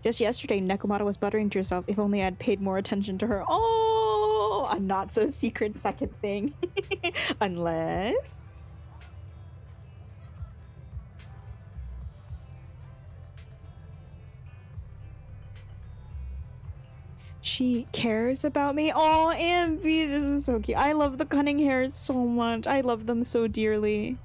Just yesterday, Nekomata was buttering to herself, if only I had paid more attention to her. Oh, a not-so-secret second thing. Unless... she cares about me. Oh, Amby, this is so cute. I love the cunning hairs so much. I love them so dearly.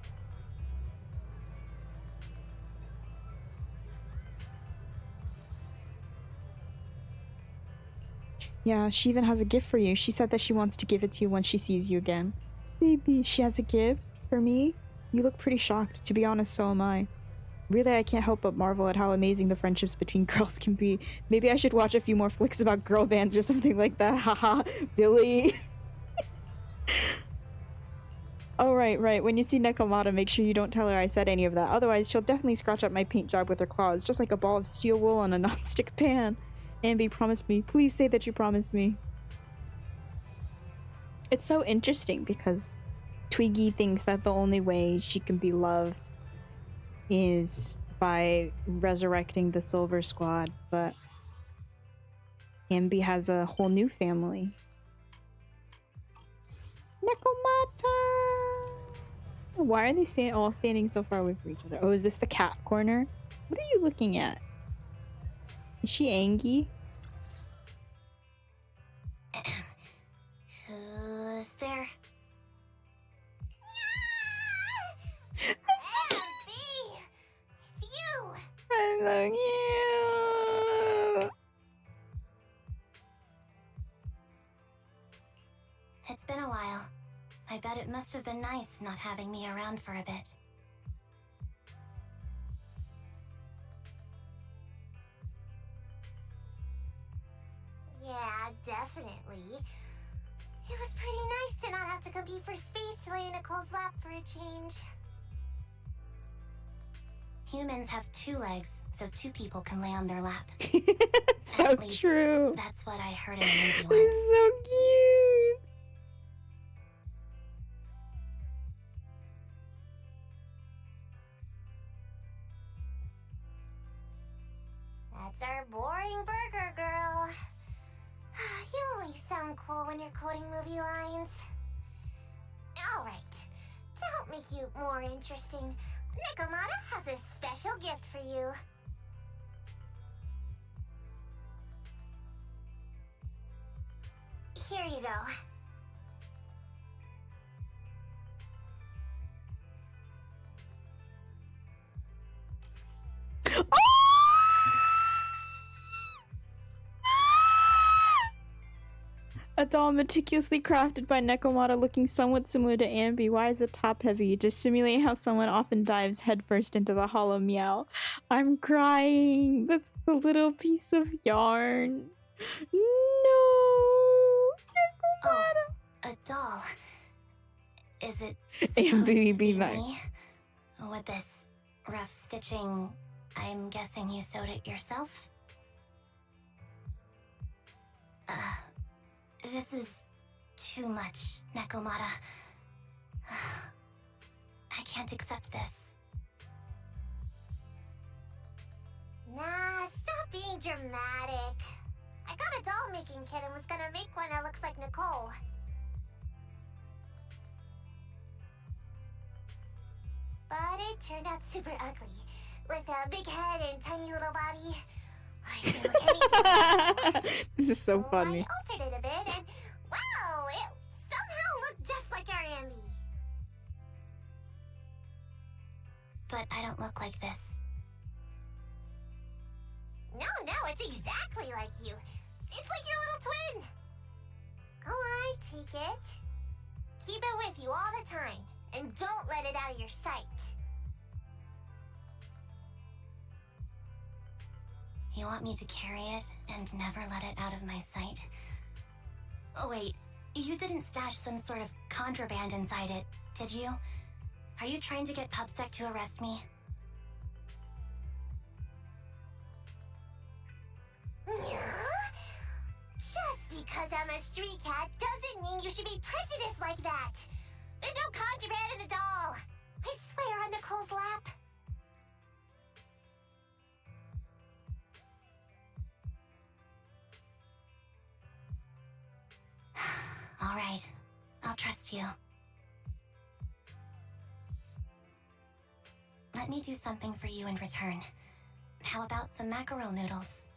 Yeah, she even has a gift for you. She said that she wants to give it to you when she sees you again. Baby, she has a gift for me? You look pretty shocked. To be honest, so am I. Really, I can't help but marvel at how amazing the friendships between girls can be. Maybe I should watch a few more flicks about girl bands or something like that. Haha, Billy. Oh, right. When you see Nekomata, make sure you don't tell her I said any of that. Otherwise, she'll definitely scratch up my paint job with her claws, just like a ball of steel wool on a non-stick pan. Amby, promise me. Please say that you promise me. It's so interesting because Twiggy thinks that the only way she can be loved is by resurrecting the Silver Squad, but Amby has a whole new family. Nekomata! Why are they all standing so far away from each other? Oh, is this the cat corner? What are you looking at? Is she angry? Who's there? I love you. It's been a while. I bet it must have been nice not having me around for a bit. Yeah, definitely. It was pretty nice to not have to compete for space to lay in Nicole's lap for a change. Humans have 2 legs, so 2 people can lay on their lap. So At least, true. That's what I heard in a movie once. It's so cute. That's our boring burger girl. You only sound cool when you're quoting movie lines. Alright, to help make you more interesting, Nekomata has a special gift for you. Here you go. A doll meticulously crafted by Nekomata looking somewhat similar to Amby. Why is it top heavy? To simulate how someone often dives headfirst into the hollow meow. I'm crying. That's the little piece of yarn. No! Nekomata! Oh, a doll. Is it Amby, supposed to be be nice. me? With this rough stitching I'm guessing you sewed it yourself? This is too much, Nekomata. I can't accept this. Nah, stop being dramatic. I got a doll making kit and was gonna make one that looks like Nicole. But it turned out super ugly. With a big head and tiny little body. I didn't look anything. This is so So funny. I altered it a bit and wow, it somehow looked just like our Ambi. But I don't look like this. No, it's exactly like you. It's like your little twin. Go on, take it. Keep it with you all the time. And don't let it out of your sight. You want me to carry it and never let it out of my sight? Oh wait, you didn't stash some sort of contraband inside it, did you? Are you trying to get PubSec to arrest me? Just because I'm a street cat doesn't mean you should be prejudiced like that. There's no contraband in the doll. I swear on Nicole's lap. All right, I'll trust you. Let me do something for you in return. How about some mackerel noodles?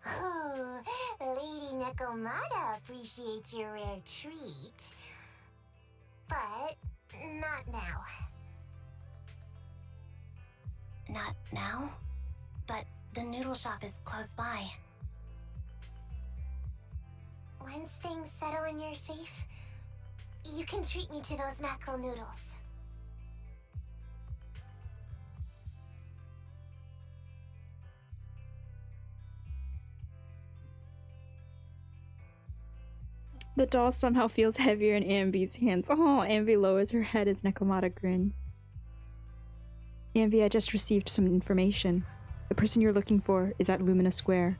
Oh, Lady Nekomata appreciates your rare treat. But not now. Not now? But the noodle shop is close by. Once things settle and you're safe, you can treat me to those mackerel noodles. The doll somehow feels heavier in Amby's hands. Oh, Amby lowers her head as Nekomata grins. Amby, I just received some information. The person you're looking for is at Lumina Square.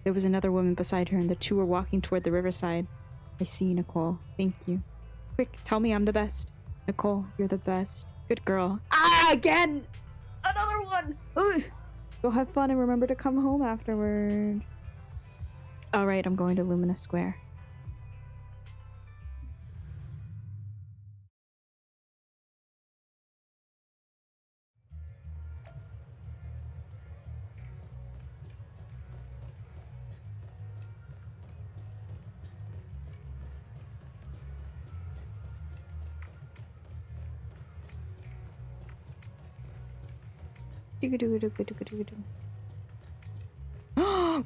There was another woman beside her and the two were walking toward the riverside. I see, Nicole. Thank you. Quick, tell me I'm the best. Nicole, you're the best. Good girl. Ah, again! Another one! Ugh. Go have fun and remember to come home afterward. Alright, I'm going to Lumina Square.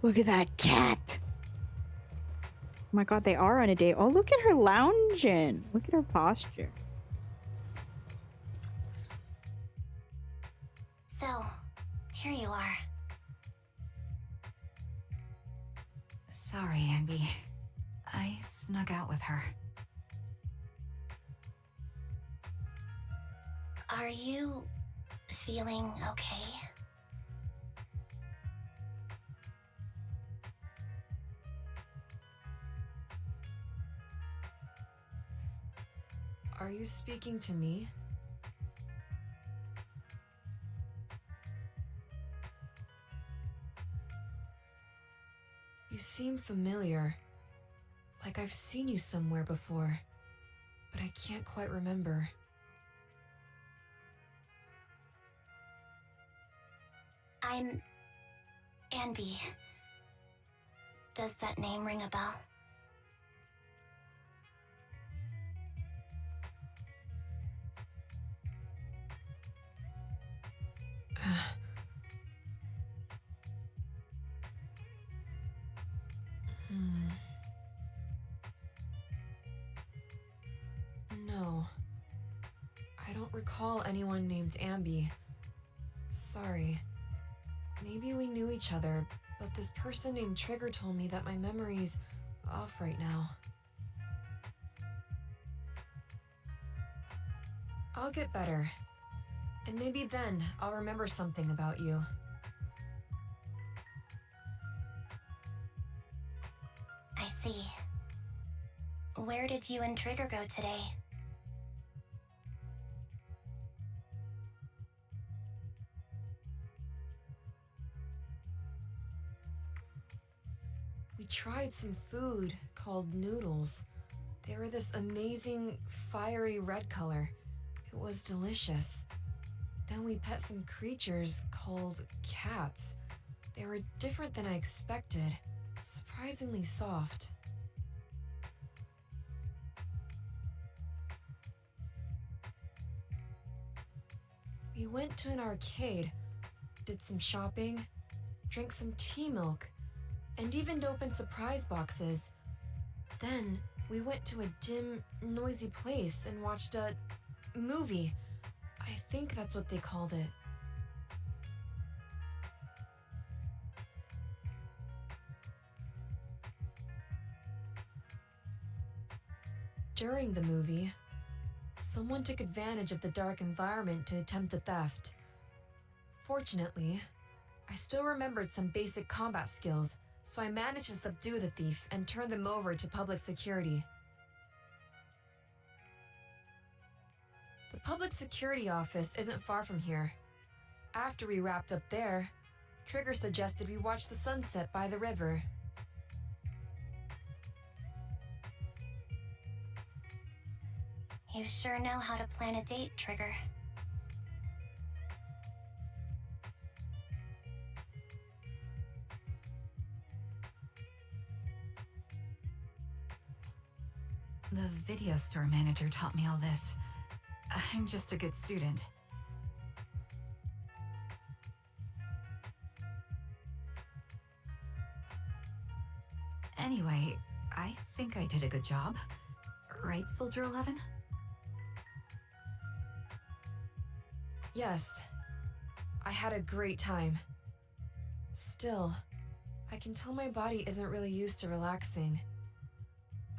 Look at that cat! Oh my god, they are on a date. Oh, look at her lounging. Look at her posture. So, here you are. Sorry, Anby. I snuck out with her. Are you feeling okay? Are you speaking to me? You seem familiar. Like I've seen you somewhere before, but I can't quite remember. I'm Anby. Does that name ring a bell? No. I don't recall anyone named Anby. Sorry. Maybe we knew each other, but this person named Trigger told me that my memory's off right now. I'll get better. And maybe then I'll remember something about you. I see. Where did you and Trigger go today? We tried some food called noodles. They were this amazing, fiery red color. It was delicious. Then we pet some creatures called cats. They were different than I expected, surprisingly soft. We went to an arcade, did some shopping, drank some tea milk, and even opened surprise boxes. Then we went to a dim, noisy place and watched a movie. I think that's what they called it. During the movie, someone took advantage of the dark environment to attempt a theft. Fortunately, I still remembered some basic combat skills, so I managed to subdue the thief and turn them over to public security. The public security office isn't far from here. After we wrapped up there, Trigger suggested we watch the sunset by the river. You sure know how to plan a date, Trigger. The video store manager taught me all this. I'm just a good student. Anyway, I think I did a good job. Right, Soldier 11? Yes, I had a great time. Still, I can tell my body isn't really used to relaxing.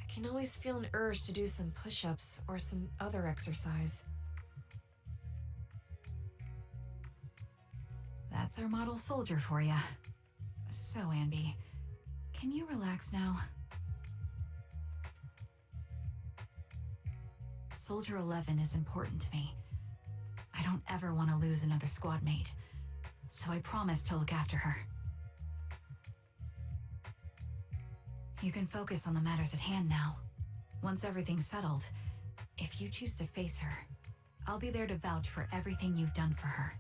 I can always feel an urge to do some push-ups or some other exercise. That's our model soldier for ya. So, Anby, can you relax now? Soldier 11 is important to me. I don't ever want to lose another squad mate, so I promise to look after her. You can focus on the matters at hand now. Once everything's settled, if you choose to face her, I'll be there to vouch for everything you've done for her.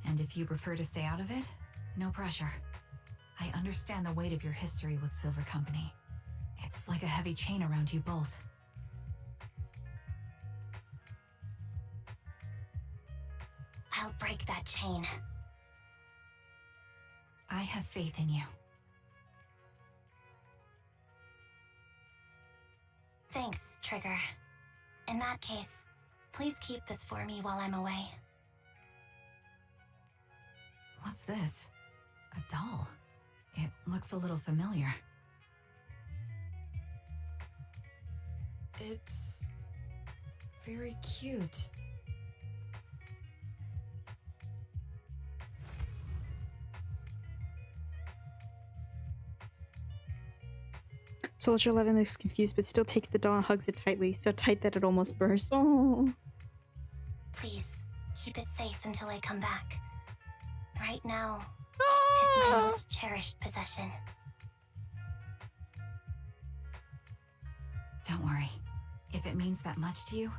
And if you prefer to stay out of it, no pressure. I understand the weight of your history with Silver Company. It's like a heavy chain around you both. I'll break that chain. I have faith in you. Thanks, Trigger. In that case, please keep this for me while I'm away. What's this? A doll? It looks a little familiar. It's very cute. Soldier 11 looks confused, but still takes the doll and hugs it tightly, so tight that it almost bursts. Oh. Please, keep it safe until I come back. Right now, it's my most cherished possession. Don't worry. If it means that much to you,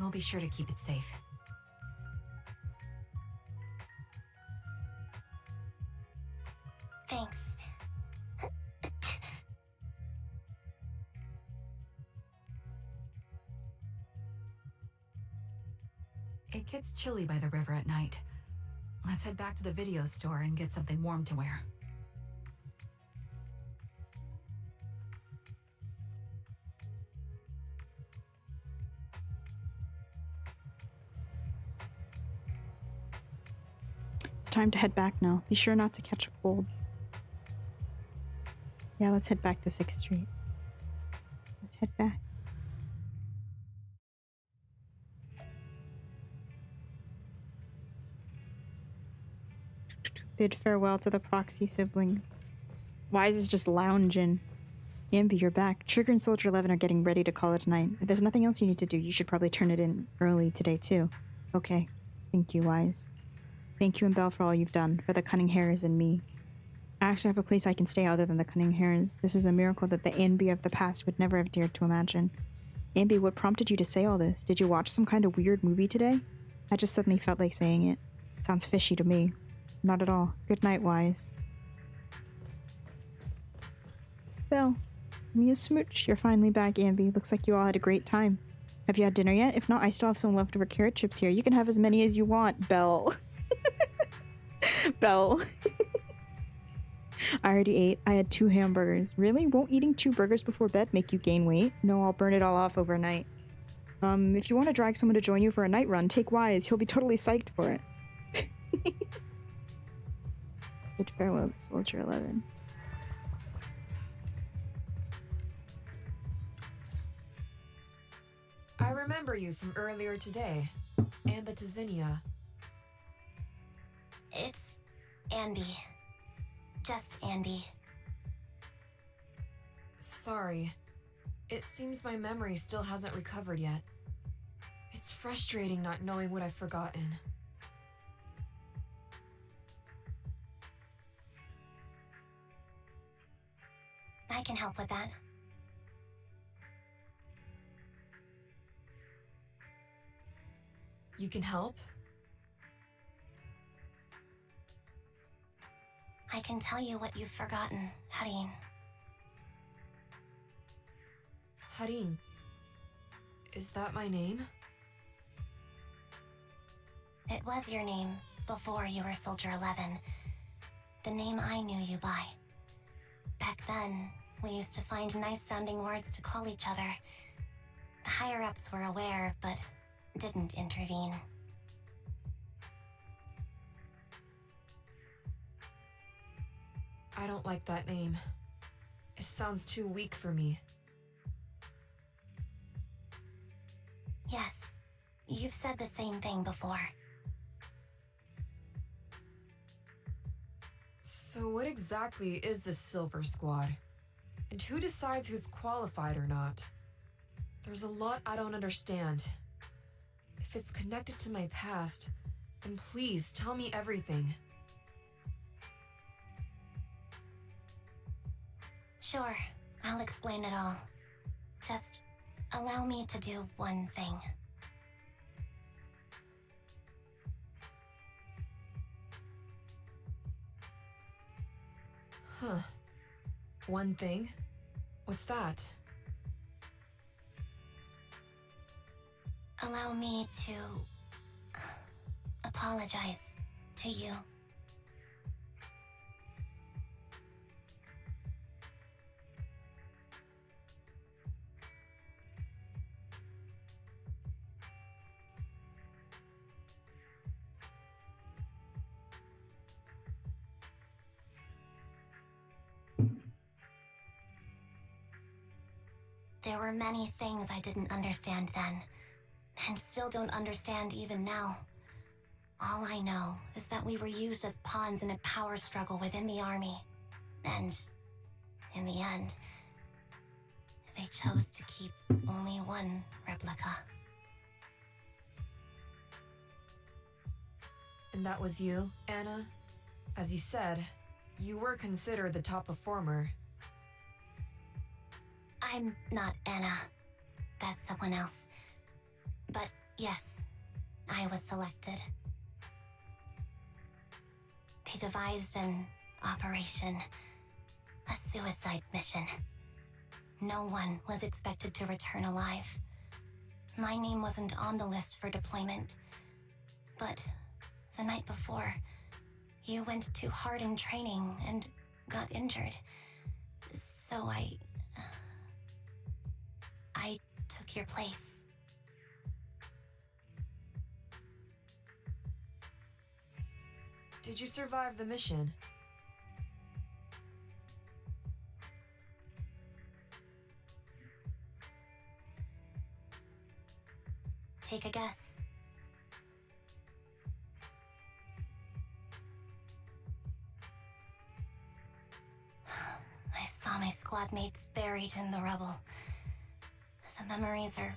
we'll be sure to keep it safe. Thanks. It gets chilly by the river at night. Let's head back to the video store and get something warm to wear. It's time to head back now. Be sure not to catch a cold. Yeah, let's head back to 6th Street. Let's head back. Bid farewell to the proxy sibling. Wise is just lounging. Amby, you're back. Trigger and Soldier 11 are getting ready to call it a night. If there's nothing else you need to do, you should probably turn it in early today, too. Okay. Thank you, Wise. Thank you and Belle for all you've done, for the Cunning Hares and me. I actually have a place I can stay other than the Cunning Hares. This is a miracle that the Anby of the past would never have dared to imagine. Amby, what prompted you to say all this? Did you watch some kind of weird movie today? I just suddenly felt like saying it. Sounds fishy to me. Not at all. Good night, Wise. Belle. Give me a smooch. You're finally back, Amby. Looks like you all had a great time. Have you had dinner yet? If not, I still have some leftover carrot chips here. You can have as many as you want, Belle. Belle. I already ate. I had 2 hamburgers. Really? Won't eating 2 burgers before bed make you gain weight? No, I'll burn it all off overnight. If you want to drag someone to join you for a night run, take Wise. He'll be totally psyched for it. Bid farewell, Soldier 11. I remember you from earlier today. Ambitizinia. It's Anby. Just Anby. Sorry. It seems my memory still hasn't recovered yet. It's frustrating not knowing what I've forgotten. I can help with that. You can help? I can tell you what you've forgotten, Harin. Harin. Is that my name? It was your name before you were Soldier 11. The name I knew you by. Back then, we used to find nice-sounding words to call each other. The higher-ups were aware, but didn't intervene. I don't like that name. It sounds too weak for me. Yes, you've said the same thing before. So what exactly is the Silver Squad? And who decides who's qualified or not? There's a lot I don't understand. If it's connected to my past, then please tell me everything. Sure, I'll explain it all. Just allow me to do one thing. Huh. One thing? What's that? Allow me to apologize to you. There were many things I didn't understand then, and still don't understand even now. All I know is that we were used as pawns in a power struggle within the army. And, in the end, they chose to keep only one replica. And that was you, Anna? As you said, you were considered the top performer. I'm not Anna. That's someone else. But yes, I was selected. They devised an operation, a suicide mission. No one was expected to return alive. My name wasn't on the list for deployment. But the night before, you went too hard in training and got injured. So I took your place. Did you survive the mission? Take a guess. saw my squad mates buried in the rubble. The memories are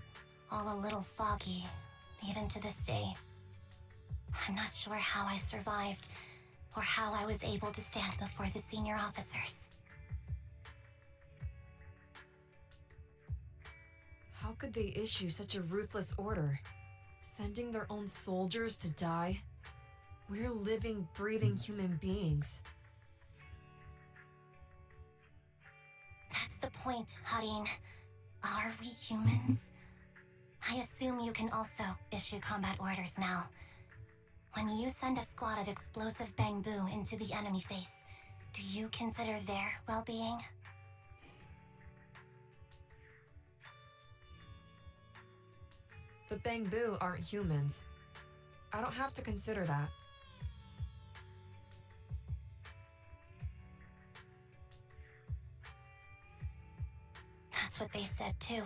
all a little foggy, even to this day. I'm not sure how I survived, or how I was able to stand before the senior officers. How could they issue such a ruthless order? Sending their own soldiers to die? We're living, breathing human beings. That's the point, Harin. Are we humans? I assume you can also issue combat orders now. When you send a squad of explosive bamboo into the enemy base, do you consider their well-being? The bamboo aren't humans. I don't have to consider that. That's what they said too.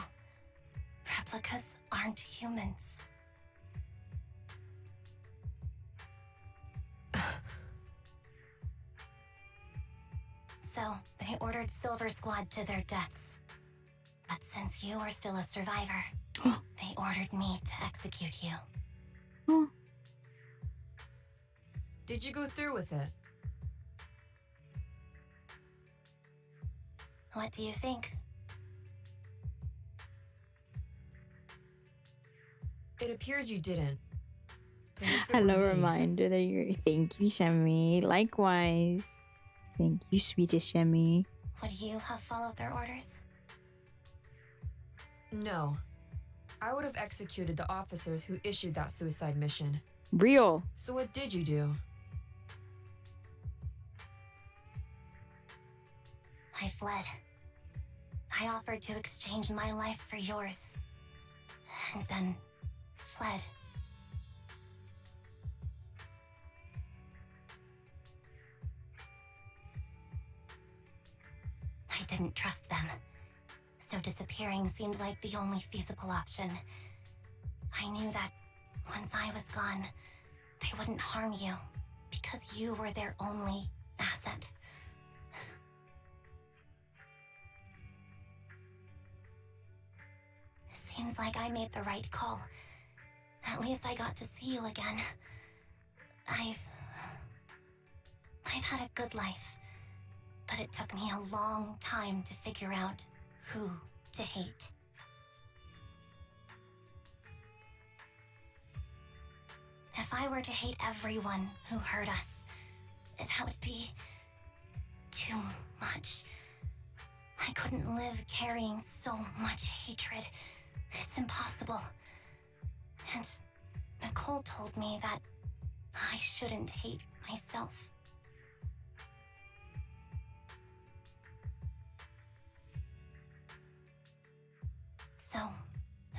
Replicas aren't humans. So, they ordered Silver Squad to their deaths. But since you are still a survivor, they ordered me to execute you. Did you go through with it? What do you think? It appears you didn't. But if it Hello, were me, reminder that you're. Thank you, Shemi. Likewise. Thank you, sweetest Shemi. Would you have followed their orders? No. I would have executed the officers who issued that suicide mission. Real. So what did you do? I fled. I offered to exchange my life for yours. And then fled. I didn't trust them, so disappearing seemed like the only feasible option. I knew that once I was gone, they wouldn't harm you, because you were their only asset. Seems like I made the right call. At least I got to see you again. I've had a good life, but it took me a long time to figure out who to hate. If I were to hate everyone who hurt us, that would be too much. I couldn't live carrying so much hatred. It's impossible. And Nicole told me that I shouldn't hate myself. So,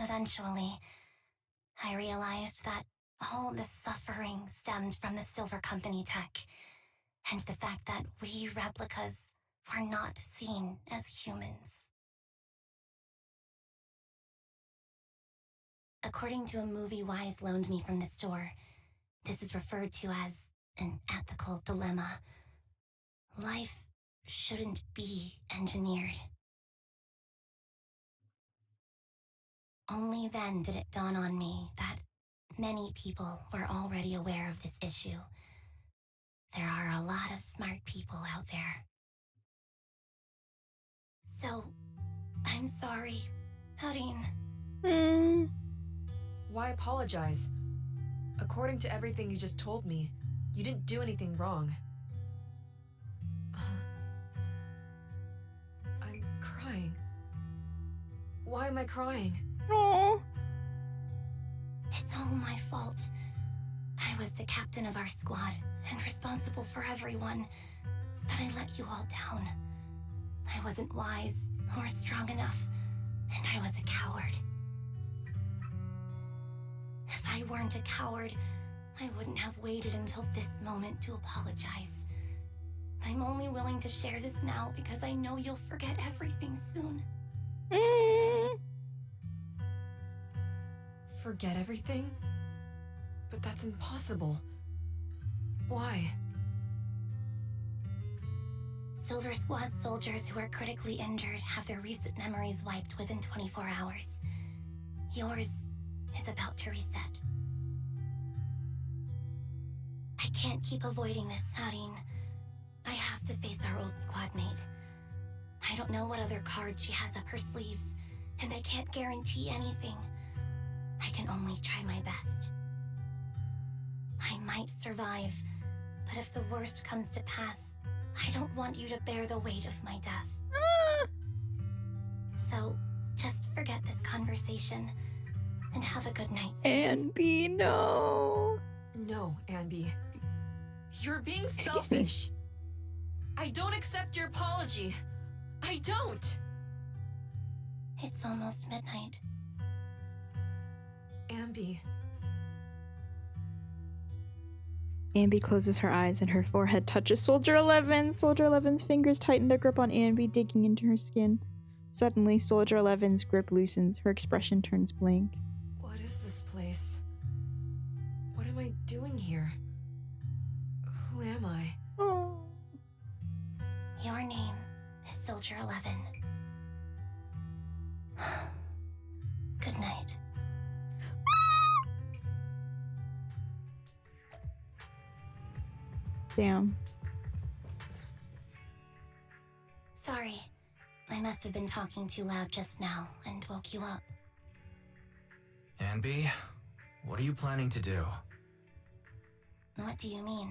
eventually, I realized that all the suffering stemmed from the Silver Company tech, and the fact that we replicas were not seen as humans. According to a movie Wise loaned me from the store, this is referred to as an ethical dilemma. Life shouldn't be engineered. Only then did it dawn on me that many people were already aware of this issue. There are a lot of smart people out there. So, I'm sorry, Harin. Why apologize? According to everything you just told me, you didn't do anything wrong. I'm crying. Why am I crying? Aww. It's all my fault. I was the captain of our squad and responsible for everyone, but I let you all down. I wasn't wise or strong enough, and I was a coward. If I weren't a coward, I wouldn't have waited until this moment to apologize. I'm only willing to share this now because I know you'll forget everything soon. Forget everything? But that's impossible. Why? Silver Squad soldiers who are critically injured have their recent memories wiped within 24 hours. Yours is about to reset. I can't keep avoiding this, Hareen. I have to face our old squad mate. I don't know what other cards she has up her sleeves, and I can't guarantee anything. I can only try my best. I might survive, but if the worst comes to pass, I don't want you to bear the weight of my death. So, just forget this conversation, and have a good night's sleep. Anby, no. No, Anby. You're being selfish. I don't accept your apology. I don't. It's almost midnight. Anby. Anby closes her eyes and her forehead touches Soldier 11. Soldier 11's fingers tighten their grip on Anby, digging into her skin. Suddenly, Soldier 11's grip loosens. Her expression turns blank. What is this place? What am I doing here? Who am I? Oh. Your name is Soldier 11. Good night. Damn. Sorry, I must have been talking too loud just now and woke you up. Anby, what are you planning to do? What do you mean?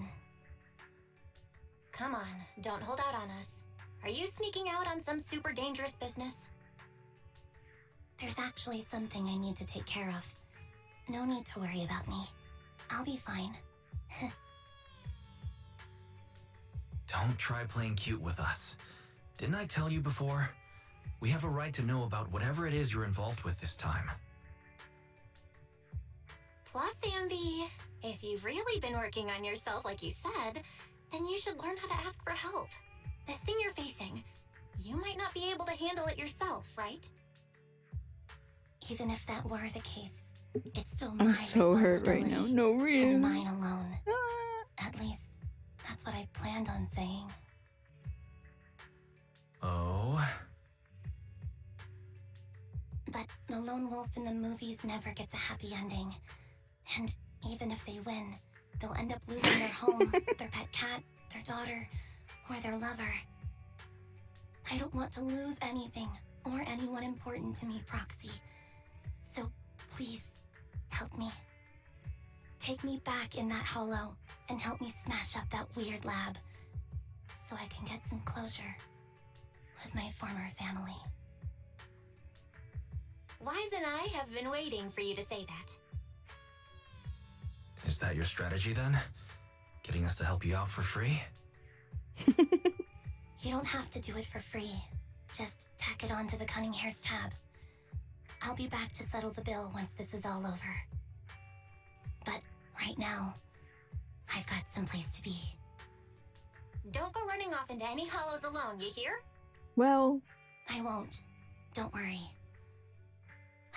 Come on, don't hold out on us. Are you sneaking out on some super dangerous business? There's actually something I need to take care of. No need to worry about me. I'll be fine. Don't try playing cute with us. Didn't I tell you before? We have a right to know about whatever it is you're involved with this time. Plus, Anby, if you've really been working on yourself like you said, then you should learn how to ask for help. This thing you're facing, you might not be able to handle it yourself, right? Even if that were the case, it's still my I'm so hurt right now. responsibility No and reason. mine alone. Ah. At least, that's what I planned on saying. Oh? But the lone wolf in the movies never gets a happy ending. And even if they win, they'll end up losing their home, their pet cat, their daughter, or their lover. I don't want to lose anything or anyone important to me, Proxy. So please, help me. Take me back in that hollow and help me smash up that weird lab so I can get some closure with my former family. Wise and I have been waiting for you to say that. Is that your strategy then? Getting us to help you out for free? You don't have to do it for free. Just tack it onto the Cunning Hair's tab. I'll be back to settle the bill once this is all over. But right now, I've got someplace to be. Don't go running off into any hollows alone, you hear? Well, I won't. Don't worry.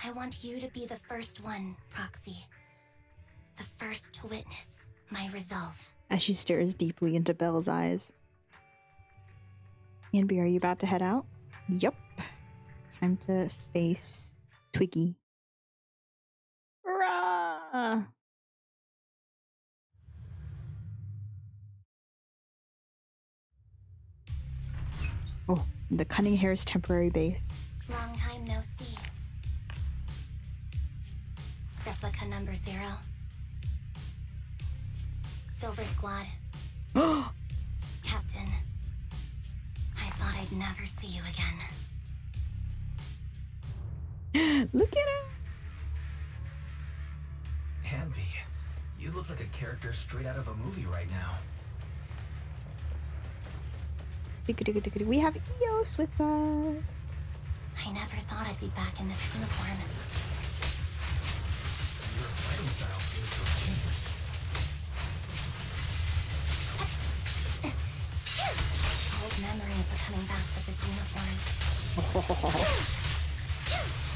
I want you to be the first one, Proxy. The first to witness my resolve. as she stares deeply into Belle's eyes. Anby, are you about to head out? Yup. Time to face Twiggy. Rah! Oh, the Cunning Hair's temporary base. Long time no see. Replica number 0. Silver Squad. Captain. I thought I'd never see you again. Look at her! Anby, you look like a character straight out of a movie right now. We have Eos with us. I never thought I'd be back in this uniform. Your fighting style seems to have changed. Old memories are coming back with this uniform.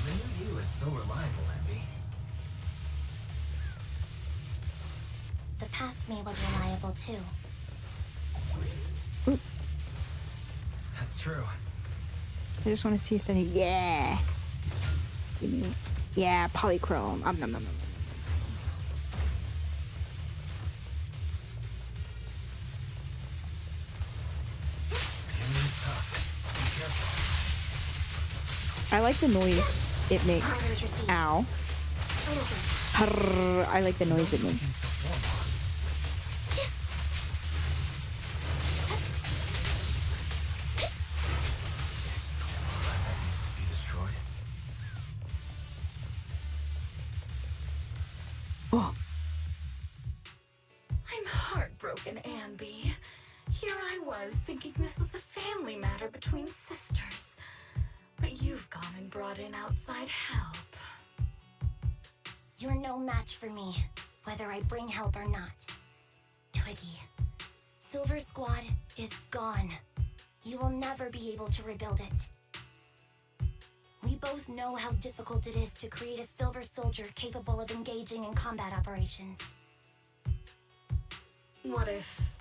The new you is so reliable, Anby. The past me was reliable too. That's true. I just want to see if any. Yeah. Give me. Yeah, polychrome. Nom, nom, nom, nom. I like the noise it makes. Ow. Harr, I like the noise it makes. Oh. I'm heartbroken, Anby. Here I was thinking this was a family matter between sisters. But you've gone and brought in outside help. You're no match for me, whether I bring help or not. Twiggy, Silver Squad is gone. You will never be able to rebuild it. We both know how difficult it is to create a Silver Soldier capable of engaging in combat operations. What if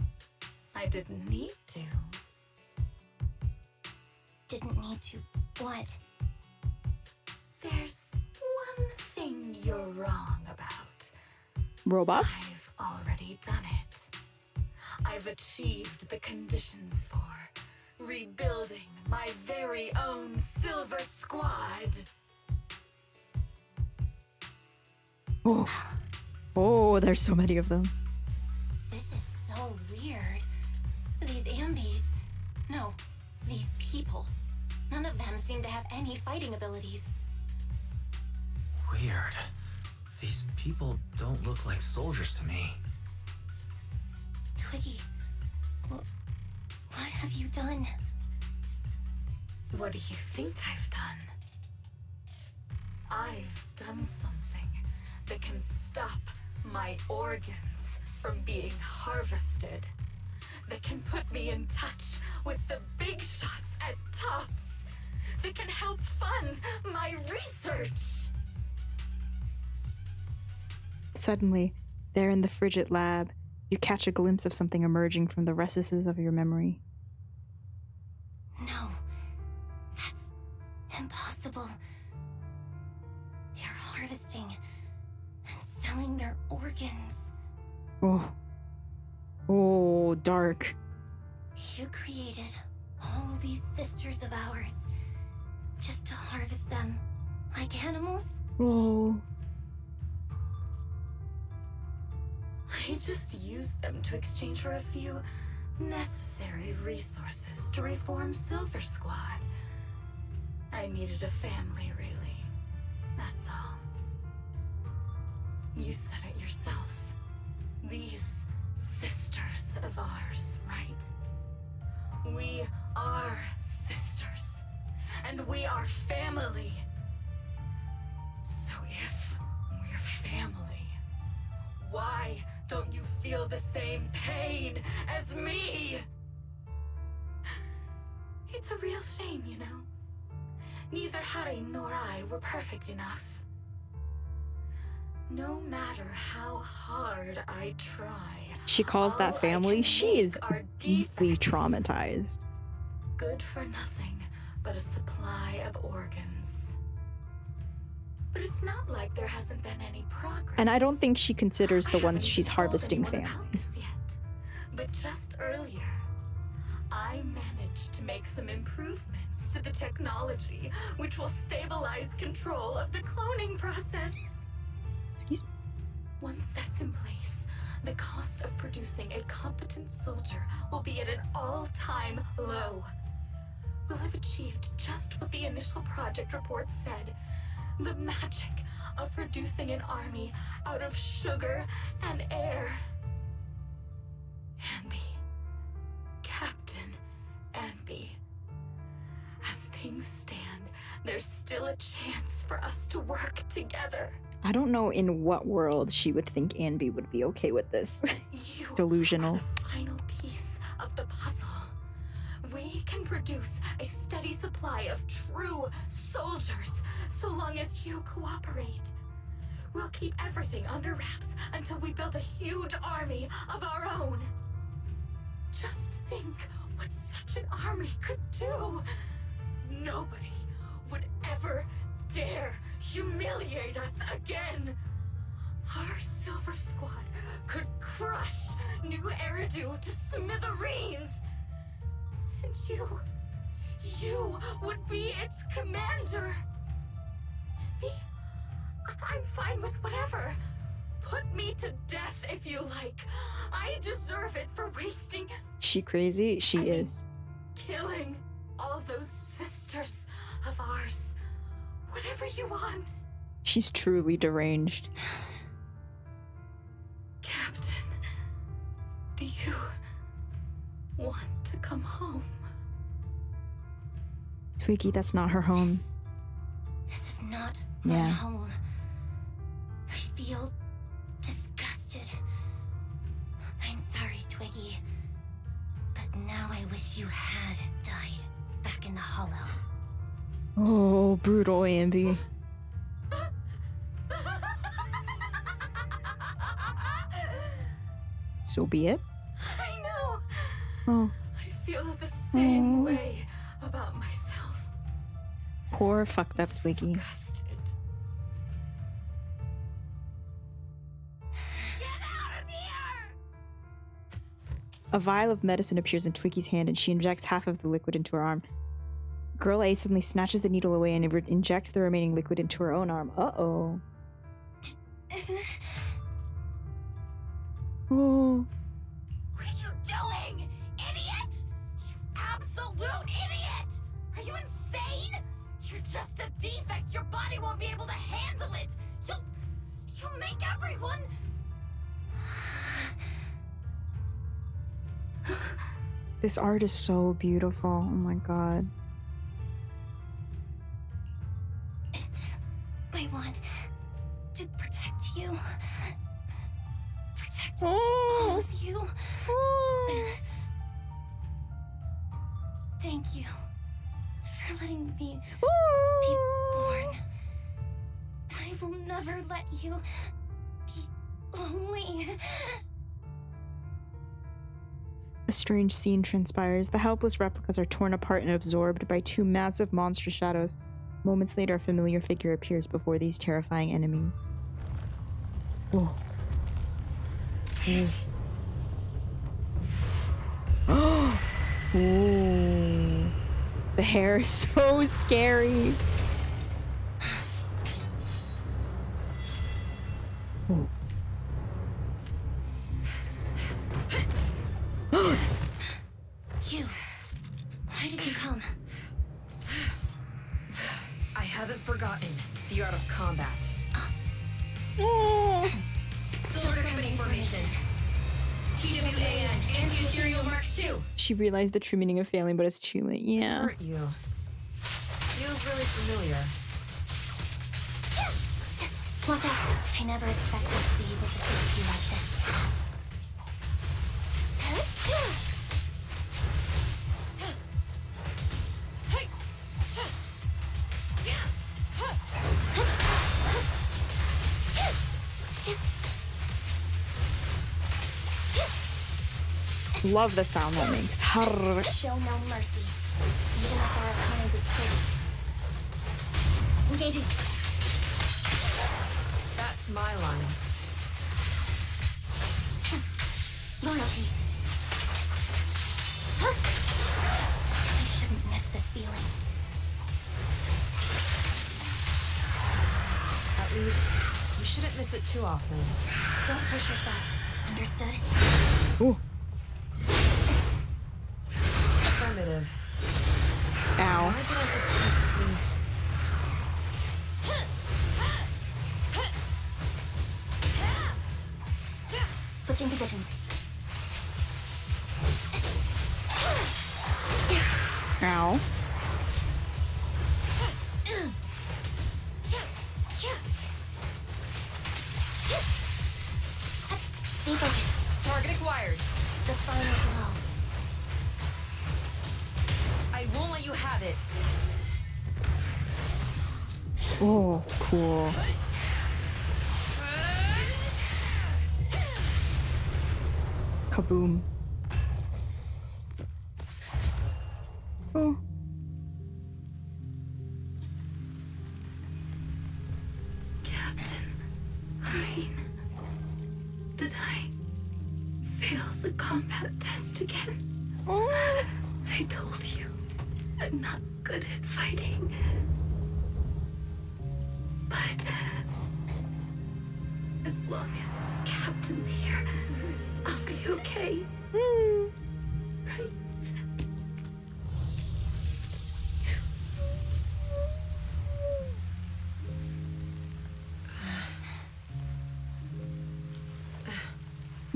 I didn't need to? Didn't need to. What? There's one thing you're wrong about. Robots? I've already done it. I've achieved the conditions for rebuilding my very own Silver Squad. Oh. Oh, there's so many of them. This is so weird. These ambys. No, these people. None of them seem to have any fighting abilities. Weird. These people don't look like soldiers to me. Twiggy, what have you done? What do you think I've done? I've done something that can stop my organs from being harvested. That can put me in touch with the big shots at Tops. That can help fund my research. Suddenly, there in the frigid lab, you catch a glimpse of something emerging from the recesses of your memory. No, that's impossible. You're harvesting and selling their organs. Oh. Oh, dark. You created all these sisters of ours just to harvest them like animals? Oh. I just used them to exchange for a few necessary resources to reform Silver Squad. I needed a family, really. That's all. You said it yourself. These sisters of ours, right? We are sisters, and we are family. So if we're family, why don't you feel the same pain as me? It's a real shame, you know. Neither Harry nor I were perfect enough. No matter how hard I try, She calls that all I family. can She make is are deeply defects. traumatized. Good for nothing but a supply of organs. But it's not like there hasn't been any progress. And I don't think she considers the I ones haven't she's told harvesting anyone family. about this yet. But just earlier, I managed to make some improvements to the technology, which will stabilize control of the cloning process. Excuse me. Once that's in place, the cost of producing a competent soldier will be at an all-time low. We'll have achieved just what the initial project report said. The magic of producing an army out of sugar and air. Anby. Captain Anby. As things stand, there's still a chance for us to work together. I don't know in what world she would think Anby would be okay with this. You Delusional. are the final piece of the puzzle. We can produce a steady supply of true soldiers so long as you cooperate. We'll keep everything under wraps until we build a huge army of our own. Just think what such an army we could do. Nobody would ever dare humiliate us again. Our Silver Squad could crush New Eridu to smithereens. And you would be its commander. Me? I'm fine with whatever. Put me to death if you like. I deserve it for wasting... She crazy? She is. Killing all those sisters of ours. Whatever you want. She's truly deranged. Captain, do you want to come home? Twiggy, that's not her home. This is not my Yeah. home. I feel disgusted. I'm sorry, Twiggy. But now I wish you had died back in the hollow. Oh, brutal Anby. So be it. I know. Oh, I feel the same way about myself. poor fucked up Twiggy. Disgusted. Get out of here! A vial of medicine appears in Twiggy's hand and she injects half of the liquid into her arm. Girl A suddenly snatches the needle away and injects the remaining liquid into her own arm. Uh-oh. Oh. What are you doing, idiot? You absolute idiot! Are you insane? You're just a defect. Your body won't be able to handle it. You'll make everyone... This art is so beautiful. Oh my god. I want to protect you. Protect Oh. all of you. Thank you for letting me be born. I will never let you be lonely. A strange scene transpires. The helpless replicas are torn apart and absorbed by two massive monster shadows. Moments later, a familiar figure appears before these terrifying enemies. Oh. Oh. Ooh. The hair is so scary. Ooh. You. Why did you come? I haven't forgotten the art of combat. Oh. Silver Company formation. TWAN, Anti-Ethereal Mark II. She realized the true meaning of failing, but it's too late. Yeah. Hurt you. Feels really familiar. Watch out. I never expected to be able to face you like this. Love the sound that makes. Harr. Show no mercy, even if our opponent is pretty. Engaging. That's my line. Loyalty. I shouldn't miss this feeling. At least, you shouldn't miss it too often. Don't push yourself. Understood? Ooh. Affirmative. Ow. Why did I subconsciously... Switching positions. Ow. Stay focused. Target acquired. The final blow. I won't let you have it. Oh, cool. Kaboom. Oh. Captain Hein, did I fail the combat test again? Oh. I told you, I'm not good at fighting. But as long as Captain's here, I'll be okay. Right?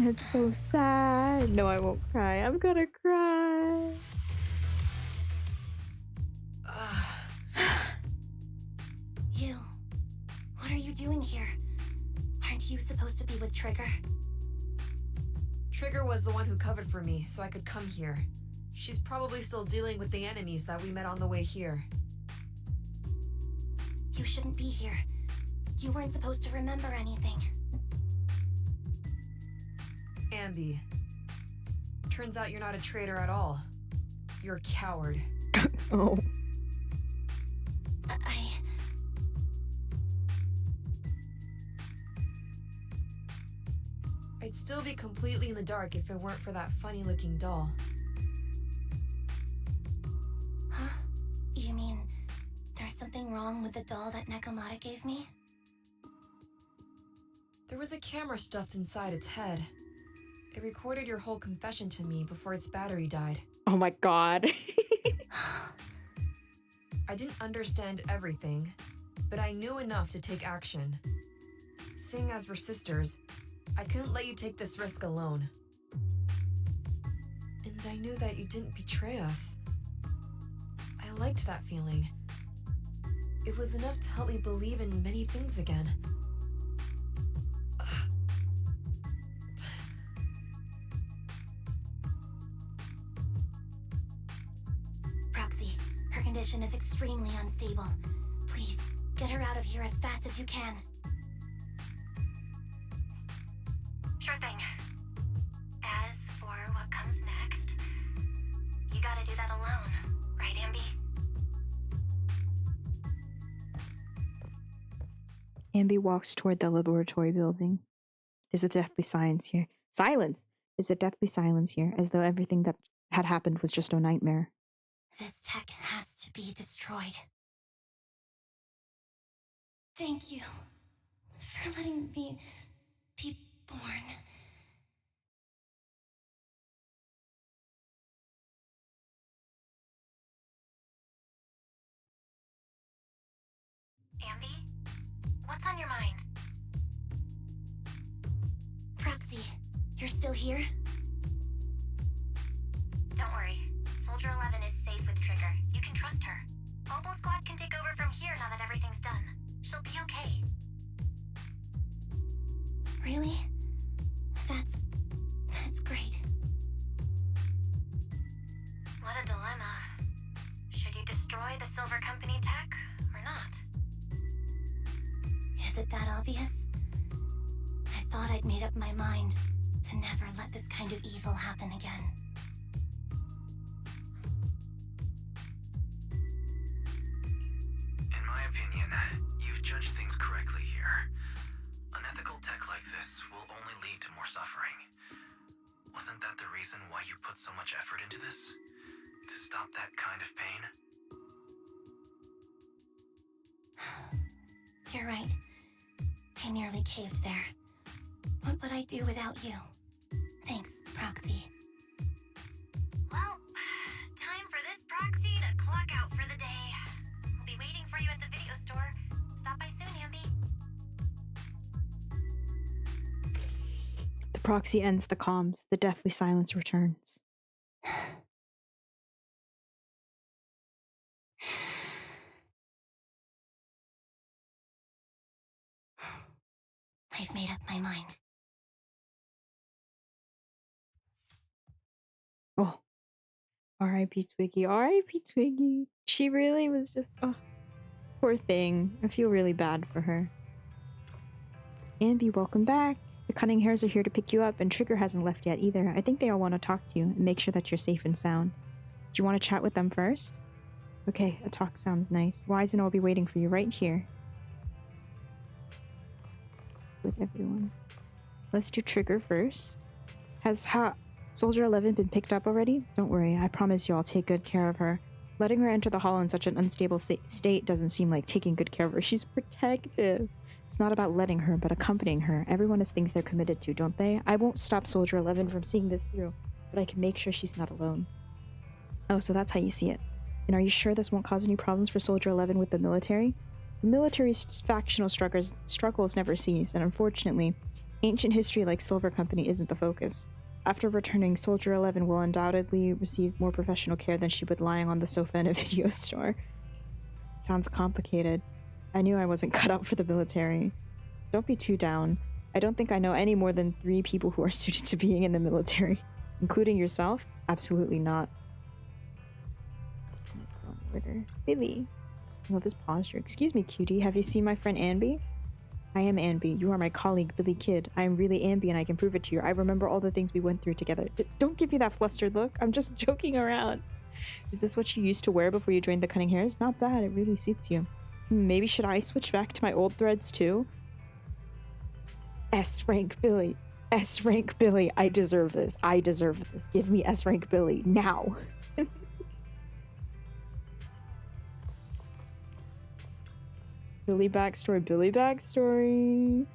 It's so sad. No, I won't cry. I'm gonna cry. You. What are you doing here? Aren't you supposed to be with Trigger? Trigger was the one who covered for me, so I could come here. She's probably still dealing with the enemies that we met on the way here. You shouldn't be here. You weren't supposed to remember anything. Anby. Turns out you're not a traitor at all. You're a coward. Oh. I'd still be completely in the dark if it weren't for that funny-looking doll. Huh? You mean there's something wrong with the doll that Nekomata gave me? There was a camera stuffed inside its head. It recorded your whole confession to me before its battery died. Oh my god. I didn't understand everything, but I knew enough to take action. Seeing as we're sisters, I couldn't let you take this risk alone. And I knew that you didn't betray us. I liked that feeling. It was enough to help me believe in many things again. Proxy, her condition is extremely unstable. Please, get her out of here as fast as you can. Sure thing. As for what comes next, you gotta do that alone, right, Anby? Anby walks toward the laboratory building. There's a deathly silence here. Silence! There's a deathly silence here, as though everything that had happened was just a nightmare. This tech has to be destroyed. Thank you for letting me be born. Anby? What's on your mind? Proxy, you're still here? Don't worry. Soldier 11 is safe with Trigger. You can trust her. Mobile Squad can take over from here now that everything's done. She'll be okay. Really? That's great. What a dilemma. Should you destroy the Silver Company tech, or not? Is it that obvious? I thought I'd made up my mind to never let this kind of evil happen again. In my opinion, you've judged things correctly here. Unethical tech like this will only lead to more suffering. Wasn't that the reason why you put so much effort into this? To stop that kind of pain? You're right. I nearly caved there. What would I do without you? Thanks, Proxy. Well, time for this proxy to clock out for the day. We'll be waiting for you at the video store. Stop by soon, Anby. The proxy ends the comms. The deathly silence returns. I've made up my mind. Oh. R.I.P. Twiggy. R.I.P. Twiggy. She really was just... Oh, poor thing. I feel really bad for her. Anby, welcome back. The Cunning Hairs are here to pick you up, and Trigger hasn't left yet either. I think they all want to talk to you and make sure that you're safe and sound. Do you want to chat with them first? Okay, a talk sounds nice. Wise and I'll be waiting for you right here. With everyone. Let's do Trigger first. Has Soldier 11 been picked up already? Don't worry, I promise you I'll take good care of her. Letting her enter the hall in such an unstable state doesn't seem like taking good care of her. She's protective. It's not about letting her, but accompanying her. Everyone has things they're committed to, don't they? I won't stop Soldier 11 from seeing this through, but I can make sure she's not alone. Oh, so that's how you see it. And are you sure this won't cause any problems for Soldier 11 with the military? The military's factional struggles never cease, and unfortunately, ancient history like Silver Company isn't the focus. After returning, Soldier 11 will undoubtedly receive more professional care than she would lying on the sofa in a video store. Sounds complicated. I knew I wasn't cut out for the military. Don't be too down. I don't think I know any more than 3 people who are suited to being in the military. Including yourself? Absolutely not. Let's go in order. Billy. I love his posture. Excuse me, cutie. Have you seen my friend Anby? I am Anby. You are my colleague, Billy Kid. I am really Anby and I can prove it to you. I remember all the things we went through together. Don't give me that flustered look. I'm just joking around. Is this what you used to wear before you joined the Cunning Hairs? Not bad. It really suits you. Maybe should I switch back to my old threads too? S-rank Billy. S-rank Billy. I deserve this. I deserve this. Give me S-rank Billy now. Billy backstory.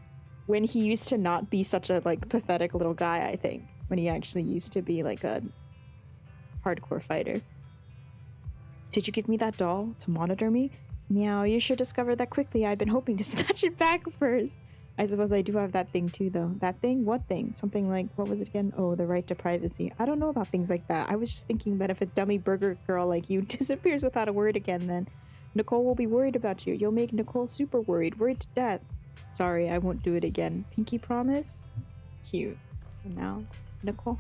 When he used to not be such a like pathetic little guy, I think. When he actually used to be like a hardcore fighter. Did you give me that doll to monitor me? Meow, you sure discovered that quickly. I've been hoping to snatch it back first. I suppose I do have that thing too, though. That thing? What thing? Something like, what was it again? Oh, the right to privacy. I don't know about things like that. I was just thinking that if a dummy burger girl like you disappears without a word again, then Nicole will be worried about you. You'll make Nicole super worried to death. Sorry, I won't do it again. Pinky promise? Cute. And now, Nicole?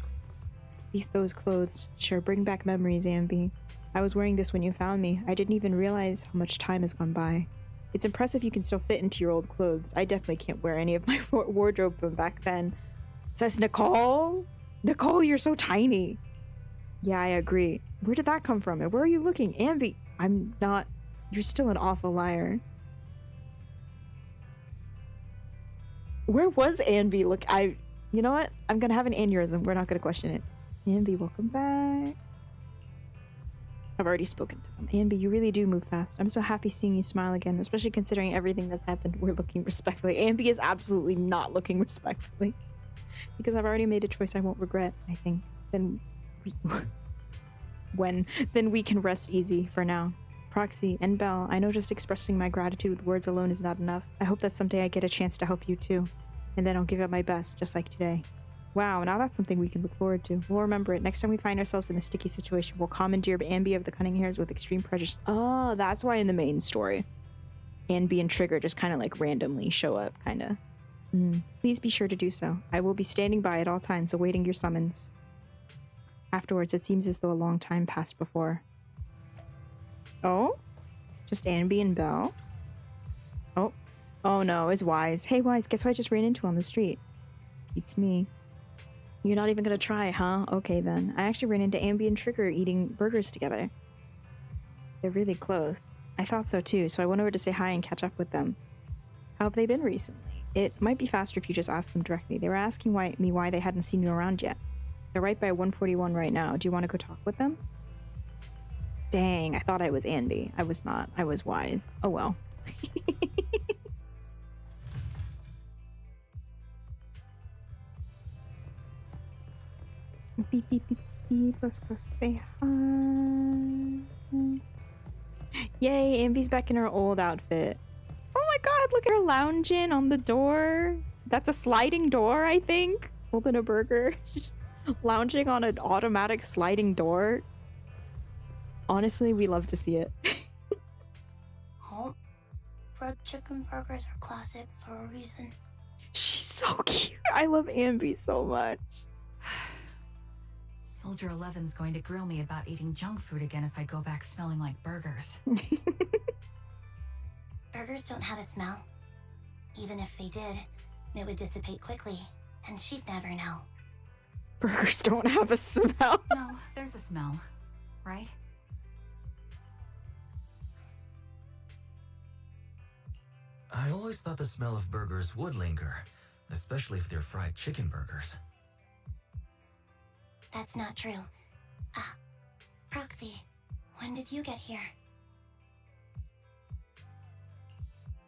At least those clothes sure bring back memories, Anby. I was wearing this when you found me. I didn't even realize how much time has gone by. It's impressive you can still fit into your old clothes. I definitely can't wear any of my wardrobe from back then. Says Nicole? Nicole, you're so tiny. Yeah, I agree. Where did that come from? And where are you looking? Anby, I'm not... You're still an awful liar. Where was Anby? Look, you know what? I'm gonna have an aneurysm. We're not gonna question it. Anby, welcome back. I've already spoken to them. Anby, you really do move fast. I'm so happy seeing you smile again, especially considering everything that's happened. We're looking respectfully. Anby is absolutely not looking respectfully. Because I've already made a choice I won't regret, I think. Then we can rest easy for now. Proxy and Belle, I know just expressing my gratitude with words alone is not enough. I hope that someday I get a chance to help you too. And then I'll give it my best, just like today. Wow, now that's something we can look forward to. We'll remember it. Next time we find ourselves in a sticky situation, we'll commandeer Anby of the Cunning Hairs with extreme prejudice. Oh, that's why in the main story, Anby and Trigger just kind of like randomly show up, kind of. Please be sure to do so. I will be standing by at all times, awaiting your summons. Afterwards, it seems as though a long time passed before. Oh? Just Anby and Belle? Oh. Oh no, it's Wise. Hey Wise, guess who I just ran into on the street? It's me. You're not even gonna try, huh? Okay then. I actually ran into Anby and Trigger eating burgers together. They're really close. I thought so too, so I went over to say hi and catch up with them. How have they been recently? It might be faster if you just ask them directly. They were asking me why they hadn't seen you around yet. They're right by 141 right now. Do you want to go talk with them? Dang, I thought I was Anby. I was not. I was Wise. Oh well. Beep, beep, beep, beep. Let's go say hi. Yay, Anby's back in her old outfit. Oh my god, look at her lounging on the door. That's a sliding door, I think. Holding a burger. She's lounging on an automatic sliding door. Honestly, we love to see it. Oh, red chicken burgers are classic for a reason. She's so cute. I love Anby so much. Soldier 11's going to grill me about eating junk food again if I go back smelling like burgers. Burgers don't have a smell. Even if they did, it would dissipate quickly, and she'd never know. Burgers don't have a smell. No, there's a smell. right? I always thought the smell of burgers would linger, especially if they're fried chicken burgers. That's not true. Ah, Proxy, when did you get here?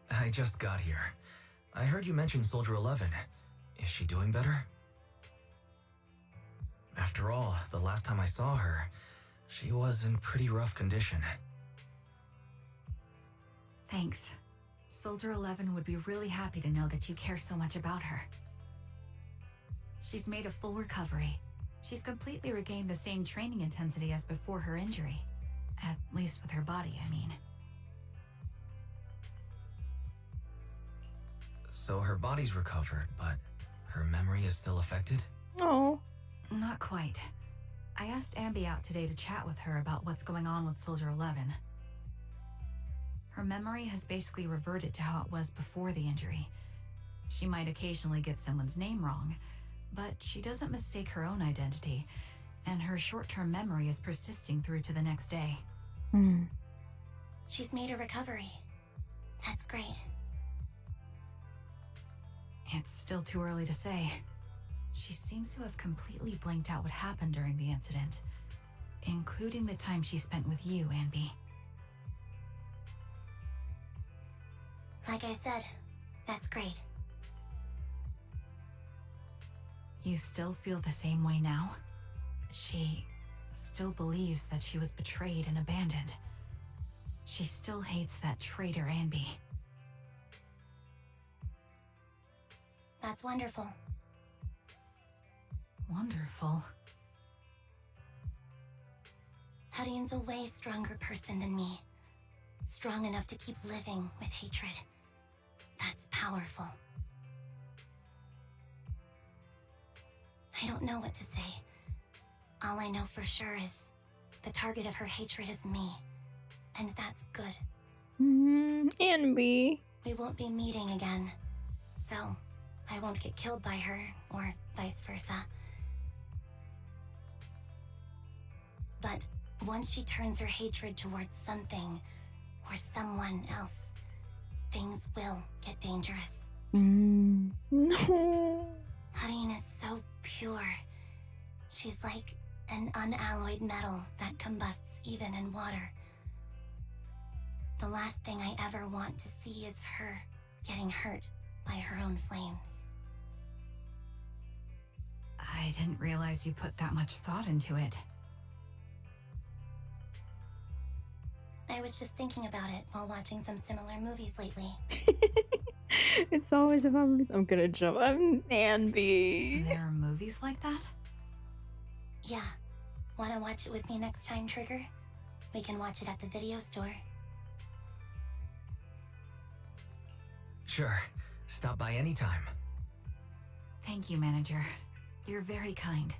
I just got here. I heard you mention Soldier 11. Is she doing better? After all, the last time I saw her, she was in pretty rough condition. Thanks. Soldier 11 would be really happy to know that you care so much about her. She's made a full recovery. She's completely regained the same training intensity as before her injury. At least with her body, I mean. So her body's recovered, but her memory is still affected? Oh. Not quite. I asked Anby out today to chat with her about what's going on with Soldier 11. Her memory has basically reverted to how it was before the injury. She might occasionally get someone's name wrong, but she doesn't mistake her own identity, and her short-term memory is persisting through to the next day. She's made a recovery. That's great. It's still too early to say. She seems to have completely blanked out what happened during the incident, including the time she spent with you, Anby. Like I said, that's great. You still feel the same way now? She still believes that she was betrayed and abandoned. She still hates that traitor Anby. That's wonderful. Wonderful. Hudion's a way stronger person than me. Strong enough to keep living with hatred. That's powerful. I don't know what to say. All I know for sure is the target of her hatred is me. And that's good. Anby. We won't be meeting again. So, I won't get killed by her, or vice versa. But once she turns her hatred towards something or someone else, things will get dangerous. No. Hudien is so pure. She's like an unalloyed metal that combusts even in water. The last thing I ever want to see is her getting hurt by her own flames. I didn't realize you put that much thought into it. I was just thinking about it while watching some similar movies lately. It's always about movies. I'm gonna jump. I'm Anby. There are movies like that? Yeah. Wanna watch it with me next time, Trigger? We can watch it at the video store. Sure. Stop by anytime. Thank you, manager. You're very kind.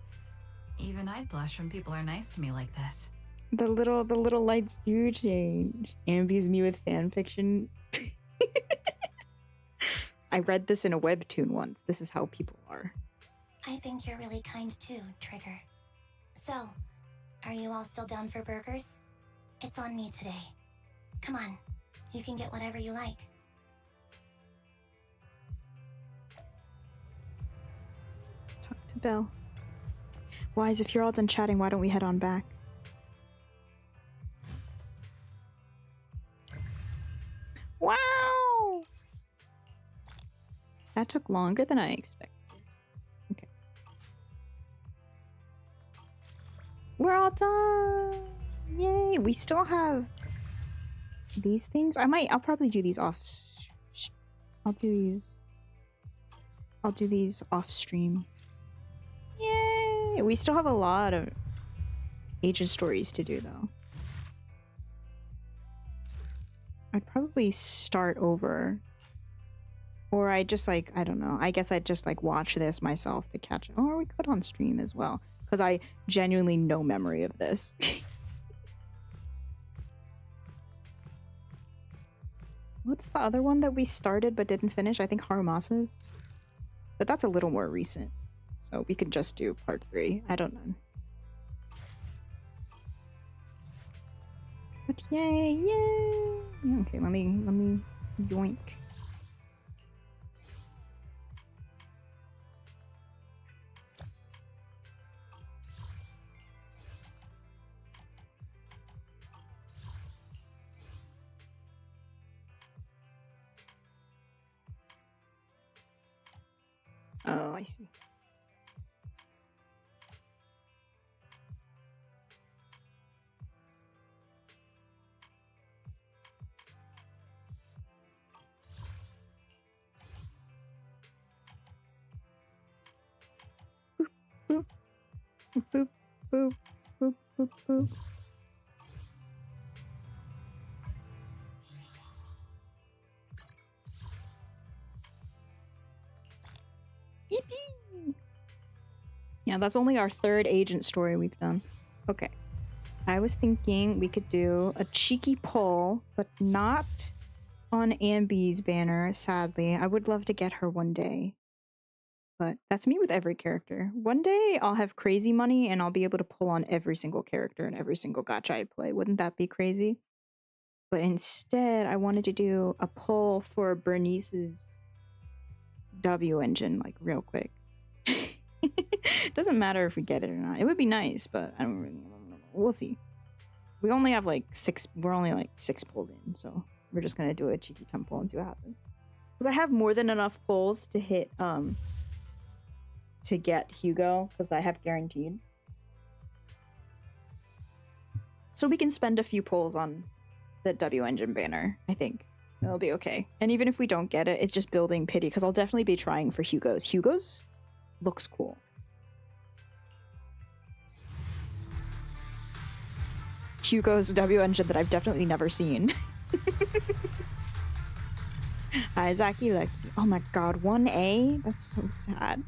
Even I'd blush when people are nice to me like this. The little lights do change. Anby's me with fan fiction. I read this in a webtoon once. This is how people are. I think you're really kind too, Trigger. So, are you all still down for burgers? It's on me today. Come on, you can get whatever you like. Talk to Belle. Wise, if you're all done chatting, why don't we head on back? Wow! That took longer than I expected. Okay. We're all done! Yay! We still have these things. I'll probably do these off. I'll do these off stream. Yay! We still have a lot of agent stories to do though. I'd probably start over. Or I just I don't know. I guess I'd just watch this myself to catch it. Or we could on stream as well. Because I genuinely no memory of this. What's the other one that we started but didn't finish? I think Harumasa's. But that's a little more recent. So we could just do part 3. I don't know. out. Yay, yay. Okay, let me yoink. Oh, I see. Boop, boop, boop, boop, boop, boop. Yippee! Yeah, that's only our third agent story we've done. Okay. I was thinking we could do a cheeky pull, but not on Anby's banner, sadly. I would love to get her one day. But that's me with every character. One day I'll have crazy money and I'll be able to pull on every single character and every single gacha I play. Wouldn't that be crazy? But instead, I wanted to do a pull for Bernice's W engine, like real quick. Doesn't matter if we get it or not. It would be nice, but I don't really know. We'll see. We only have like 6. We're only like 6 pulls in, so we're just gonna do a cheeky temple and see what happens. Because I have more than enough pulls to hit to get Hugo, because I have guaranteed. So we can spend a few pulls on the W engine banner, I think. It'll be okay. And even if we don't get it, it's just building pity, because I'll definitely be trying for Hugo's. Hugo's looks cool. Hugo's W engine that I've definitely never seen. Hi, Zaki Lucky. Oh my god, 1A? That's so sad.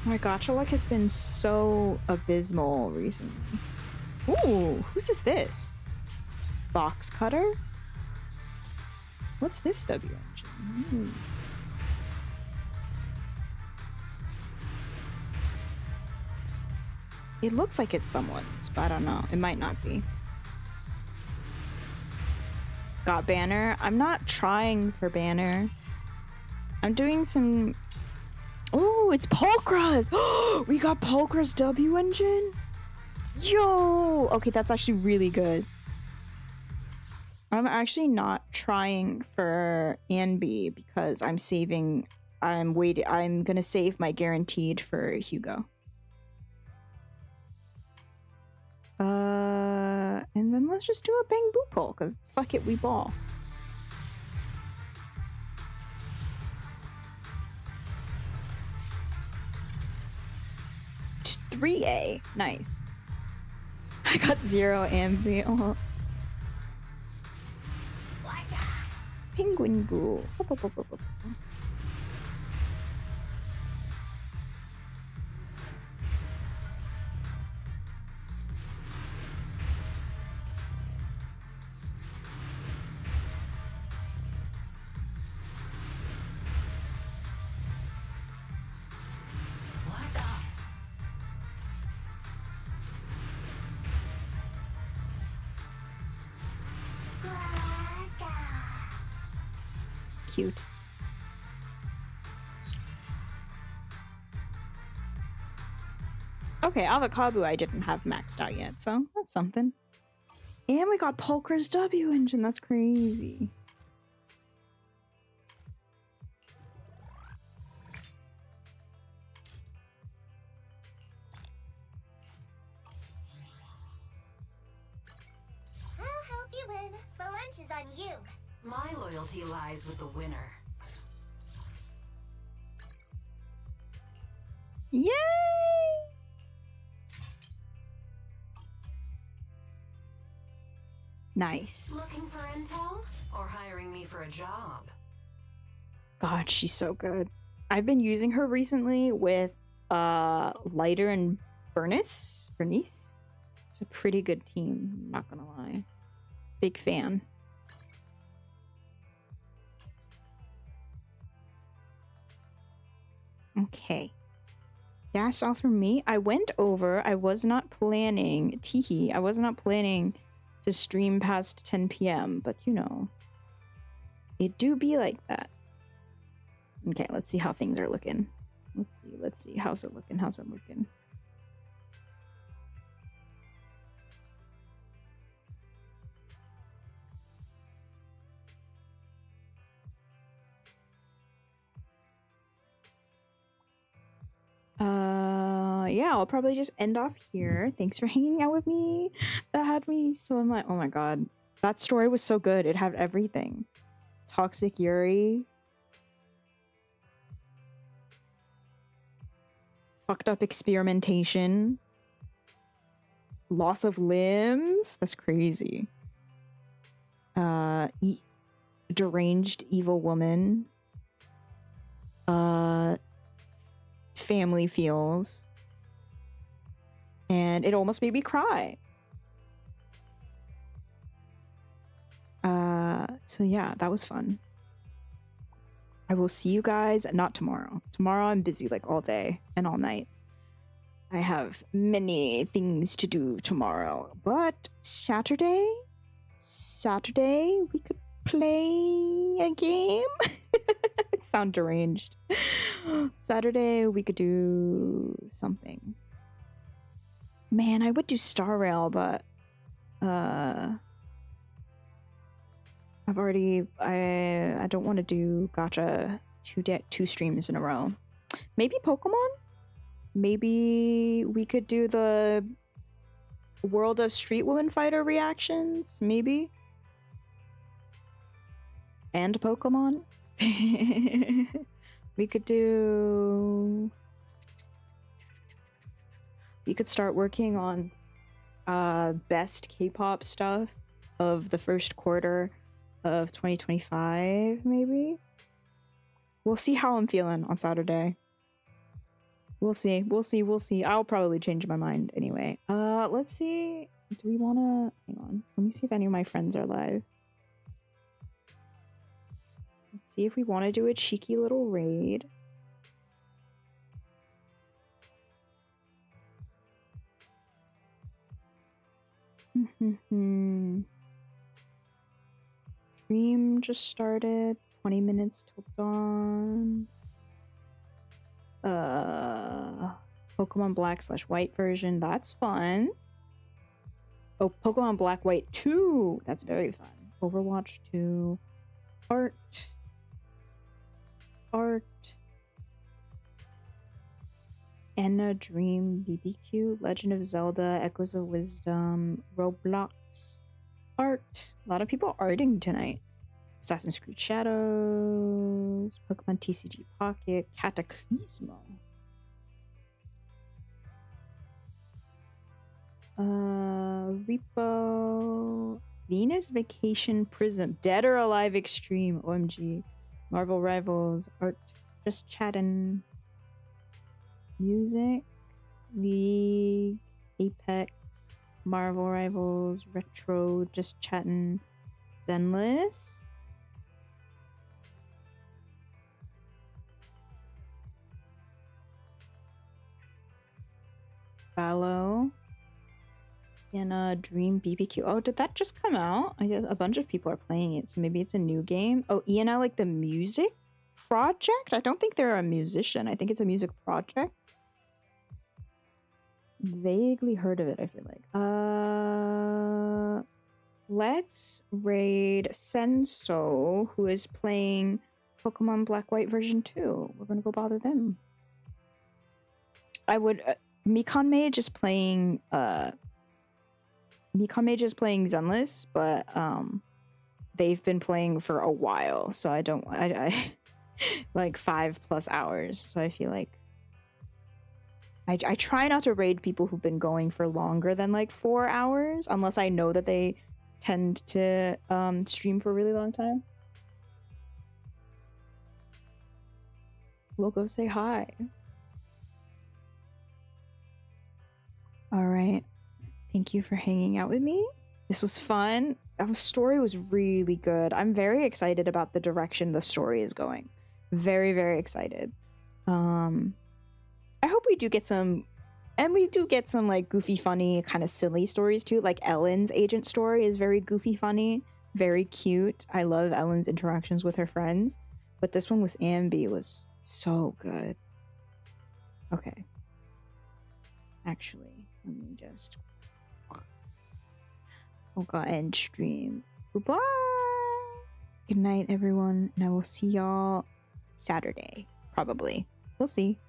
My gacha luck has been so abysmal recently. Ooh, whose is this? Box cutter? What's this W engine? It looks like it's someone's, but I don't know. It might not be. Got banner. I'm not trying for banner. I'm doing some... Oh, it's Pulchra's! We got Pulchra's W engine? Yo! Okay, that's actually really good. I'm actually not trying for anby because I'm saving... I'm gonna save my guaranteed for Hugo. And then let's just do a bang boop pull, because fuck it, we ball. Just 3A. Nice. I got 0 ambi. Oh. Penguin boo. Cute. Okay, Avocado I didn't have maxed out yet, so that's something. And we got Pulchra's W engine, that's crazy. I'll help you win. The lunch is on you. My loyalty lies with the winner. Yay! Nice. Looking for intel? Or hiring me for a job? God, she's so good. I've been using her recently with Lighter and Bernice. It's a pretty good team, I'm not gonna lie. Big fan. Okay. That's all for me. I went over. I was not planning. Teehee. I was not planning to stream past 10 p.m. But you know, it do be like that. Okay, let's see how things are looking. Let's see. How's it looking? Yeah, I'll probably just end off here. Thanks for hanging out with me. That had me so in my, oh my god. That story was so good. It had everything. Toxic Yuri. Fucked up experimentation. Loss of limbs. That's crazy. Deranged evil woman. Family feels. And it almost made me cry. So yeah, that was fun. I will see you guys, not tomorrow. Tomorrow I'm busy like all day and all night. I have many things to do tomorrow. But Saturday we could play a game. I sound deranged. Saturday we could do something. Man, I would do Star Rail, but I don't want to do gacha two streams in a row. Maybe Pokemon? Maybe we could do the World of Street Woman Fighter reactions? Maybe? And Pokemon? We could do... We could start working on best K-pop stuff of the first quarter of 2025, maybe? We'll see how I'm feeling on Saturday. We'll see. I'll probably change my mind anyway. Let's see. Do we want to... Hang on. Let me see if any of my friends are live. Let's see if we want to do a cheeky little raid. Stream just started. 20 minutes till dawn. Pokemon Black/White version. That's fun. Oh, Pokemon Black White 2. That's very fun. Overwatch 2. Art. Anna Dream BBQ. Legend of Zelda. Echoes of Wisdom. Roblox. Art. A lot of people arting tonight. Assassin's Creed Shadows. Pokemon TCG Pocket. Cataclysmo. Repo. Venus Vacation Prism. Dead or Alive Extreme. OMG. Marvel Rivals. Art. Just chatting. Music. League. Apex. Marvel Rivals. Retro. Just chatting. Zenless. Fallow. And Dream BBQ. Oh, did that just come out? I guess a bunch of people are playing it, so maybe it's a new game. Oh, ENL, like the music project? I don't think they're a musician. I think it's a music project. Vaguely heard of it, I feel like. Let's raid Senso, who is playing Pokemon Black White version 2. We're gonna go bother them. I would Mikan Mage is playing Zenless, but they've been playing for a while, so I like 5+ hours, so I feel like I try not to raid people who've been going for longer than like 4 hours, unless I know that they tend to stream for a really long time. We'll go say hi. All right. Thank you for hanging out with me. This was fun. That story was really good. I'm very excited about the direction the story is going. Very, very excited. I hope we do get some, and we do get some like goofy, funny, kind of silly stories too. Like Ellen's agent story is very goofy, funny, very cute. I love Ellen's interactions with her friends, but this one with Amby was so good. Okay. Actually, let me just go end stream. Goodbye. Good night, everyone, and I will see y'all Saturday, probably. We'll see.